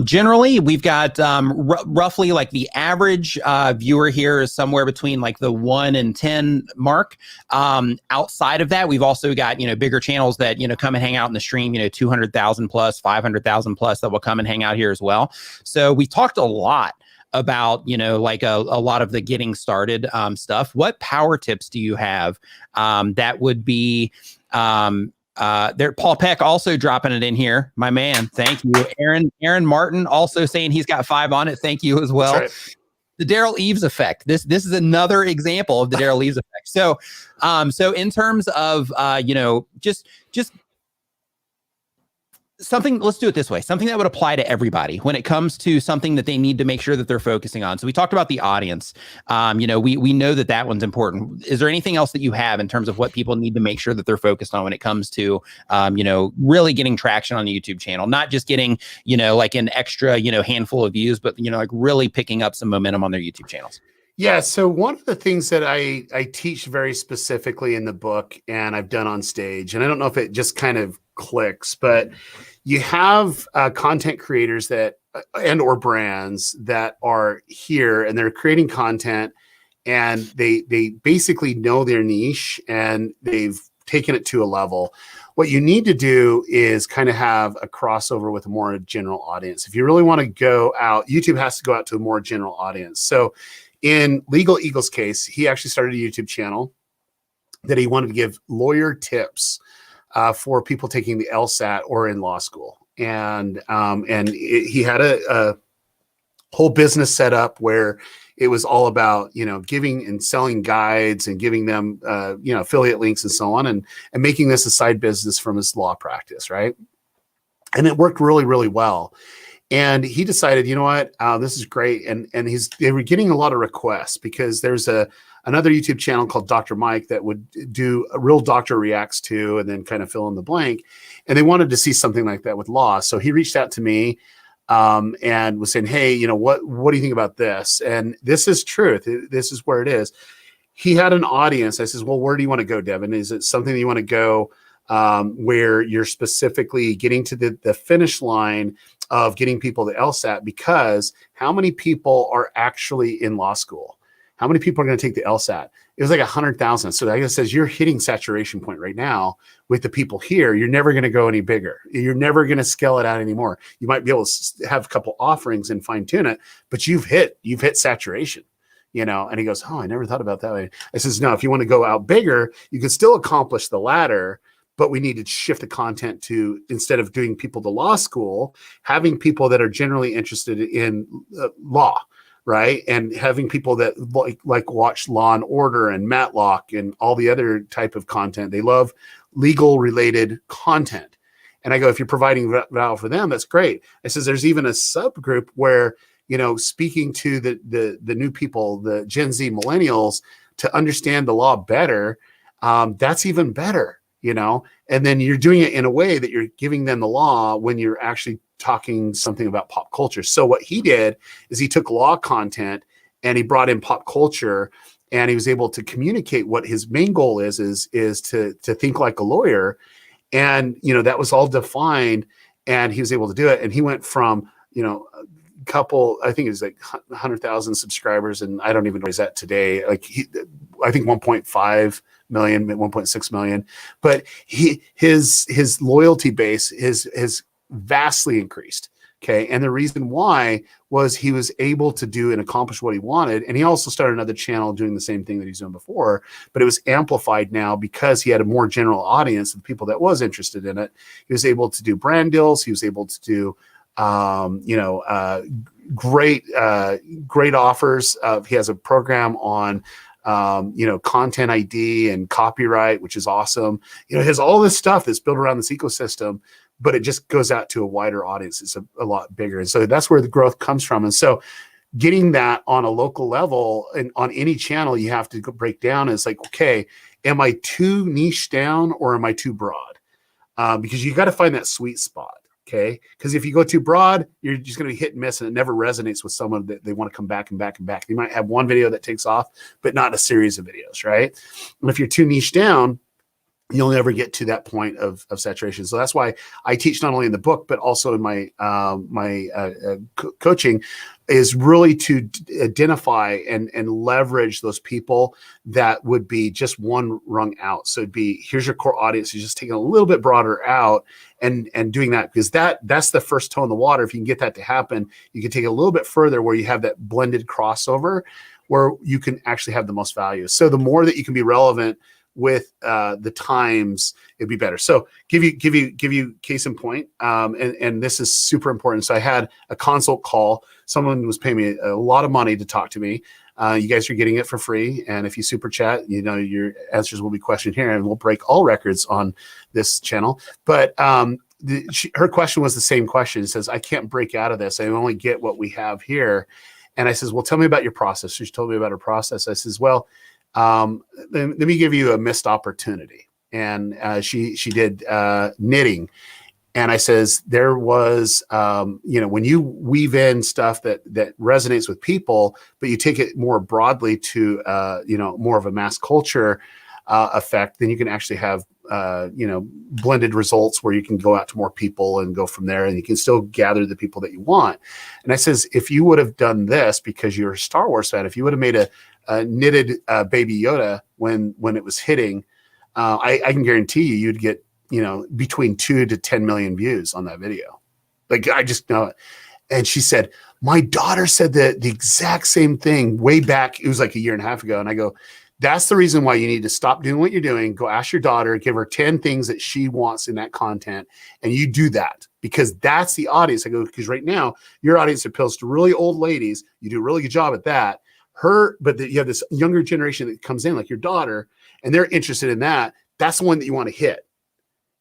generally roughly like the average viewer here is somewhere between like the 1 and 10 mark. Outside of that, we've also got bigger channels that come and hang out in the stream. 200,000 plus, 500,000 plus that will come and hang out here as well. So we talked a lot about like a lot of the getting started stuff. What power tips do you have that would be there? Paul Peck also dropping it in here, my man. Thank you. Aaron Martin also saying he's got 5 on it. Thank you as well. Right. The Derral Eves effect. This is another example of the Derral Eves effect. So in terms of just something, let's do it this way. Something that would apply to everybody when it comes to something that they need to make sure that they're focusing on. So we talked about the audience. We know that one's important. Is there anything else that you have in terms of what people need to make sure that they're focused on when it comes to, really getting traction on the YouTube channel, not just getting, like an extra, handful of views, but, like really picking up some momentum on their YouTube channels? Yeah. So one of the things that I teach very specifically in the book and I've done on stage, and I don't know if it just kind of clicks, but you have content creators that or brands that are here and they're creating content and they basically know their niche and they've taken it to a level. What you need to do is kind of have a crossover with a more general audience. If you really want to go out, YouTube has to go out to a more general audience. So in Legal Eagle's case, he actually started a YouTube channel that he wanted to give lawyer tips for people taking the LSAT or in law school. And he had a whole business set up where it was all about, giving and selling guides and giving them, affiliate links and so on, and making this a side business from his law practice. Right. And it worked really, really well. And he decided, you know what, this is great. And they were getting a lot of requests because there's another YouTube channel called Dr. Mike that would do a real doctor reacts to, and then kind of fill in the blank. And they wanted to see something like that with law. So he reached out to me and was saying, hey, what do you think about this? And this is truth. This is where it is. He had an audience. I says, well, where do you want to go, Devin? Is it something that you want to go where you're specifically getting to the finish line of getting people to LSAT? Because how many people are actually in law school? How many people are going to take the LSAT? It was like 100,000. So I guess says you're hitting saturation point right now with the people here. You're never going to go any bigger. You're never going to scale it out anymore. You might be able to have a couple offerings and fine tune it, but you've hit saturation. And he goes, oh, I never thought about it that way. I says, no, if you want to go out bigger, you can still accomplish the latter, but we need to shift the content to, instead of doing people to law school, having people that are generally interested in law, right? And having people that like watch Law and Order and Matlock and all the other type of content. They love legal related content. And I go, if you're providing value for them, that's great. I says, there's even a subgroup where, speaking to the new people, the Gen Z millennials, to understand the law better, that's even better. And then you're doing it in a way that you're giving them the law when you're actually talking something about pop culture. So what he did is he took law content and he brought in pop culture, and he was able to communicate what his main goal is to think like a lawyer. And, that was all defined, and he was able to do it. And he went from, a couple, I think it was like 100,000 subscribers. And I don't even know where he's at today. Like I think 1.5 million, 1.6 million, but his loyalty base is vastly increased. Okay. And the reason why was he was able to do and accomplish what he wanted. And he also started another channel doing the same thing that he's doing before, but it was amplified now because he had a more general audience of people that was interested in it. He was able to do brand deals. He was able to do, great offers. He has a program on, content ID and copyright, which is awesome. He has all this stuff that's built around this ecosystem, but it just goes out to a wider audience. It's a lot bigger. And so that's where the growth comes from. And so getting that on a local level and on any channel, you have to break down is like, okay, am I too niche down or am I too broad? Because you got to find that sweet spot. Okay. Because if you go too broad, you're just going to be hit and miss, and it never resonates with someone that they want to come back and back and back. You might have one video that takes off, but not a series of videos. Right. And if you're too niche down, you'll never get to that point of saturation. So that's why I teach not only in the book, but also in my coaching, is really to identify and leverage those people that would be just one rung out. So it'd be, here's your core audience. You're just taking a little bit broader out and doing that, because that's the first toe in the water. If you can get that to happen, you can take it a little bit further where you have that blended crossover where you can actually have the most value. So the more that you can be relevant with the times, it'd be better. So give you case in point. And this is super important. So I had a consult call. Someone was paying me a lot of money to talk to me. You guys are getting it for free. And if you super chat, your answers will be questioned here, and we'll break all records on this channel. But her question was the same question. It says, I can't break out of this. I only get what we have here. And I says, well, tell me about your process. She told me about her process. I says, well, let me give you a missed opportunity. And she did knitting. And I says, there was, when you weave in stuff that resonates with people, but you take it more broadly to, more of a mass culture effect, then you can actually have, blended results where you can go out to more people and go from there, and you can still gather the people that you want. And I says, if you would have done this because you're a Star Wars fan, if you would have made a knitted Baby Yoda when it was hitting, I can guarantee you'd get, between 2 to 10 million views on that video. Like, I just know it. And she said, my daughter said the exact same thing way back. It was like a year and a half ago. And I go, that's the reason why you need to stop doing what you're doing. Go ask your daughter, give her 10 things that she wants in that content. And you do that, because that's the audience. I go, because right now your audience appeals to really old ladies. You do a really good job at that. But you have this younger generation that comes in, like your daughter, and they're interested in that. That's the one that you want to hit.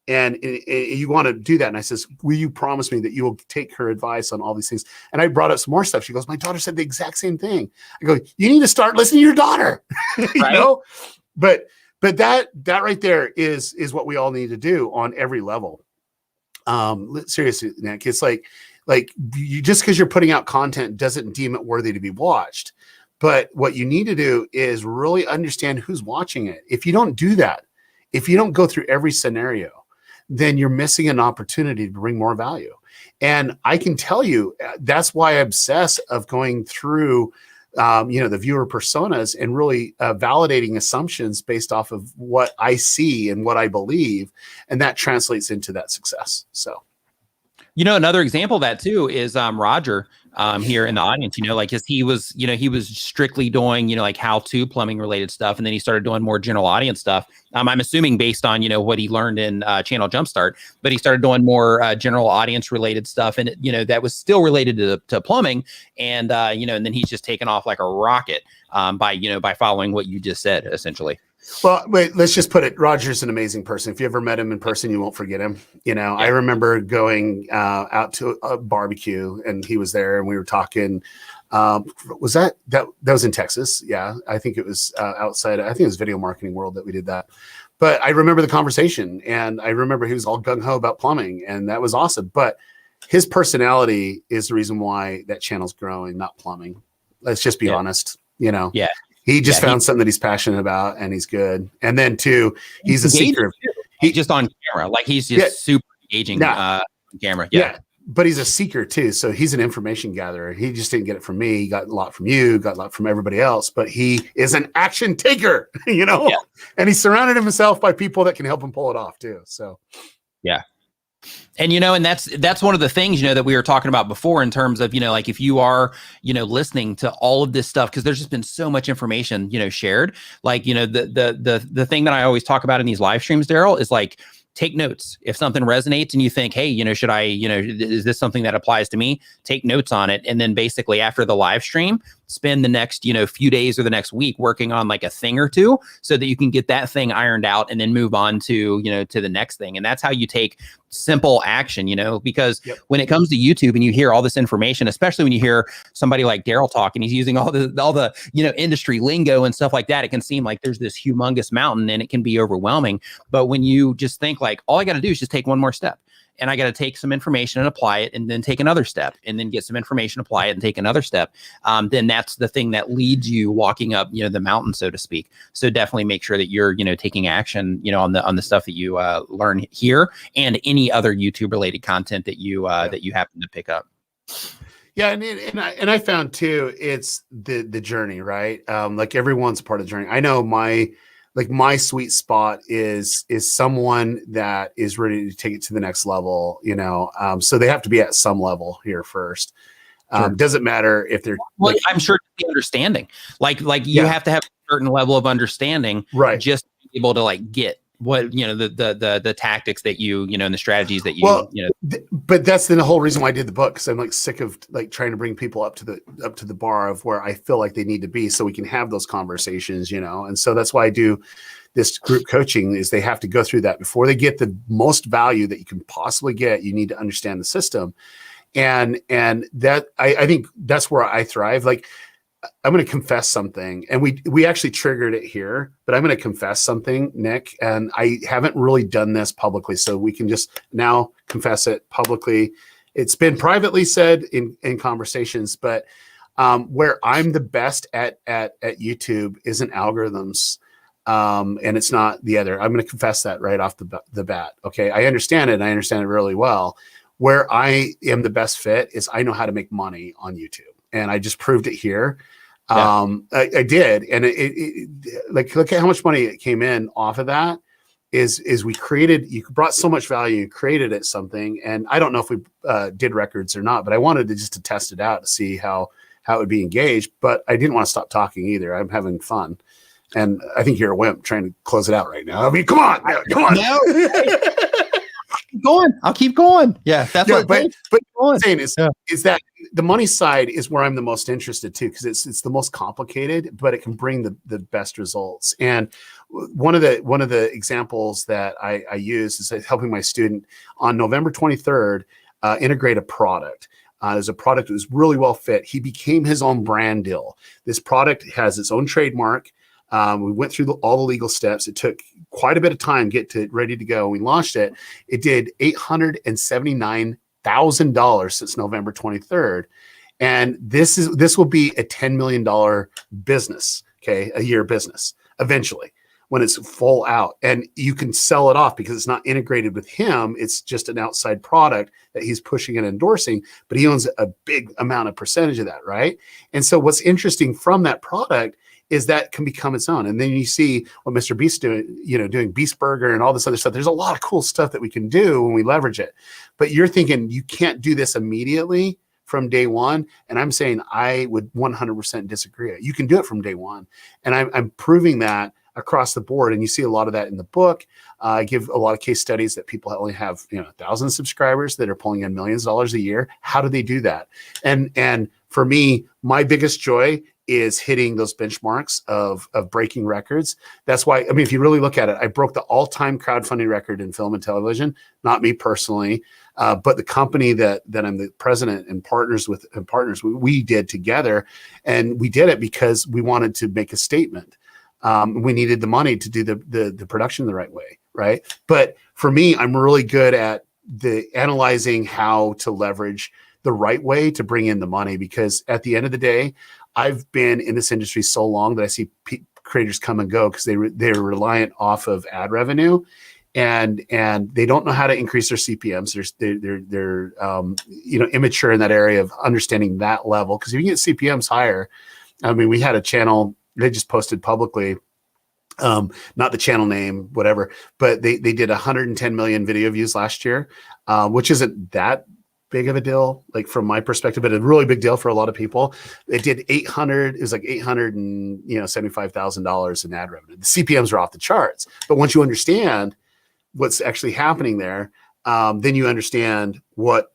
And you want to do that. And I says, will you promise me that you will take her advice on all these things? And I brought up some more stuff. She goes, my daughter said the exact same thing. I go, you need to start listening to your daughter, Right. But that right there is what we all need to do on every level. Seriously, Nick, it's like you, just because you're putting out content doesn't deem it worthy to be watched. But what you need to do is really understand who's watching it. If you don't do that, if you don't go through every scenario, then you're missing an opportunity to bring more value. And I can tell you, that's why I obsess of going through, the viewer personas and really validating assumptions based off of what I see and what I believe. And that translates into that success. So. Another example of that too is Roger here in the audience, cause he was strictly doing, like how-to plumbing related stuff. And then he started doing more general audience stuff. I'm assuming based on, what he learned in Channel Jumpstart, but he started doing more general audience related stuff. And, that was still related to plumbing. And, and then he's just taken off like a rocket by following what you just said, essentially. Well, wait, let's just put it. Roger's an amazing person. If you ever met him in person, you won't forget him. Yeah. I remember going out to a barbecue and he was there and we were talking. Was that was in Texas? Yeah. I think it was outside. I think it was Video Marketing World that we did that. But I remember the conversation and I remember he was all gung ho about plumbing and that was awesome. But his personality is the reason why that channel's growing, not plumbing. Let's just be honest. You know, he just found something that he's passionate about, and he's good. And then too, he's a seeker. He's just on camera, like he's just super engaging on camera. Yeah. But he's a seeker too. So he's an information gatherer. He just didn't get it from me. He got a lot from you, got a lot from everybody else, but he is an action taker, you know, and he surrounded himself by people that can help him pull it off too. So, yeah. And, you know, and that's one of the things, you know, that we were talking about before in terms of, you know, like if you are, you know, listening to all of this stuff, because there's just been so much information, you know, shared, like, you know, the thing that I always talk about in these live streams, Derral, is like, take notes. If something resonates and you think, hey, you know, should I, you know, is this something that applies to me? Take notes on it. And then basically after the live stream, spend the next, you know, few days or the next week working on like a thing or two so that you can get that thing ironed out and then move on to, you know, to the next thing. And that's how you take simple action, you know, because when it comes to YouTube and you hear all this information, especially when you hear somebody like Derral talk and he's using all the, you know, industry lingo and stuff like that, it can seem like there's this humongous mountain and it can be overwhelming. But when you just think like, all I got to do is just take one more step. And I got to take some information and apply it and then take another step and then get some information, apply it and take another step. Then that's the thing that leads you walking up, you know, the mountain, so to speak. So definitely make sure that you're, you know, taking action, you know, on the stuff that you learn here and any other YouTube related content that you that you happen to pick up. Yeah. And I found too, it's the journey, right? Like everyone's part of the journey. I know my sweet spot is someone that is ready to take it to the next level, you know? So they have to be at some level here first. Doesn't matter if they're well, I'm sure the understanding, like you have to have a certain level of understanding, right? Just to be able to like get what, you know, the tactics that you know, and the strategies that you, you know, but that's the whole reason why I did the book. Cause I'm like sick of like trying to bring people up to the bar of where I feel like they need to be so we can have those conversations, you know? And so that's why I do this group coaching is they have to go through that before they get the most value that you can possibly get. You need to understand the system. And that, I think that's where I thrive. Like, I'm going to confess something, and we actually triggered it here, but I'm going to confess something, Nick, and I haven't really done this publicly, so we can just now confess it publicly. It's been privately said in conversations, but where I'm the best at YouTube isn't algorithms, and it's not the other. I'm going to confess that right off the bat. Okay, I understand it, and I understand it really well. Where I am the best fit is I know how to make money on YouTube. And I just proved it here. I did. And it like, look at how much money it came in off of that is we created, you brought so much value and created it something. And I don't know if we did records or not, but I wanted to test it out to see how it would be engaged, but I didn't want to stop talking either. I'm having fun. And I think you're a wimp trying to close it out right now. I mean, come on. No. Going. I'll keep going. Yeah, that's what. But what I'm saying is that the money side is where I'm the most interested too, because it's the most complicated, but it can bring the best results. And one of the examples that I use is helping my student on November 23rd integrate a product. There's a product that was really well fit. He became his own brand deal. This product has its own trademark. We went through all the legal steps. It took quite a bit of time to get it ready to go. We launched it. It did $879,000 since November 23rd. And this will be a $10 million business, okay, a year business eventually when it's full out. And you can sell it off because it's not integrated with him. It's just an outside product that he's pushing and endorsing, but he owns a big amount of percentage of that, right? And so what's interesting from that product is that can become its own. And then you see what Mr. Beast doing, you know, doing Beast Burger and all this other stuff. There's a lot of cool stuff that we can do when we leverage it. But you're thinking you can't do this immediately from day one. And I'm saying I would 100% disagree. You can do it from day one. And I'm proving that across the board. And you see a lot of that in the book. I give a lot of case studies that people only have, you know, 1,000 subscribers that are pulling in millions of dollars a year. How do they do that? And for me, my biggest joy is hitting those benchmarks of breaking records. That's why, I mean, if you really look at it, I broke the all-time crowdfunding record in film and television, not me personally, but the company that I'm the president and partners with, we did together. And we did it because we wanted to make a statement. We needed the money to do the production the right way, right? But for me, I'm really good at analyzing how to leverage the right way to bring in the money, because at the end of the day, I've been in this industry so long that I see creators come and go because they're reliant off of ad revenue, and they don't know how to increase their CPMs. They're immature in that area of understanding that level. Because if you get CPMs higher, I mean, we had a channel they just posted publicly, not the channel name, whatever, but they did 110 million video views last year, which isn't that big of a deal, like from my perspective, but a really big deal for a lot of people. It did $875,000 in ad revenue. The CPMs are off the charts, but once you understand what's actually happening there, then you understand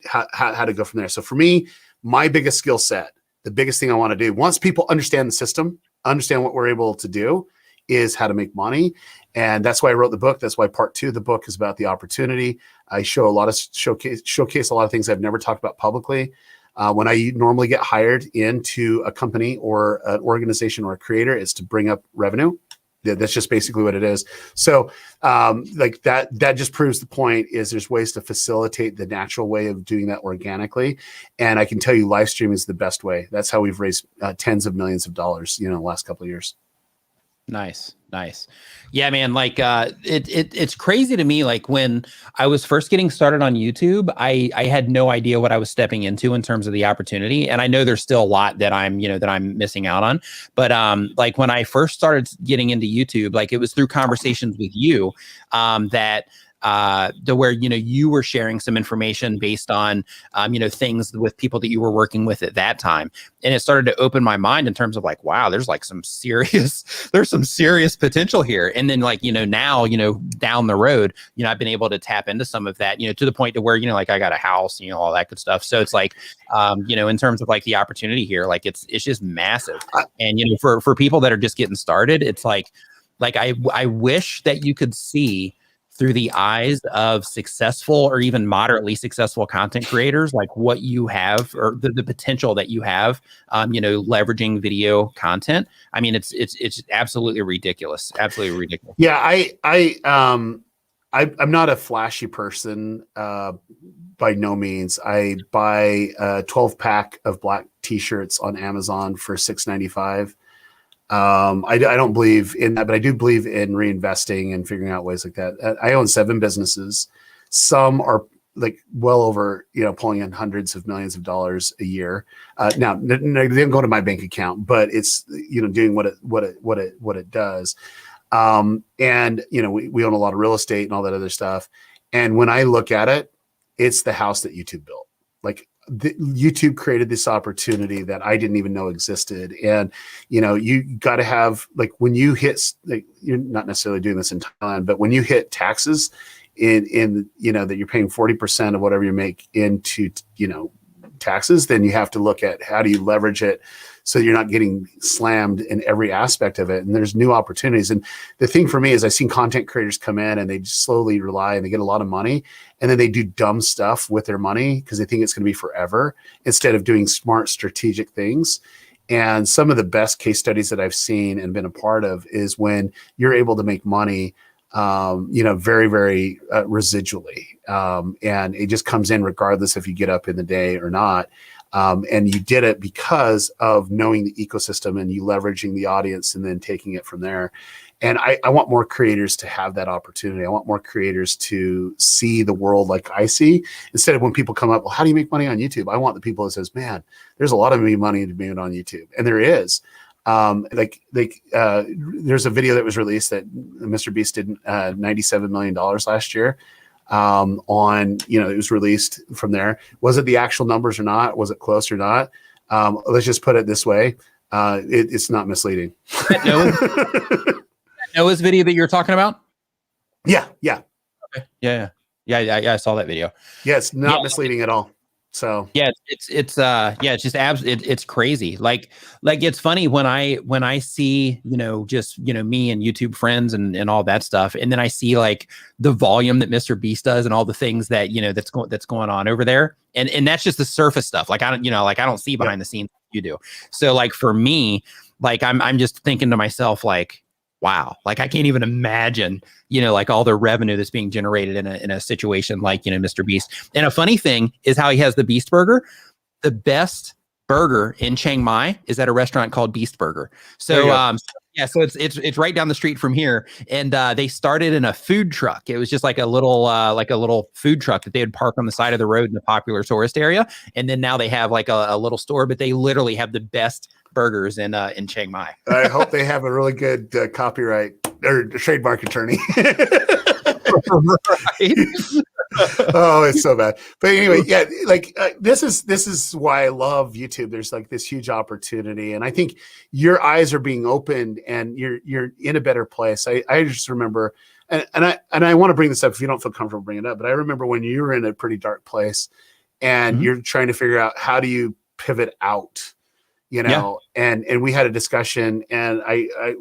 how to go from there. So for me, my biggest skill set, the biggest thing I want to do, once people understand the system, understand what we're able to do, is how to make money. And that's why I wrote the book. That's why part 2 of the book is about the opportunity. I show a lot of showcase a lot of things I've never talked about publicly. When I normally get hired into a company or an organization or a creator, it's to bring up revenue. That's just basically what it is. So like that just proves the point is there's ways to facilitate the natural way of doing that organically. And I can tell you live stream is the best way. That's how we've raised tens of millions of dollars, in the last couple of years. Nice. Yeah, man. Like, it's crazy to me. Like when I was first getting started on YouTube, I had no idea what I was stepping into in terms of the opportunity. And I know there's still a lot that I'm missing out on. But like when I first started getting into YouTube, like it was through conversations with you where you were sharing some information based on things with people that you were working with at that time, and it started to open my mind in terms of like, wow, there's some serious potential here. And then now down the road, I've been able to tap into some of that, to the point to where like I got a house, all that good stuff. So it's like in terms of like the opportunity here, like it's just massive. And for people that are just getting started, it's like I wish that you could see through the eyes of successful or even moderately successful content creators, like what you have or the potential that you have, leveraging video content. I mean, it's absolutely ridiculous. Absolutely ridiculous. Yeah. I'm not a flashy person, by no means. I buy a 12-pack of black t-shirts on Amazon for $6.95. I don't believe in that, but I do believe in reinvesting and figuring out ways like that. I own 7 businesses. Some are like well over, pulling in hundreds of millions of dollars a year. Now they didn't go to my bank account, but it's, doing what it does. And we own a lot of real estate and all that other stuff. And when I look at it, it's the house that YouTube built. Like, YouTube created this opportunity that I didn't even know existed. And, you got to have, like, when you hit, like, you're not necessarily doing this in Thailand, but when you hit taxes in that you're paying 40% of whatever you make into, taxes, then you have to look at how do you leverage it so you're not getting slammed in every aspect of it. And there's new opportunities. And the thing for me is I've seen content creators come in and they just slowly rely and they get a lot of money, and then they do dumb stuff with their money because they think it's going to be forever instead of doing smart strategic things. And some of the best case studies that I've seen and been a part of is when you're able to make money, very, very residually. And it just comes in regardless if you get up in the day or not. And you did it because of knowing the ecosystem and you leveraging the audience and then taking it from there. And I want more creators to have that opportunity. I want more creators to see the world like I see, instead of when people come up, well, how do you make money on YouTube? I want the people that says, man, there's a lot of money to be made on YouTube. And there is. There's a video that was released that Mr. Beast did $97 million last year. It was released from there. Was it the actual numbers or not? Was it close or not? Let's just put it this way. It's not misleading. Noah's video that you're talking about? Yeah. Okay. Yeah. I saw that video. Yeah, it's not misleading at all. So yeah, it's it's crazy. Like it's funny when I see, just, me and YouTube friends and all that stuff. And then I see like the volume that Mr. Beast does and all the things that, that's going on over there. And that's just the surface stuff. Like, I don't see behind the scenes like you do. So like for me, like I'm just thinking to myself, like, wow, like I can't even imagine, like all the revenue that's being generated in a situation like, Mr. Beast. And a funny thing is how he has the Beast Burger. The best burger in Chiang Mai is at a restaurant called Beast Burger. So yeah, so it's right down the street from here, and they started in a food truck. It was just like a little food truck that they would park on the side of the road in the popular tourist area, and then now they have like a little store, but they literally have the best burgers in Chiang Mai. I hope they have a really good copyright or trademark attorney. Oh, it's so bad. But anyway, yeah, like this is why I love YouTube. There's like this huge opportunity, and I think your eyes are being opened, and you're in a better place. I just remember, and I want to bring this up if you don't feel comfortable bringing it up, but I remember when you were in a pretty dark place, and you're trying to figure out how do you pivot out, you know, and we had a discussion, and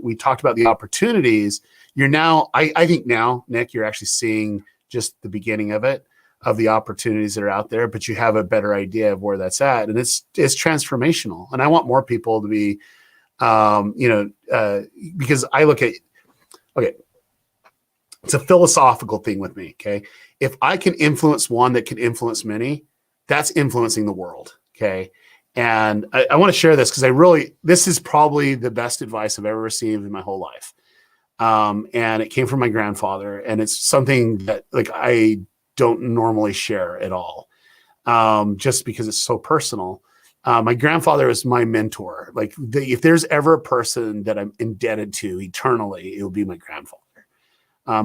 we talked about the opportunities. You're now, I think now, Nick, you're actually seeing just the beginning of it, of the opportunities that are out there, but you have a better idea of where that's at. And it's transformational. And I want more people to be, because I look at, okay, it's a philosophical thing with me. Okay. If I can influence one that can influence many, that's influencing the world. Okay. And I want to share this because this is probably the best advice I've ever received in my whole life. And it came from my grandfather, and it's something that like I don't normally share at all, just because it's so personal. My grandfather is my mentor. Like if there's ever a person that I'm indebted to eternally, it will be my grandfather.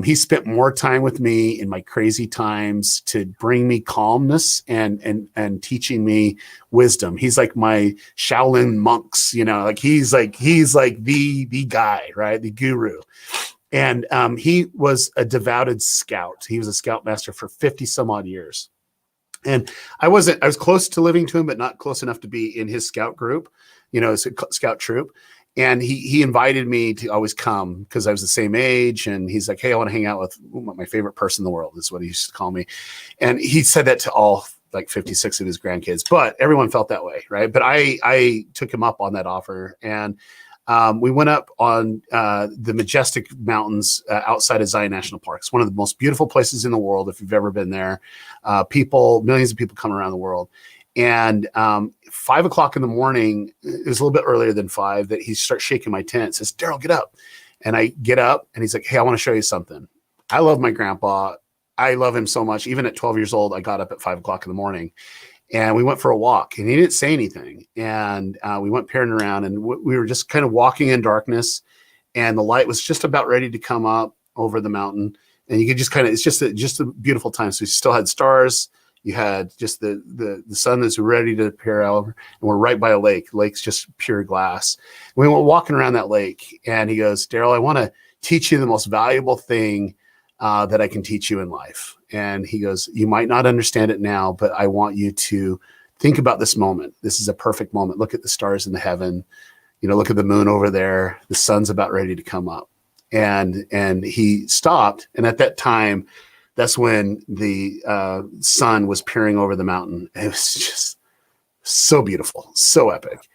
He spent more time with me in my crazy times to bring me calmness and teaching me wisdom. He's like my Shaolin monks, you know, like he's like the guy, right? The guru. And he was a devoted scout. He was a scoutmaster for 50 some odd years. And I was close to living to him, but not close enough to be in his scout group, you know, his scout troop. And he invited me to always come because I was the same age. And he's like, hey, I want to hang out with my favorite person in the world, is what he used to call me. And he said that to all like 56 of his grandkids, but everyone felt that way. Right. But I took him up on that offer. And we went up on the majestic mountains outside of Zion National Park. It's one of the most beautiful places in the world. If you've ever been there, millions of people come around the world. And 5 o'clock in the morning, it was a little bit earlier than 5, that he starts shaking my tent, says, Derral, get up. And I get up, and he's like, hey, I want to show you something. I love my grandpa. I love him so much. Even at 12 years old, I got up at 5 o'clock in the morning, and we went for a walk, and he didn't say anything. And we went peering around, and we were just kind of walking in darkness, and the light was just about ready to come up over the mountain. And you could just it's just a beautiful time. So we still had stars. You had just the sun that's ready to appear over, and we're right by a lake. Lake's just pure glass. We went walking around that lake, and he goes, Derral, I want to teach you the most valuable thing that I can teach you in life. And he goes, you might not understand it now, but I want you to think about this moment. This is a perfect moment. Look at the stars in the heaven. You know, look at the moon over there. The sun's about ready to come up. And he stopped. And at that time, that's when the sun was peering over the mountain. It was just so beautiful, so epic.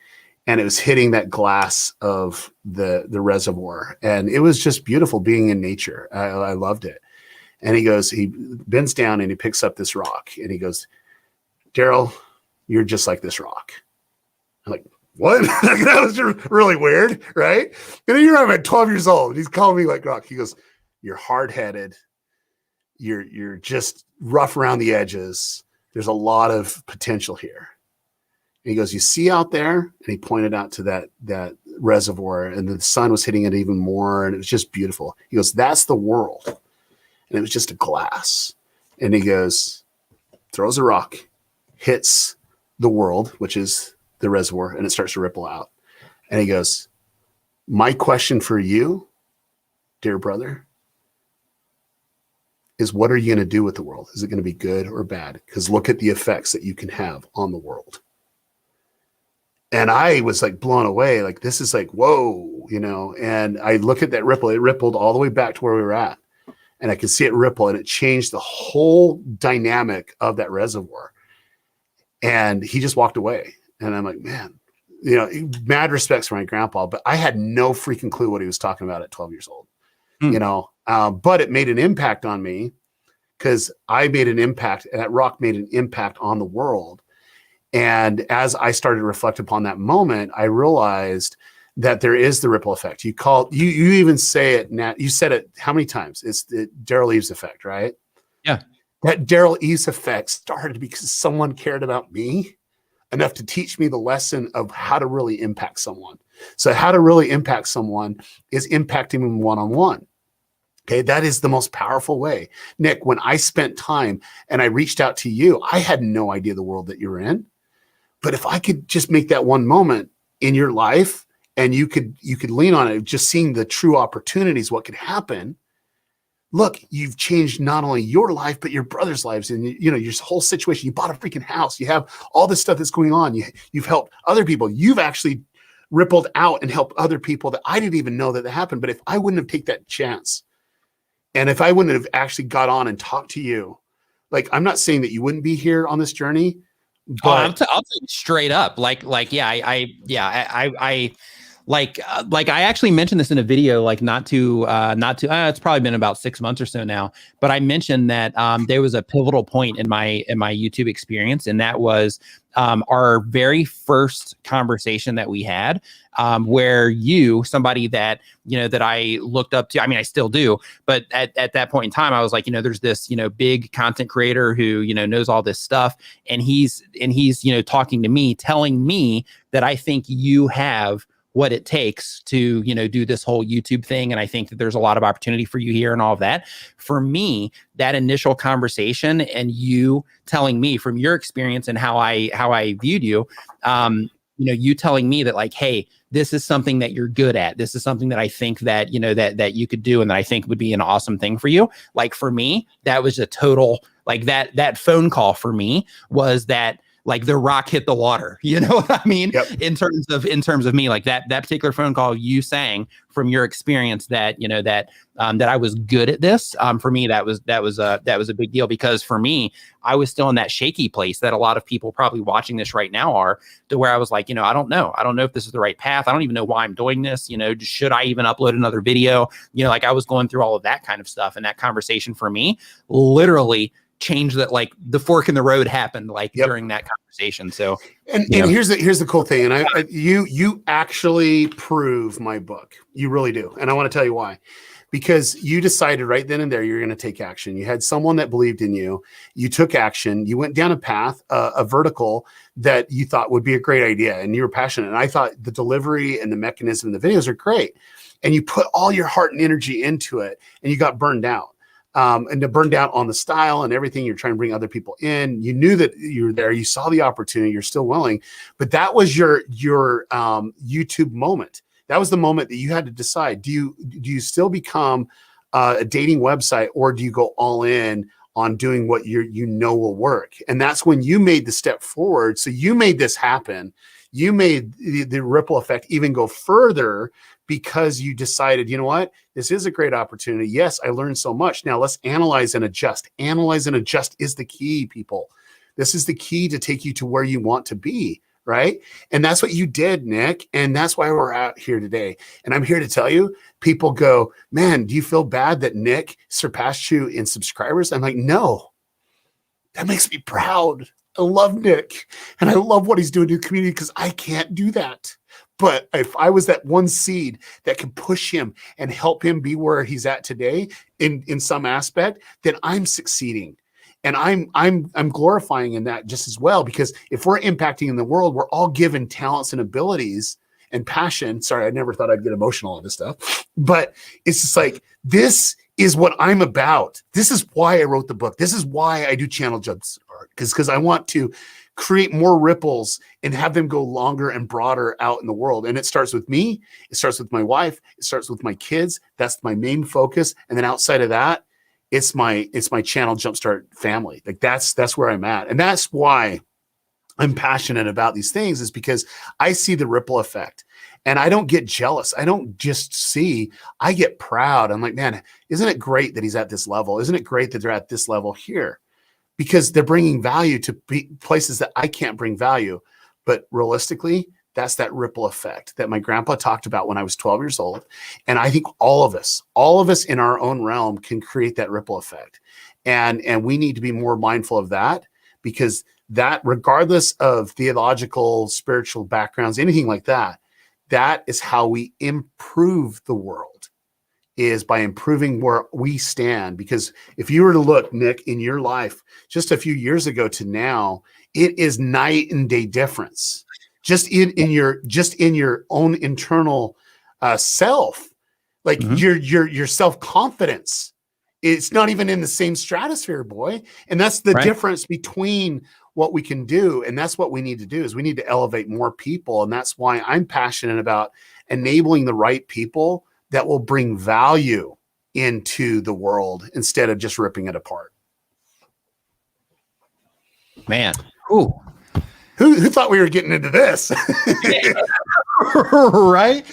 And it was hitting that glass of the reservoir. And it was just beautiful being in nature. I loved it. And he bends down and he picks up this rock. And he goes, Derral, you're just like this rock. I'm like, what? That was really weird, right? And here I'm at 12 years old. He's calling me like rock. He goes, you're hard-headed. You're just rough around the edges. There's a lot of potential here. And he goes, you see out there? And he pointed out to that reservoir, and the sun was hitting it even more, and it was just beautiful. He goes, that's the world. And it was just a glass. And he goes, throws a rock, hits the world, which is the reservoir, and it starts to ripple out. And he goes, my question for you, dear brother, is what are you going to do with the world? Is it going to be good or bad? Because look at the effects that you can have on the world. And I was like blown away. Like, this is like, whoa, you know, and I look at that ripple. It rippled all the way back to where we were at. And I could see it ripple, and it changed the whole dynamic of that reservoir. And he just walked away. And I'm like, man, you know, mad respects for my grandpa, but I had no freaking clue what he was talking about at 12 years old, you know. But it made an impact on me because I made an impact, and that rock made an impact on the world. And as I started to reflect upon that moment, I realized that there is the ripple effect. You even say it now. You said it how many times? It's the Derral Eves effect, right? Yeah. That Derral Eves effect started because someone cared about me enough to teach me the lesson of how to really impact someone. So how to really impact someone is impacting them one-on-one. Okay, that is the most powerful way. Nick, when I spent time and I reached out to you, I had no idea the world that you were in. But if I could just make that one moment in your life and you could lean on it, just seeing the true opportunities, what could happen. Look, you've changed not only your life, but your brother's lives and your whole situation. You bought a freaking house. You have all this stuff that's going on. You've helped other people. You've actually rippled out and helped other people that I didn't even know that happened. But if I wouldn't have taken that chance, and if I wouldn't have actually got on and talked to you, like, I'm not saying that you wouldn't be here on this journey, but I'll tell you straight up, I actually mentioned this in a video, like it's probably been about 6 months or so now, but I mentioned that there was a pivotal point in my YouTube experience, and that was our very first conversation that we had, where somebody that, that I looked up to, I mean, I still do, but at that point in time, I was like, there's this, big content creator who, knows all this stuff. And he's, talking to me, telling me that I think you have what it takes to, do this whole YouTube thing. And I think that there's a lot of opportunity for you here and all of that. For me, that initial conversation and you telling me from your experience and how I viewed you, you telling me that, like, hey, this is something that you're good at. This is something that I think that, that you could do and that I think would be an awesome thing for you. Like, for me, that was a total, like, that phone call for me was that, like, the rock hit the water, you know what I mean? Yep. In terms of me, like that particular phone call, you saying from your experience that, that I was good at this. For me, that was a big deal, because for me, I was still in that shaky place that a lot of people probably watching this right now are, to where I was like, I don't know if this is the right path. I don't even know why I'm doing this. Should I even upload another video? Like, I was going through all of that kind of stuff. And that conversation for me literally changed that, like, the fork in the road happened, like, during that conversation. So, and here's the cool thing. And you actually prove my book. You really do. And I want to tell you why. Because you decided right then and there you're going to take action. You had someone that believed in you. You took action. You went down a path, a vertical that you thought would be a great idea, and you were passionate. And I thought the delivery and the mechanism and the videos are great. And you put all your heart and energy into it, and you got burned out. And to burn down on the style and everything, you're trying to bring other people in. You knew that you were there. You saw the opportunity. You're still willing, but that was your YouTube moment. That was the moment that you had to decide: do you still become a dating website, or do you go all in on doing what you know will work? And that's when you made the step forward. So you made this happen. You made the ripple effect even go further, because you decided, you know what, this is a great opportunity. Yes, I learned so much. Now let's analyze and adjust. Analyze and adjust is the key, people. This is the key to take you to where you want to be, right? And that's what you did, Nick. And that's why we're out here today. And I'm here to tell you, people go, man, do you feel bad that Nick surpassed you in subscribers? I'm like, no, that makes me proud. I love Nick, and I love what he's doing to the community, because I can't do that. But if I was that one seed that can push him and help him be where he's at today in some aspect, then I'm succeeding. And I'm glorifying in that just as well, because if we're impacting in the world, we're all given talents and abilities and passion. Sorry, I never thought I'd get emotional on this stuff, but it's just like, this is what I'm about. This is why I wrote the book. This is why I do channel jumps, because I want to create more ripples and have them go longer and broader out in the world. And it starts with me. It starts with my wife. It starts with my kids. That's my main focus. And then outside of that, it's my channel Jumpstart family. Like, that's where I'm at. And that's why I'm passionate about these things, is because I see the ripple effect, and I don't get jealous. I don't just see, I get proud. I'm like, man, isn't it great that he's at this level? Isn't it great that they're at this level here? Because they're bringing value to places that I can't bring value. But realistically, that's that ripple effect that my grandpa talked about when I was 12 years old. And I think all of us in our own realm can create that ripple effect. And we need to be more mindful of that, because that regardless of theological, spiritual backgrounds, anything like that, that is how we improve the world, is by improving where we stand. Because if you were to look, Nick, in your life just a few years ago to now, it is night and day difference. Just in your own internal self, like your self-confidence. It's not even in the same stratosphere, boy. And that's the difference between what we can do. And that's what we need to do, is we need to elevate more people. And that's why I'm passionate about enabling the right people that will bring value into the world instead of just ripping it apart. Man. Ooh. Who thought we were getting into this? Right?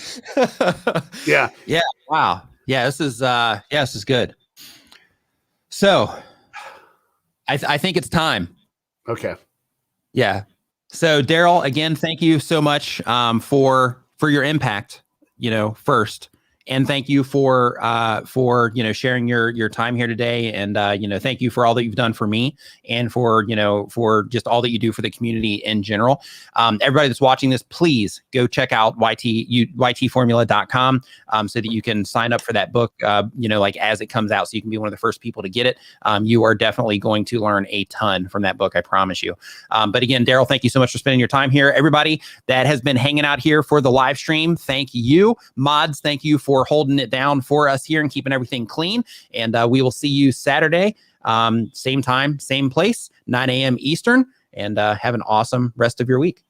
Yeah. Yeah. Wow. Yeah, this is good. So I think it's time. Okay. Yeah. So Derral, again, thank you so much for your impact, first. And thank you for sharing your time here today. And thank you for all that you've done for me, and for just all that you do for the community in general. Everybody that's watching this, please go check out ytformula.com so that you can sign up for that book like as it comes out, so you can be one of the first people to get it. You are definitely going to learn a ton from that book, I promise you. But again, Derral, thank you so much for spending your time here. Everybody that has been hanging out here for the live stream, thank you. Mods, thank you for holding it down for us here and keeping everything clean. And we will see you Saturday, same time, same place, 9 a.m. Eastern. And have an awesome rest of your week.